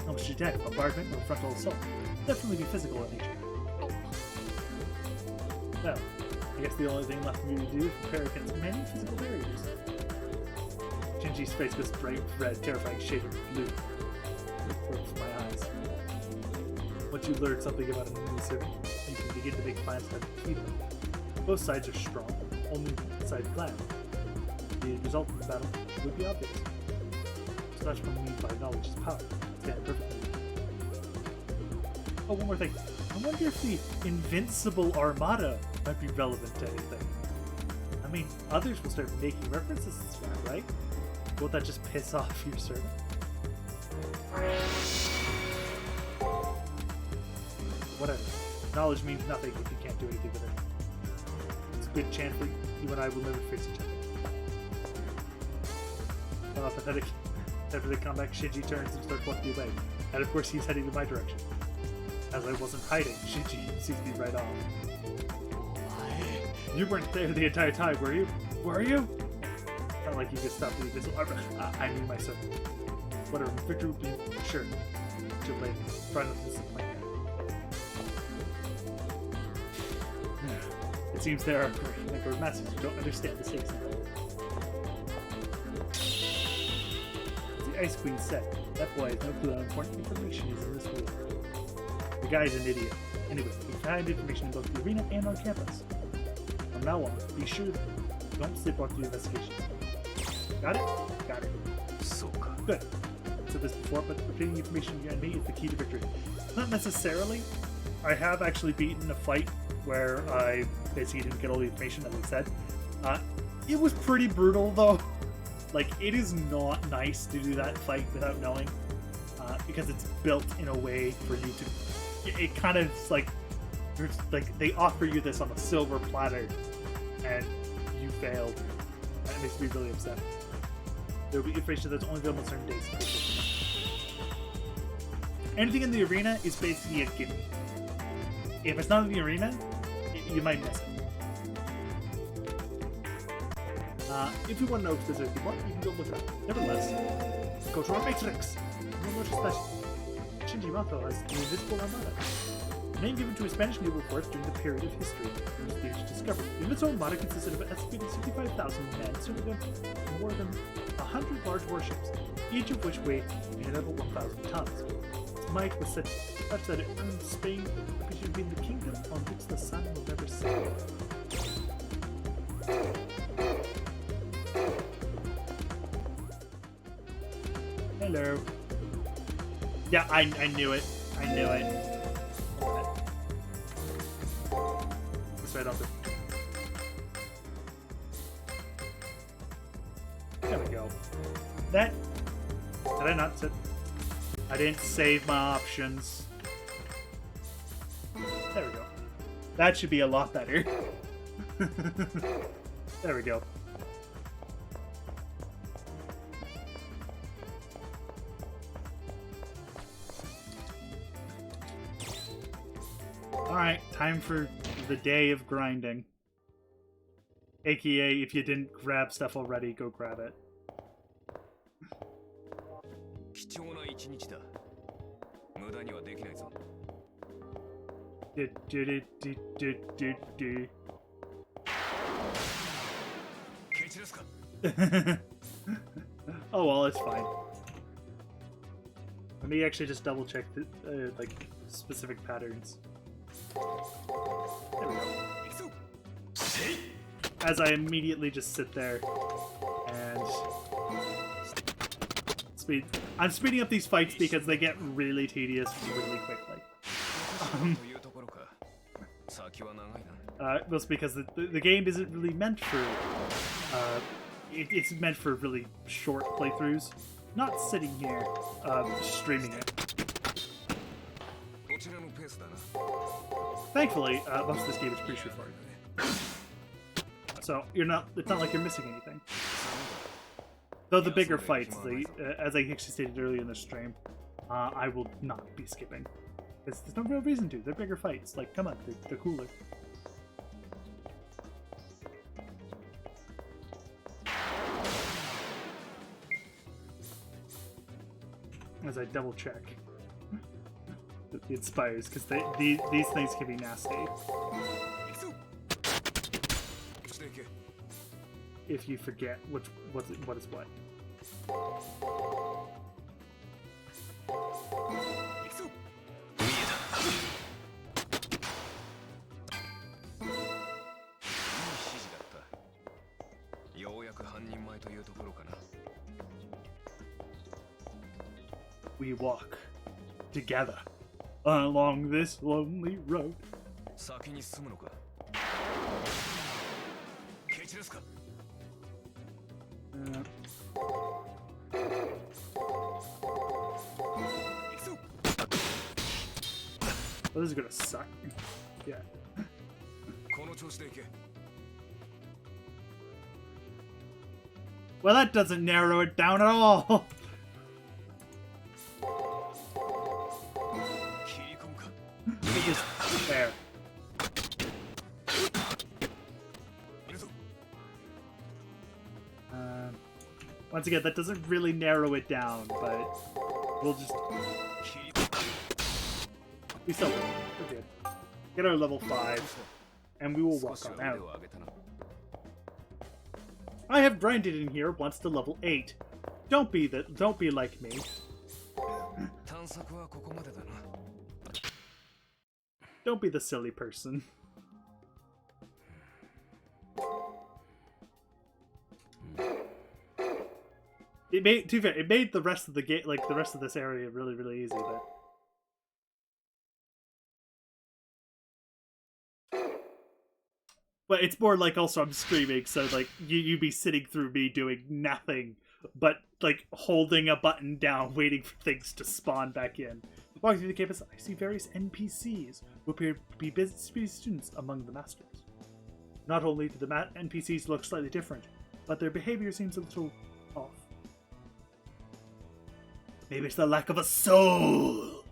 Almost attack, bombardment, or frontal assault. Definitely be physical in nature. Well, I guess the only thing left for me to do is prepare against many physical barriers. Shinji's face was bright red, terrifying shade of blue. It broke from my eyes. Once you learn something about an enemy servant, you can begin to make plans to defeat them. Both sides are strong, only one side plan. The result of the battle would be obvious. So that's what we mean by knowledge is power. Stand perfectly. Oh, one more thing. I wonder if the Invincible Armada might be relevant to anything. I mean, others will start making references to that, right? Won't that just piss off your servant? Whatever. Knowledge means nothing if you can't do anything with it. It's a good chance that you and I will never face each other. Pathetic. After they come back, Shinji turns and starts walking away. And of course, he's heading in my direction. As I wasn't hiding, Shinji sees me right off. You weren't there the entire time, were you? Were you? Not like you could stop the invisible armor. I mean my son. Whatever, victory would be sure. Too late. Front of this plan. It seems there are Emperor masters who don't understand the stakes. The Ice Queen said, that boy has no clue how important information is in this world. The guy's an idiot. Anyway, we can find information in both the arena and on campus. From now on, be sure don't sleepwalk through the investigation. Got it? Got it. Good. I said this before, but obtaining information you me is the key to victory. Not necessarily. I have actually beaten a fight where I basically didn't get all the information that we said. It was pretty brutal though. Like, it is not nice to do that fight without knowing, because it's built in a way for you to. It kind of like they offer you this on a silver platter, and you failed. That makes me really upset. There will be information that's only available on certain days. Anything in the arena is basically a gimme. If it's not in the arena, you might miss it. If you want to know if there's anything more, you can go look it up. Nevertheless, go to our Matrix. No much special. Shinji Mato has the Invisible Armada. A name given to a Spanish naval force during the period of history when the Spanish discovered. The Invisible Armada consisted of an estimated 65,000 men, serving on more than 100 large warships, each of which weighed about 1,000 tons. Its might was such that it earned Spain a reputation of being the kingdom on which the sun will never set. Hello. Yeah, I knew it. I knew it. It's right up there. There we go. That. Did I not set? I didn't save my options. There we go. That should be a lot better. There we go. Alright, time for the day of grinding. AKA, if you didn't grab stuff already, go grab it. Oh well, it's fine. Let me actually just double check the like specific patterns. There we go. As I immediately just sit there and speed. I'm speeding up these fights because they get really tedious really quickly. That's because the game isn't really meant for. It's meant for really short playthroughs. Not sitting here streaming it. Thankfully, most of this game is pretty straightforward. So it's not like you're missing anything. Though the bigger fights, as I actually stated earlier in the stream, I will not be skipping. Because there's no real reason to. They're bigger fights. Like, come on, they're cooler. As I double check the inspires, because these things can be nasty. If you forget what is what. We walk together along this lonely road. 先に進むのか。ケチですか。Uh, 行くぞ。 well, this is gonna suck. Yeah. この調子で行け。 Well, that doesn't narrow it down at all. 切り込むか。 It is fair. いるぞ。 Once again, that doesn't really narrow it down, but we'll just 切り込む。 we still we're good. Get our level 5, and we will 少 walk しは on 腕 out. を上げたな。 I have grinded in here once to level 8. Don't be like me. 探索はここまでだな。 Don't be the silly person. It made, to be fair, it made the rest of the game, like the rest of this area, really, really easy. But it's more like also I'm streaming, so like you be sitting through me doing nothing but like holding a button down, waiting for things to spawn back in. Walking through the campus, I see various NPCs who appear to be busy students among the masters. Not only do the NPCs look slightly different, but their behavior seems a little off. Maybe it's the lack of a soul!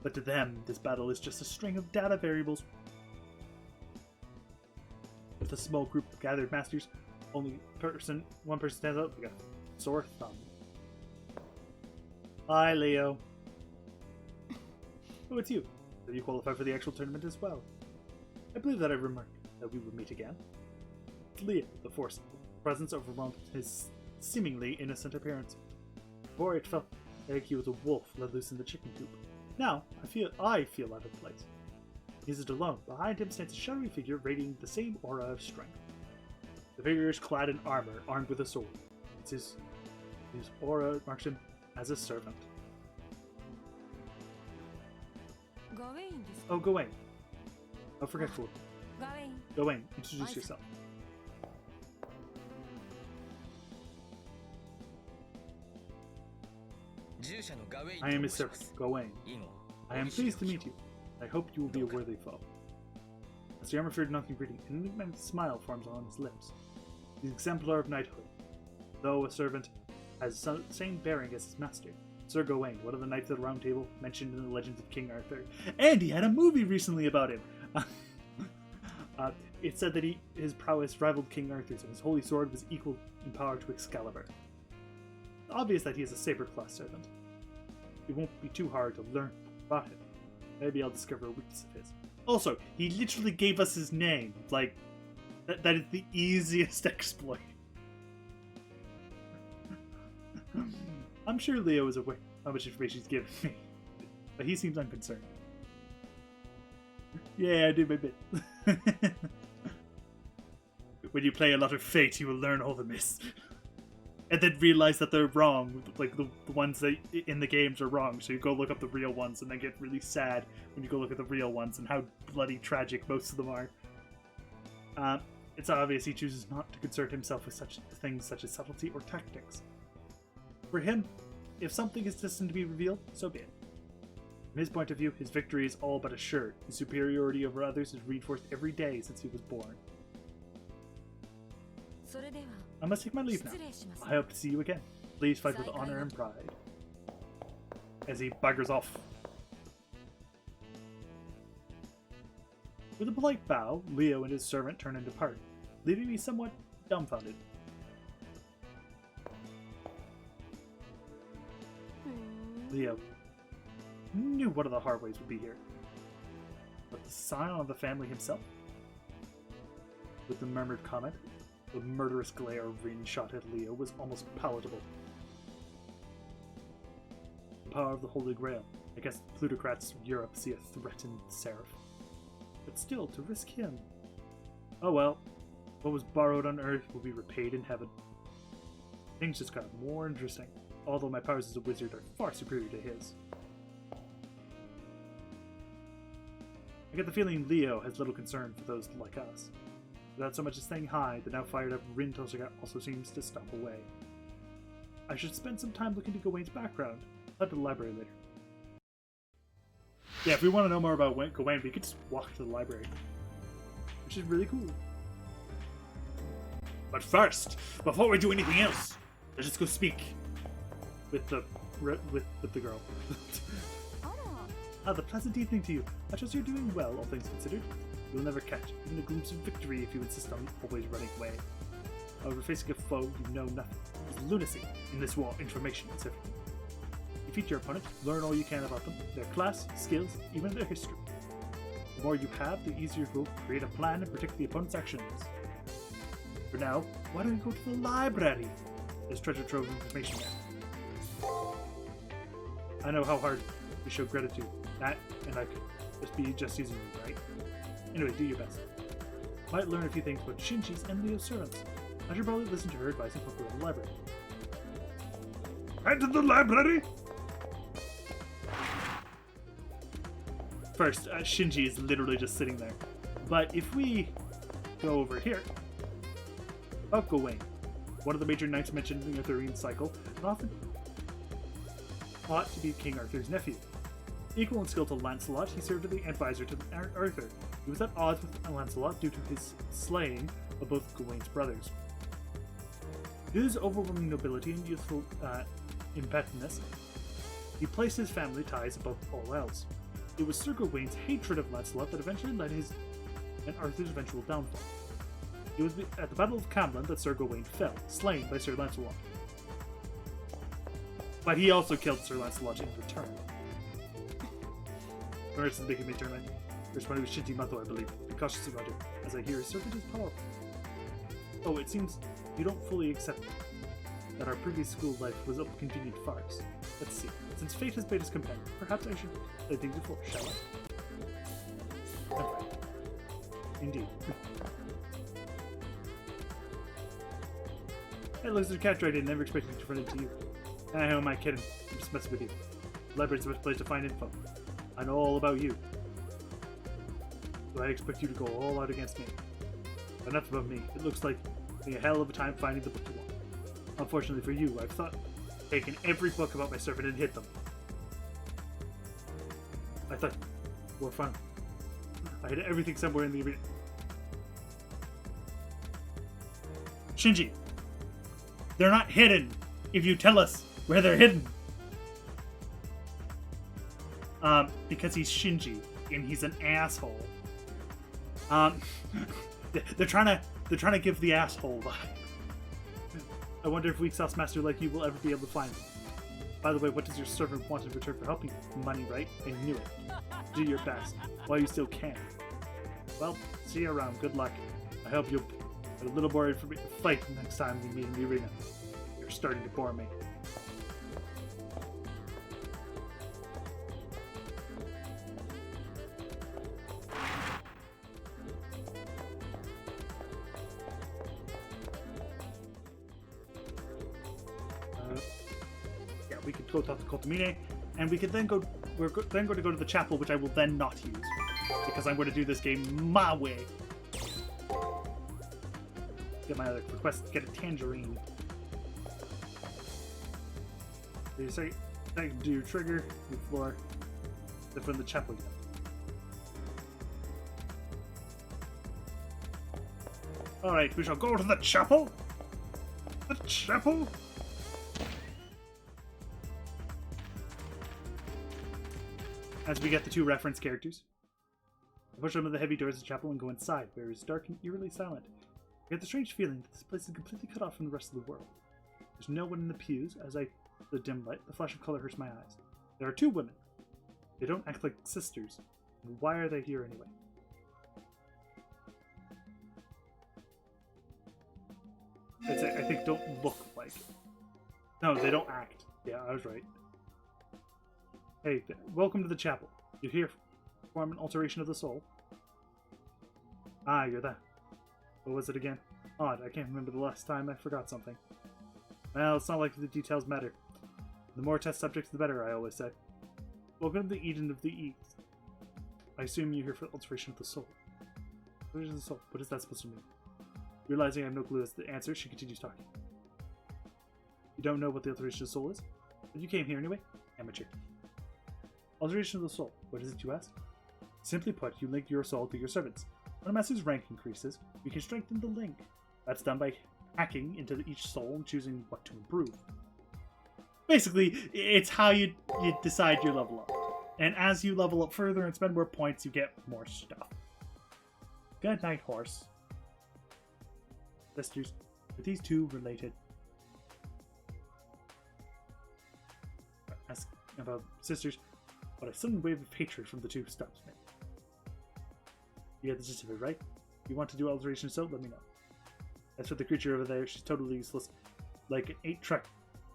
But to them, this battle is just a string of data variables. With a small group of gathered masters, one person stands out with a sore thumb. Hi, Leo. Oh, it's you. Have you qualified for the actual tournament as well? I believe that I remarked that we would meet again. Leo, the Force presence overwhelmed his seemingly innocent appearance. Before it felt like he was a wolf let loose in the chicken coop. Now, I feel out of place. He isn't alone. Behind him stands a shadowy figure radiating the same aura of strength. The figure is clad in armor, armed with a sword. His aura marks him as a servant. Oh, Gawain. Oh, forgetful. Gawain, introduce yourself. I am his servant, Gawain. I am pleased to meet you. I hope you will be a worthy foe. As the armor-feared knocking greeting, an enigmatic smile forms on his lips. He's an exemplar of knighthood. Though a servant has the same bearing as his master, Sir Gawain, one of the Knights of the Round Table, mentioned in the Legends of King Arthur. And he had a movie recently about him! It said that his prowess rivaled King Arthur's, and his holy sword was equal in power to Excalibur. It's obvious that he is a saber-class servant. It won't be too hard to learn about him. Maybe I'll discover a weakness of his. Also, he literally gave us his name. Like, that is the easiest exploit. I'm sure Leo is aware how much information he's given me, but he seems unconcerned. Yeah, I did my bit. When you play a lot of Fate, you will learn all the myths. And then realize that they're wrong, like the ones that in the games are wrong, so you go look up the real ones and then get really sad when you go look at the real ones and how bloody tragic most of them are. It's obvious he chooses not to concern himself with such things such as subtlety or tactics. For him, if something is destined to be revealed, so be it. From his point of view, his victory is all but assured. His superiority over others is reinforced every day since he was born. I must take my leave now. I hope to see you again. Please fight with honor and pride. As he buggers off. With a polite bow, Leo and his servant turn and depart, leaving me somewhat dumbfounded. Leo knew one of the Harways would be here. But the scion of the family himself? With the murmured comment, the murderous glare Rin shot at Leo was almost palatable. The power of the Holy Grail. I guess plutocrats of Europe see a threatened seraph. But still, to risk him... Oh well, what was borrowed on Earth will be repaid in heaven. Things just got more interesting, although my powers as a wizard are far superior to his. I get the feeling Leo has little concern for those like us. Without so much as saying hi, the now fired up Rin Tosaga also seems to stop away. I should spend some time looking into Gawain's background. I'll head to the library later. Yeah, if we want to know more about Gawain, we could just walk to the library. Which is really cool. But first, before we do anything else, let's just go speak with the girl. The pleasant evening to you. I trust you're doing well, all things considered. You'll never catch even a glimpse of victory if you insist on always running away. However, facing a foe you know nothing is lunacy. In this war, information is everything. Defeat your opponent, learn all you can about them, their class, skills, even their history. The more you have, the easier it will create a plan and predict the opponent's actions. For now, why don't we go to the library? There's treasure trove of information there. I know how hard we show gratitude. That, and I could just be just using you, right? Anyway, do your best. Might learn a few things about Shinji's and Leo's servants. I should probably listen to her advice and go to the library. Head to the library! First, Shinji is literally just sitting there. But if we go over here, about Gawain, one of the major knights mentioned in the Arthurian cycle, and often thought to be King Arthur's nephew. Equal in skill to Lancelot, he served as the advisor to Arthur. He was at odds with Lancelot due to his slaying of both Gawain's brothers. Due to his overwhelming nobility and youthful impetuousness, he placed his family ties above all else. It was Sir Gawain's hatred of Lancelot that eventually led his and Arthur's eventual downfall. It was at the Battle of Camlan that Sir Gawain fell, slain by Sir Lancelot. But he also killed Sir Lancelot in return. Where's the making me turn in? There's one who was Shinji Mato, I believe. Be cautious about it, as I hear his servant is powerful. Oh, it seems you don't fully accept that our previous school life was a continued farce. Let's see. Since fate has made us companions, perhaps I should play things before, shall I? Okay. Indeed. Hey, Lizard Cat I never expected to run into you. How am I kidding? I'm just messing with you. The library's the best place to find info. I know all about you. So I expect you to go all out against me. But enough about me. It looks like a hell of a time finding the book you want. Unfortunately for you, I've taken every book about my servant and hid them. I thought more fun. I hid everything somewhere in the arena. Shinji, they're not hidden if you tell us where they're hidden. Because he's Shinji and he's an asshole. They're trying to give the asshole vibe. I wonder if Weak Sauce Master like you will ever be able to find them. By the way, what does your servant want in return for helping you? Money, right? I knew it. Do your best, while you still can. Well, see you around. Good luck. I hope you'll be a little more ready for me to fight next time we meet in the arena. You're starting to bore me. We could go talk to Kotomine, and we could then go. We're then going to go to the chapel, which I will then not use because I'm going to do this game my way. Get my other request. Get a tangerine. You say, do your trigger before from the chapel. All right, we shall go to the chapel. The chapel. As we get the two reference characters. I push open the heavy doors of the chapel and go inside, where it is dark and eerily silent. I get the strange feeling that this place is completely cut off from the rest of the world. There's no one in the pews. As I the dim light, the flash of color hurts my eyes. There are two women. They don't act like sisters. Why are they here anyway? I think don't look like. No, they don't act. Yeah, I was right. Hey, welcome to the chapel. You're here to perform an alteration of the soul? Ah, you're that. What was it again? Odd, I can't remember the last time I forgot something. Well, it's not like the details matter. The more test subjects, the better, I always say. Welcome to the Eden of the East. I assume you're here for alteration of the soul. Alteration of the soul. What is that supposed to mean? Realizing I have no clue as to the answer, she continues talking. You don't know what the alteration of the soul is? But you came here anyway? Amateur. Alteration of the soul. What is it, you ask? Simply put, you link your soul to your servants. When a master's rank increases, we can strengthen the link. That's done by hacking into each soul and choosing what to improve. Basically, it's how you decide your level up. And as you level up further and spend more points, you get more stuff. Good night, horse. Sisters, are these two related? Ask about sisters, but a sudden wave of hatred from the two stops me. You get the gist of it, right? If you want to do alteration so, let me know. As for the creature over there, she's totally useless. Like an 8-track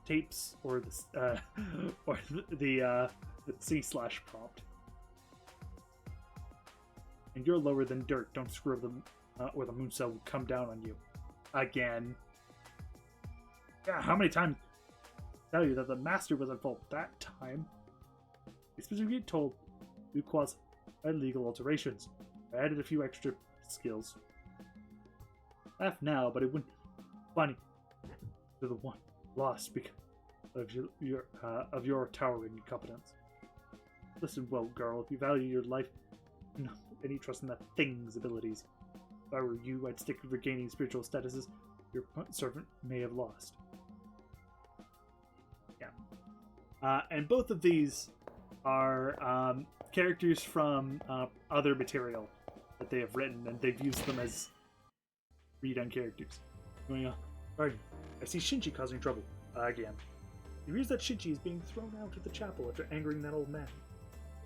tapes or the C/ prompt. And you're lower than dirt. Don't screw up them, or the moon cell will come down on you. Again. Yeah, how many times tell you that the master was at fault that time? We specifically told Uqua's illegal alterations. I added a few extra skills. Laugh now, but it wouldn't be funny. You're the one lost because of your towering incompetence. Listen well, girl, if you value your life, no, any trust in that thing's abilities. If I were you, I'd stick to regaining spiritual statuses your servant may have lost. Yeah. And both of these are characters from other material that they have written, and they've used them as redone characters. Going on. Alright, I see Shinji causing trouble. Again. He reads that Shinji is being thrown out of the chapel after angering that old man.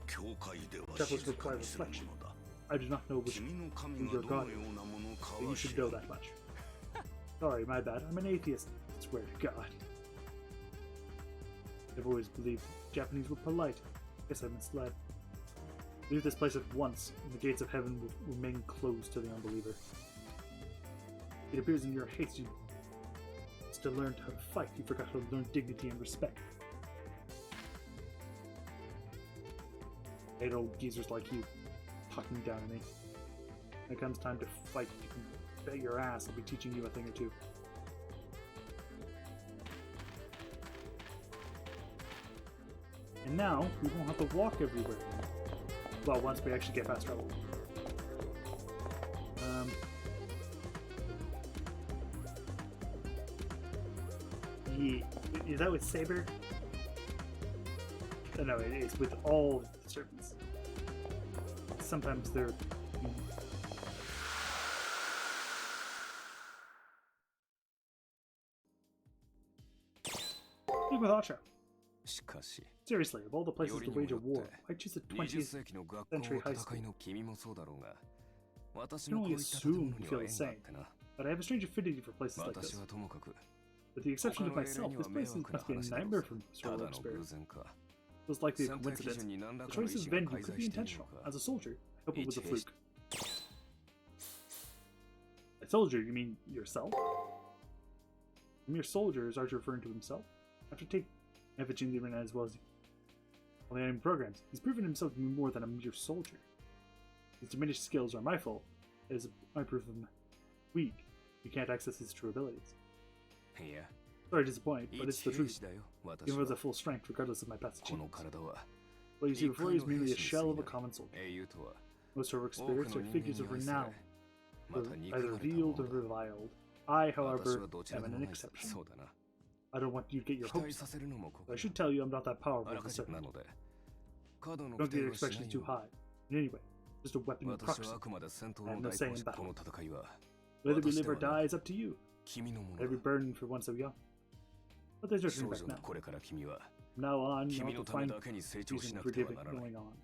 Chapels require reflection. I do not know which is your god, but you should know that much. Sorry, my bad. I'm an atheist. I swear to God. I've always believed Japanese were polite. Guess I'm misled. Leave this place at once, and the gates of heaven will remain closed to the unbeliever. It appears in your haste you to learn how to fight. You forgot how to learn dignity and respect. Hate old geezers like you talking down on me. When it comes time to fight, you can bet your ass I'll be teaching you a thing or two. And now, we won't have to walk everywhere. Well, once we actually get past trouble. Yeah. Is that with Saber? Oh, no, it's with all the serpents. Sometimes they're... Speak with Acha. Seriously, of all the places to wage a war, I choose the 20th century high school. I can only assume you feel the same, but I have a strange affinity for places like this. With the exception of myself, this place must be a nightmare for Sir Wilkes-Barre. It was likely a coincidence. The choice of venue could be intentional. As a soldier, I hope it was a fluke. A soldier? You mean yourself? A mere soldier, is Archer referring to himself? After taking Ephigene the arena as well as all the enemy programs, he's proven himself to be more than a mere soldier. His diminished skills are my fault. It is my proof of weak. You can't access his true abilities. Sorry to disappoint, but it's the truth. He was at full strength regardless of my past achievements. What you see before you is merely a shell of a common soldier. Most heroic spirits are figures of renown, either revealed or reviled. I, however, am an exception. I don't want you to get your hopes up. But I should tell you I'm not that powerful as a servant. Don't get your expectations too high. And anyway, just a weapon of proxy. I have no say in battle. Whether we live or die is up to you. Every burden for one so young. But there's your back now. From now on, you have to find reason for giving going on.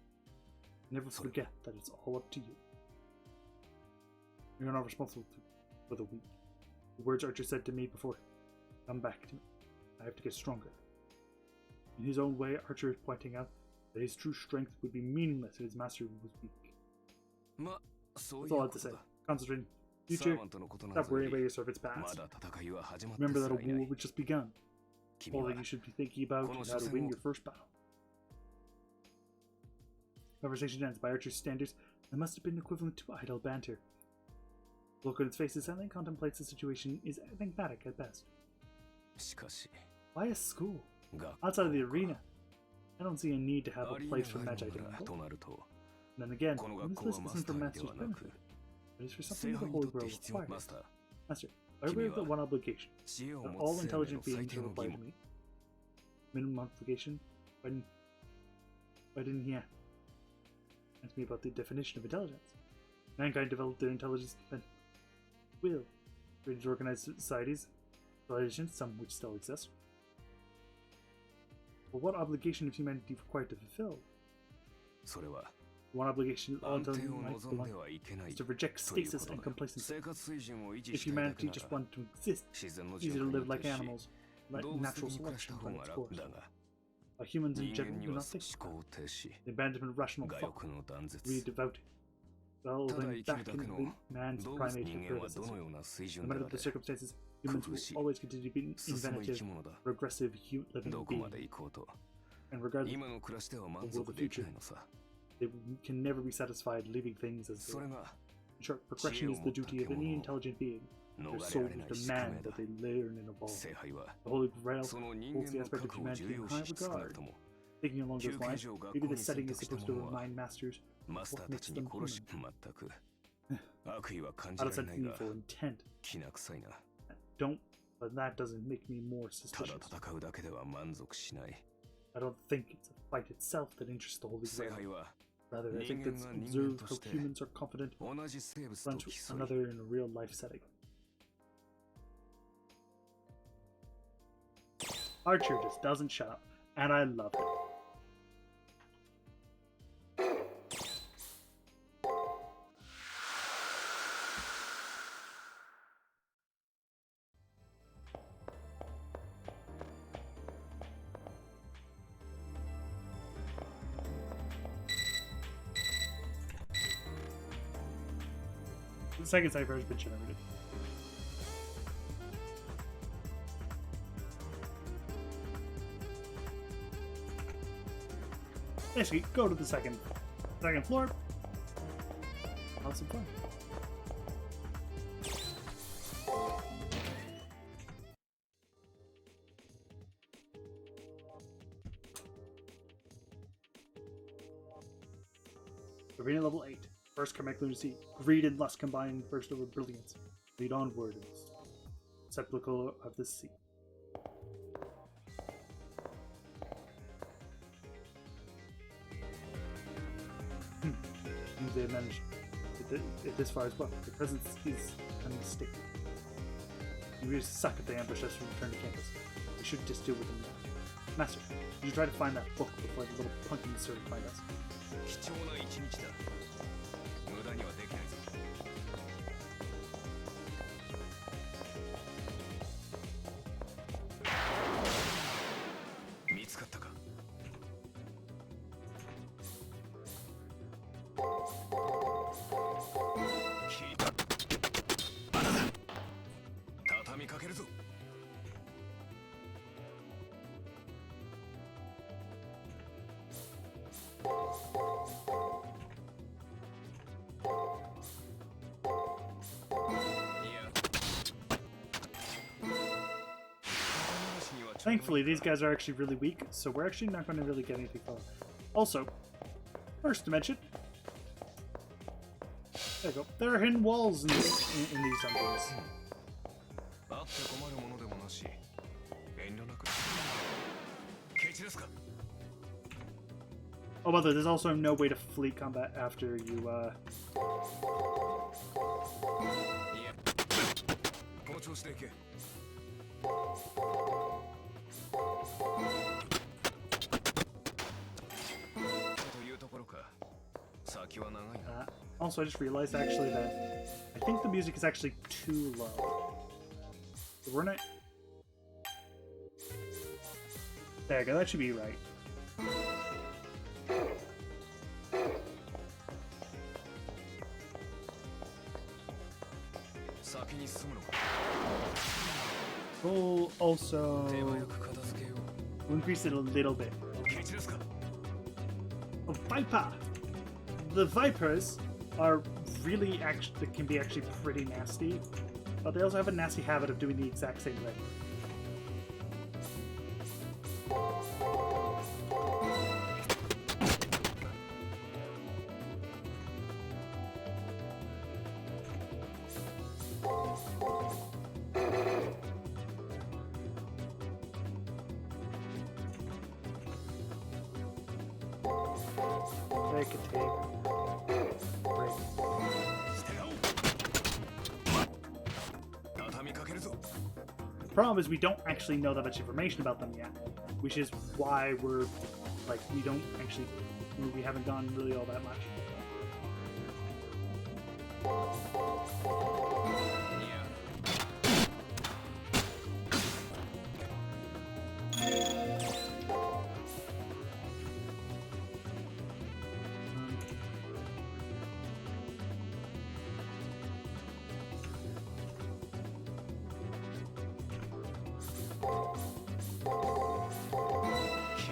Never forget that it's all up to you. You're not responsible for the weak. The words Archer said to me before come back to me. I have to get stronger. In his own way, Archer is pointing out that his true strength would be meaningless if his master was weak. That's all I have to say. Concentrate. Future, stop worrying about your servant's past. Remember that a war was just begun. All that you should be thinking about is how to win your first battle. Conversation ends. By Archer's standards, it must have been equivalent to idle banter. The look on its face as Senlin contemplates the situation is enigmatic at best. しかし Why a school? 学 Outside of the arena, I don't see a need to have ア a リー place ナ for がある Magi の to なら ramble. となると And then again, この this 学校は list マ isn't スタ for ーで Master's はな benefit, く but is for 聖 something the 杯に Holy とって Grail 必要 requires. マスター Master, I agree with the one obligation 知恵を that 持 all つ生命 intelligent の最 beings 低 are の義 required 務 to meet. Minimum obligation? Why didn't he ask me about the definition of intelligence? Mankind developed their intelligence and will. Created organized societies, civilizations, some which still exist. But what obligation is humanity required to fulfill? それは One obligation all 安定を intelligent minds 望ん belong ではいけない is to reject という stasis こと and だ complacency. 生活水準を維持 If したいだけ humanity な just ら wanted to exist, 自然の it's easy 循 to 環 live に like 徹し animals, let 動物 natural 的に暮らした selection 方 run が its 楽 course. だが But humans in 人間 general に do は not think. 思考停止 The abandonment of rational 我 thought, 欲の断絶 greed, devout, well, ただ then 生きる back だけ into の man's 動物 primate 人間はど predecessor. のような水 No 準で matter あ the れ circumstances, humans will Kufushi. always continue to be 進む生 inventive, き物だ progressive, living どこま beings. で行こうと And regardless, 今の暮らしでは満足できないのさ they can never be satisfied leaving things as そ they れ are. が In short, progression is the duty of any intelligent being. 逃 Their れ souls られない宿 demand 命だ that they learn and evolve. 聖杯は The Holy Grail その人 holds 間 the の aspect of 核を humanity 重 in 要 high 視し少な regard. くとも Thinking along those 休憩 lines, 所を学 maybe 校 the に選 setting 択 is した supposed to 者は remind masters マスター what た makes ちに them 殺し human. 全く悪意は感じ Out ら of れ such ないが meaningful intent. きな臭いな Don't, but that doesn't make me more ただ suspicious. 戦うだけでは満足しない I don't think it's a fight itself that interests the Holy 聖 Grail. 杯は Rather, I think 人間 it's が人間 observed と how して humans are confident 同じ生物と one 競 to い another in a real life setting. Archer just doesn't shut up, and I love it. The second cipher has been generated. Basically, go to the second floor. Have some fun. Arena level 8. First Kamek Lunacy. Greed and lust combined burst over brilliance. Lead onward in the sepulchre of the sea. They managed it this far as well. The presence is unmistakable. We really suck if they ambush us from return to campus. We should just deal with them now. Master, you should try to find that book before the little punking sort of find us. 貴重な一日だ無駄にはできないぞ見つかったか聞いたまだだ畳みかけるぞ Thankfully, these guys are actually really weak, so we're actually not going to really get anything from them. Also, first to mention, there you go. There are hidden walls in these dungeons. あって困るものでもなし遠慮なくケチですか Oh, by the way, there's also no way to fleet combat after you, いやこの調子でいけというところか先は長いな Also, I just realized actually that I think the music is actually too low. We're not. There you go, that should be right. We'll also increase it a little bit. Oh, Viper! the Vipers are really actually can be actually pretty nasty, but they also have a nasty habit of doing the exact same thing. They could take break. 捨てろ畳みかけるぞ The problem is we don't actually know that much information about them yet, which is why we're like we haven't gone really all that much.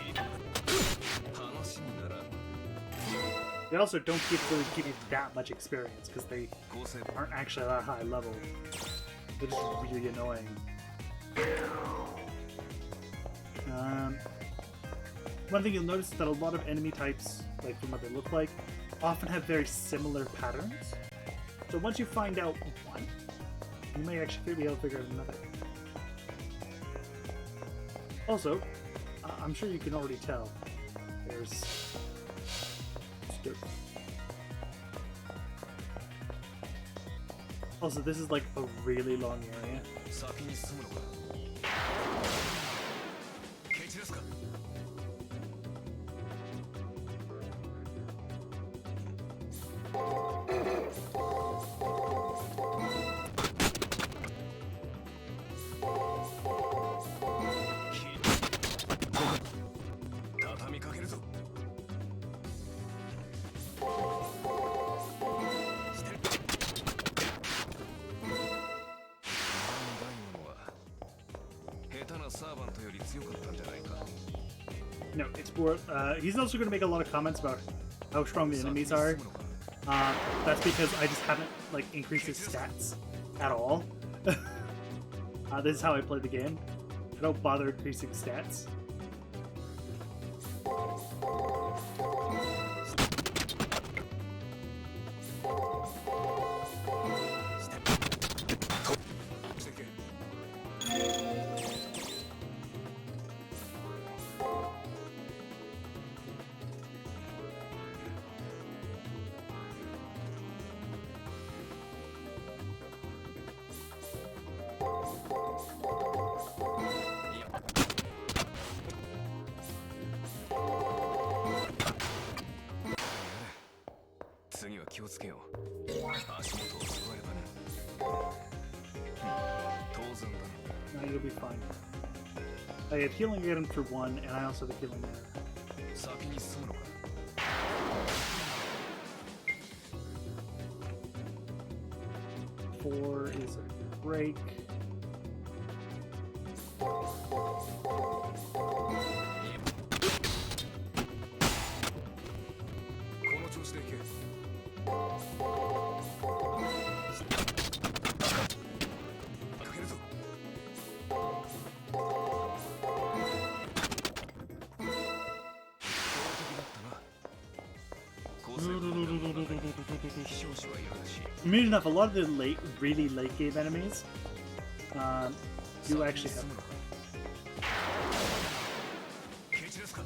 いや 話にならん They also don't really give you that much experience because they 構成 aren't actually that high level. They're just really annoying. One thing you'll notice is that a lot of enemy types, like from what they look like, often have very similar patterns. So once you find out one, you may actually be able to figure out another. Also, I'm sure you can already tell. There's dirt. Also, this is like a really long area. 先に進むのか蹴散らすか 畳みかけるぞ捨てる大物は下手なサーバントより強かったんじゃないか No, it's more. He's also going to make a lot of comments about how strong the 先に enemies 進 are. むのか That's because I just haven't like increased his stats at all. This is how I play the game. I don't bother increasing stats.いや次は気をつけよう足元を救わればね当然だ No, you'll be fine. I have healing item for one, and I also have a healing item. 先に進むのか Four is a break. この調子でいけかけるぞ標的だったな構成本部の中に非常士はいるらしい Immediate enough, a lot of the really late game enemies, you 先に actually 進 have. むのか蹴散らすか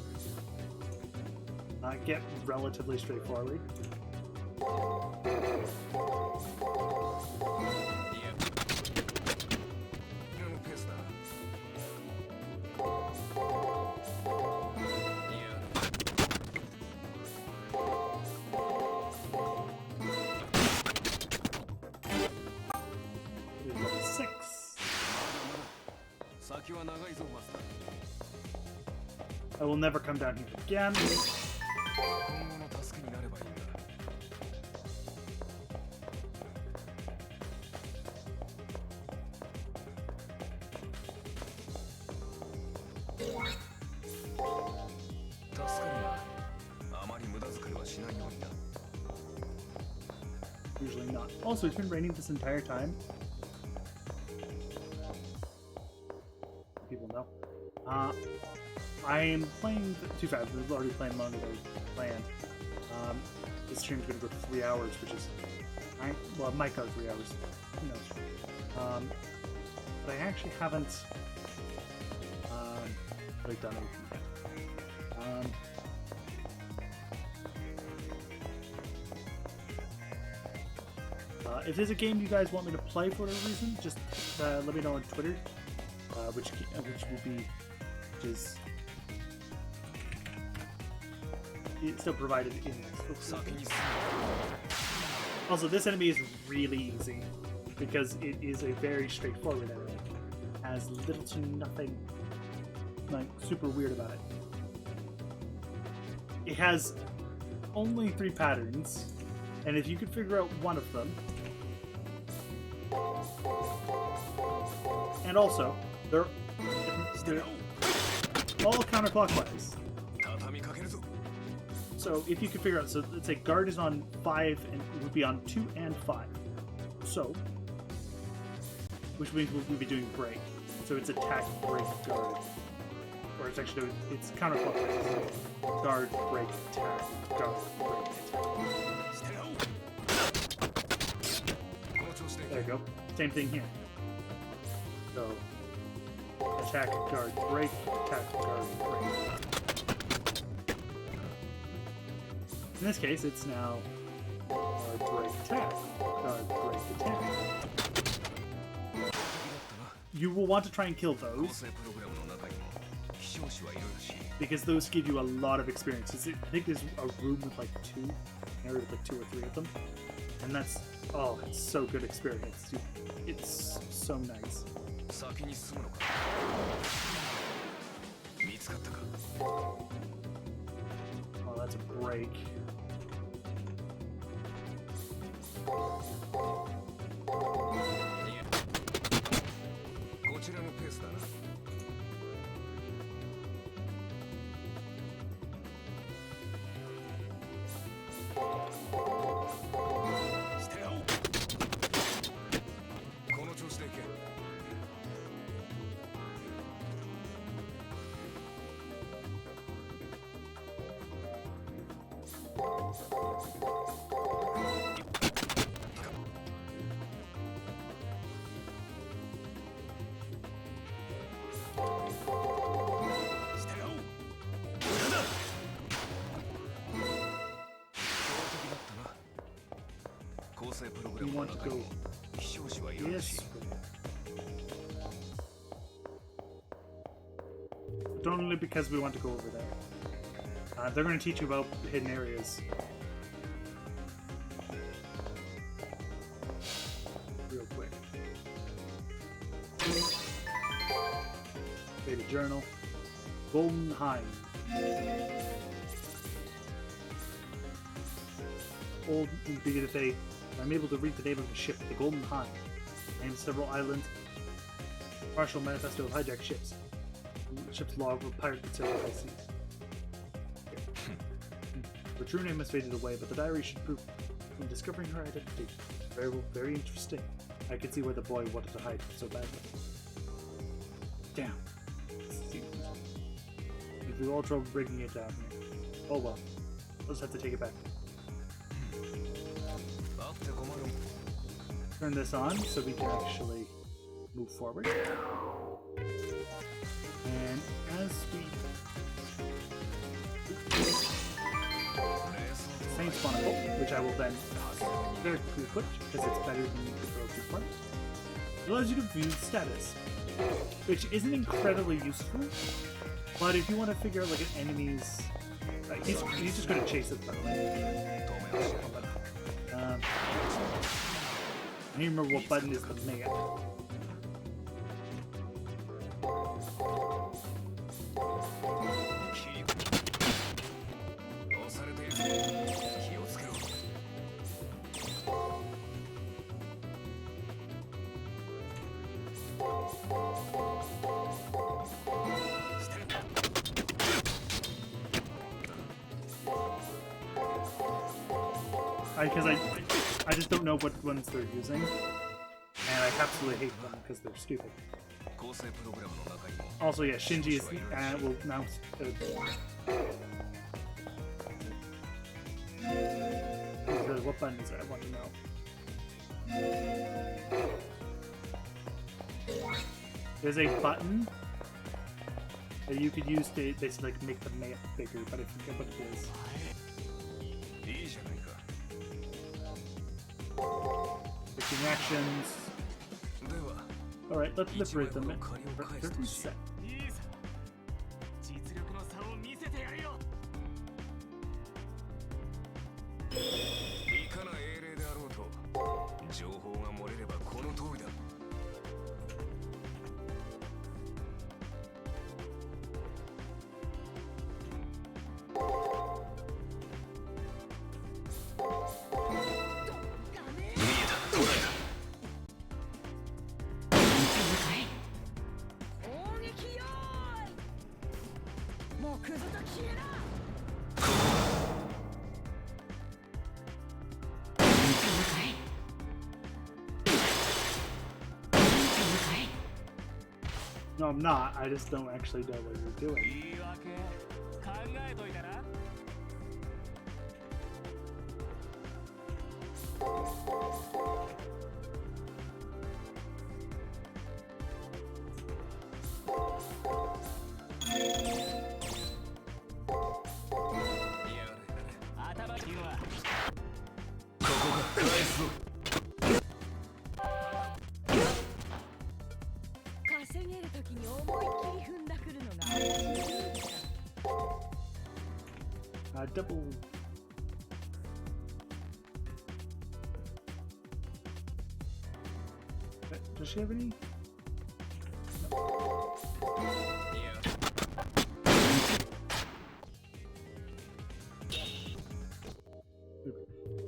Get relatively straightforward. いやのペースだいや Level 6. 先は長いぞマスター I will never come down here again. 今後の助けになればいいんだ 助かるなあまり無駄遣いはしないようにな not. Also, it's been raining this entire time. People know. I am playing too fast. We've already playing longer than planned. This stream's gonna go for 3 hours, which is well, it might go 3 hours. Who knows? But I actually haven't really done anything yet. If there's a game you guys want me to play for whatever reason, just let me know on Twitter, which is it's still provided in this. Also, this enemy is really easy because it is a very straightforward enemy. It has little to nothing like super weird about it. It has only 3 patterns, and if you could figure out one of them, and also they're all counterclockwise. So if you could figure out, so let's say guard is on 5 and it would be on 2 and 5. So, which means we'll be doing break. So it's attack, break, guard. Or it's actually, it's counterclockwise. Guard, break, attack, guard, break, attack. There you go. Same thing here. So, attack, guard, break, attack, guard, break. In this case, it's now guard, break, attack, guard, break, attack. You will want to try and kill those, because those give you a lot of experience. I think there's a room with like 2, an area with like 2 or 3 of them, and that's, oh, it's so good experience. It's so nice. Oh, that's a break. You want to go this way. But only because we want to go over there. They're going to teach you about hidden areas. Real quick. Beta journal. Golden Hind. Old beginning of day. I'm able to read the name of the ship, the Golden Hind. Names several islands. Partial manifesto of hijacked ships. Ship's log of pirate concealed high seas. Her true name has faded away, but the diary should prove from discovering her identity. Very interesting. I can see why the boy wanted to hide so badly. Damn. We all trouble breaking it down here. Oh well. I'll just have to take it back. Turn this on so we can actually move forward. And as we... Saints Monocle, which I will then very quickly put because it's better than the Control 2 part. It allows you to view status, which isn't incredibly useful, but if you want to figure out like an enemy's... he's just going to chase it, by the way. I don't remember what button is the command. Because I just don't know what ones they're using, and I absolutely hate them because they're stupid. 構成プログラムの中にも Also, yeah, Shinji is will now. What button is it? I want to know. There's a button that you could use to basically like make the map bigger, but I forget what it is. いいじゃないか Picking actions. では Alright, let's liberate them. They're set. いいさ実力の差を見せてやるよいかな英霊であろうと情報が漏れればこの通りだ No, I'm not. I just don't actually know what you're doing. 言い訳考えといたな 頭金はここが返すぞ 稼げるときに思いっきり踏んだくるのが Double. Does she have any?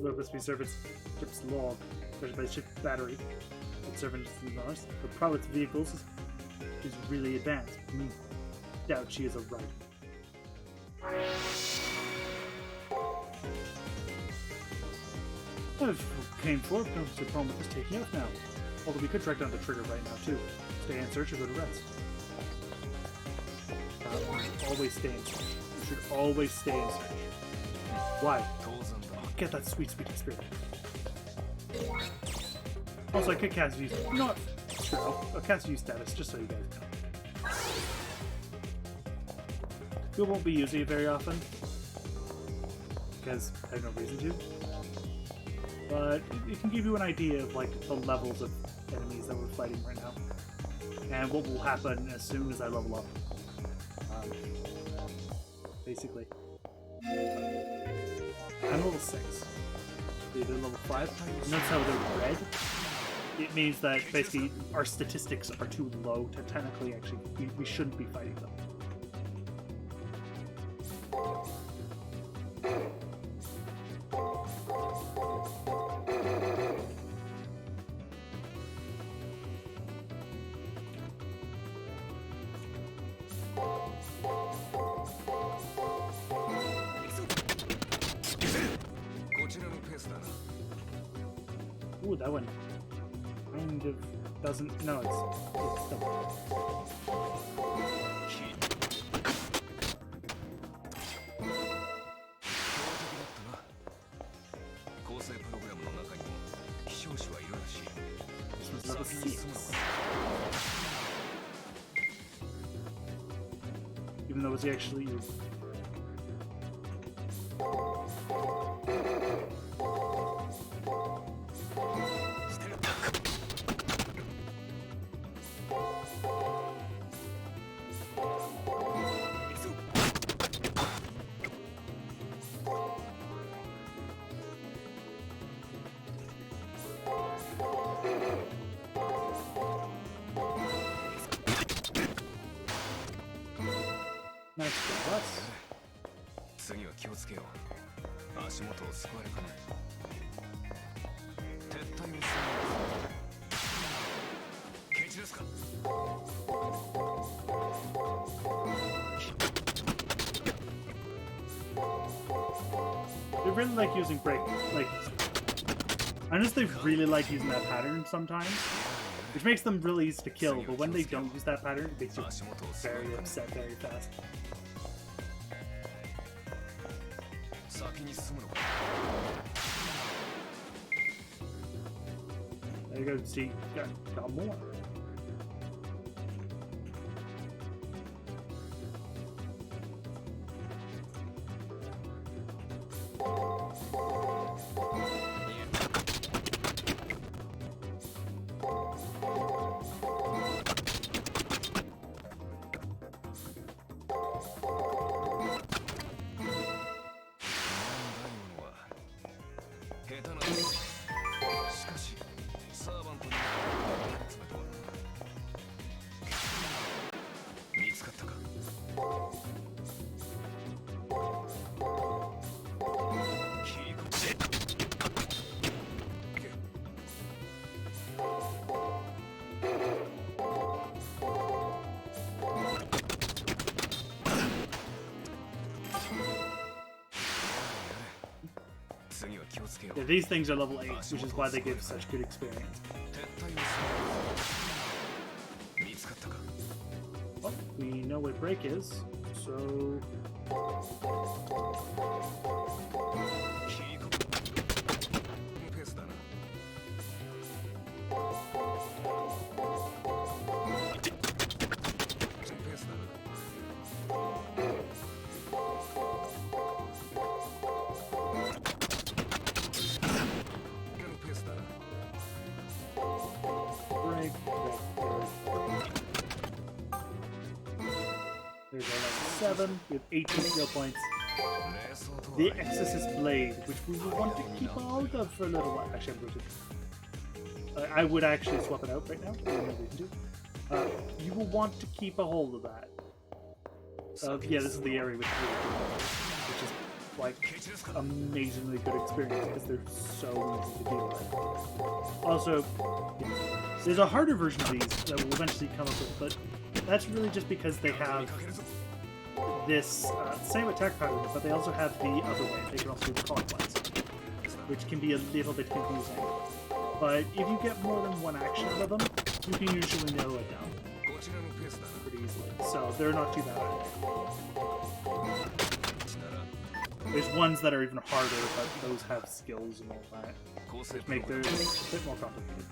Look, this be servants ship's log, measured by the ship's battery. Its servants in Mars. The pilot's vehicles is really advanced. Doubt she is a right. Came forward, no problem with this taking off now. Although we could track down the trigger right now too. Stay in search or go to rest. Always stay in search. You should always stay in search. Why? Get that sweet, sweet experience. Also, I could cast view. Not sure. I'll cast view status just so you guys know. We won't be using it very often because I have no reason to. But it can give you an idea of like the levels of enemies that we're fighting right now, and what will happen as soon as I level up. Basically, I'm level 6. They're level 5. Notice how they're red. It means that basically our statistics are too low to technically actually we shouldn't be fighting them. Ooh, that one kind of doesn't. No, it's still. This was level 6. Even though it's actually. Nice for us. 次は気をつけよう足元を救われかね撤退をするケチですか They really like using break. Like, I notice they really like using that pattern sometimes, which makes them really easy to kill, but when they don't use that pattern, it makes you very upset very fast. 先に進むのか There you go, see, got more. Yeah, these things are level 8, which is why they give such good experience. Well, we know what break is, so... There's our level 7 with 18 skill points. The Exorcist Blade, which we will want to keep a hold of for a little while. Actually, I'm going to... I would actually swap it out right now. You will want to keep a hold of that. Yeah, this is the area with which is like amazingly good experience because they're so easy to deal with. Also, yeah, there's a harder version of these that we'll eventually come up with, but that's really just because they have this same attack pattern, but they also have the other way. They can also do clockwise, which can be a little bit confusing. But if you get more than one action out of them, you can usually narrow it down pretty easily. So they're not too bad either. There's ones that are even harder, but those have skills and all that, which make theirs a bit more complicated.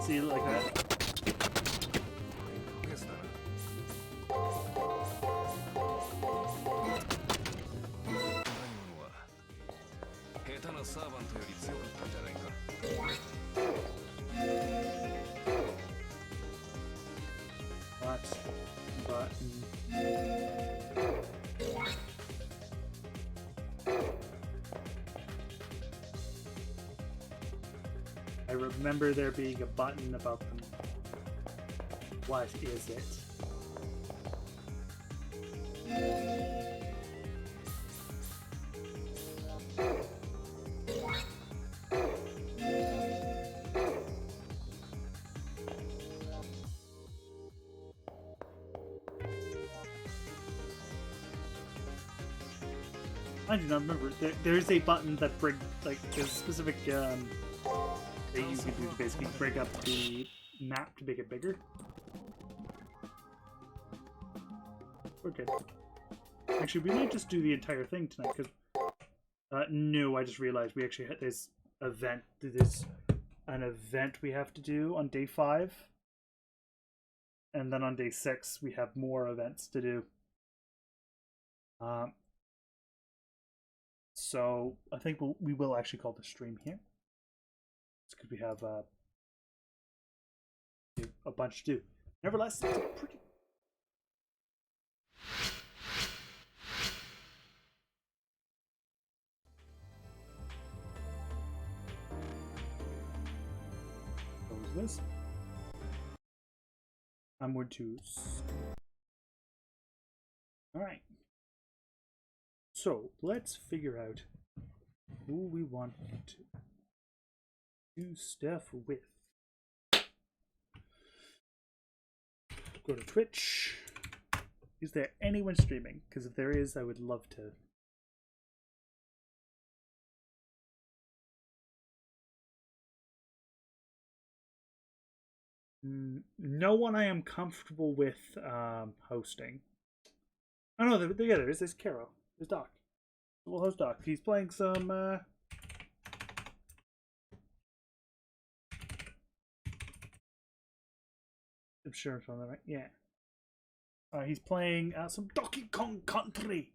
See, like that. What button? I remember there being a button about them. What is it? I do not remember. There's a button that brings, like, there's a specific that you can do to basically break up the map to make it bigger. We're good. Actually, we might just do the entire thing tonight, because... no, I just realized we actually had this event. There's an event we have to do on day 5. And then on day 6, we have more events to do. So I think we will actually call the stream here. It's because we have a bunch to do. Nevertheless, it's a pretty this. Onward twos. Alright. So, let's figure out who we want to do stuff with. Go to Twitch. Is there anyone streaming? Because if there is, I would love to. No one I am comfortable with hosting. Oh no, yeah, there is. There's Caro. There's Doc. We'll host Doc. He's playing some. I'm sure it's on that, right? Yeah. He's playing some Donkey Kong Country.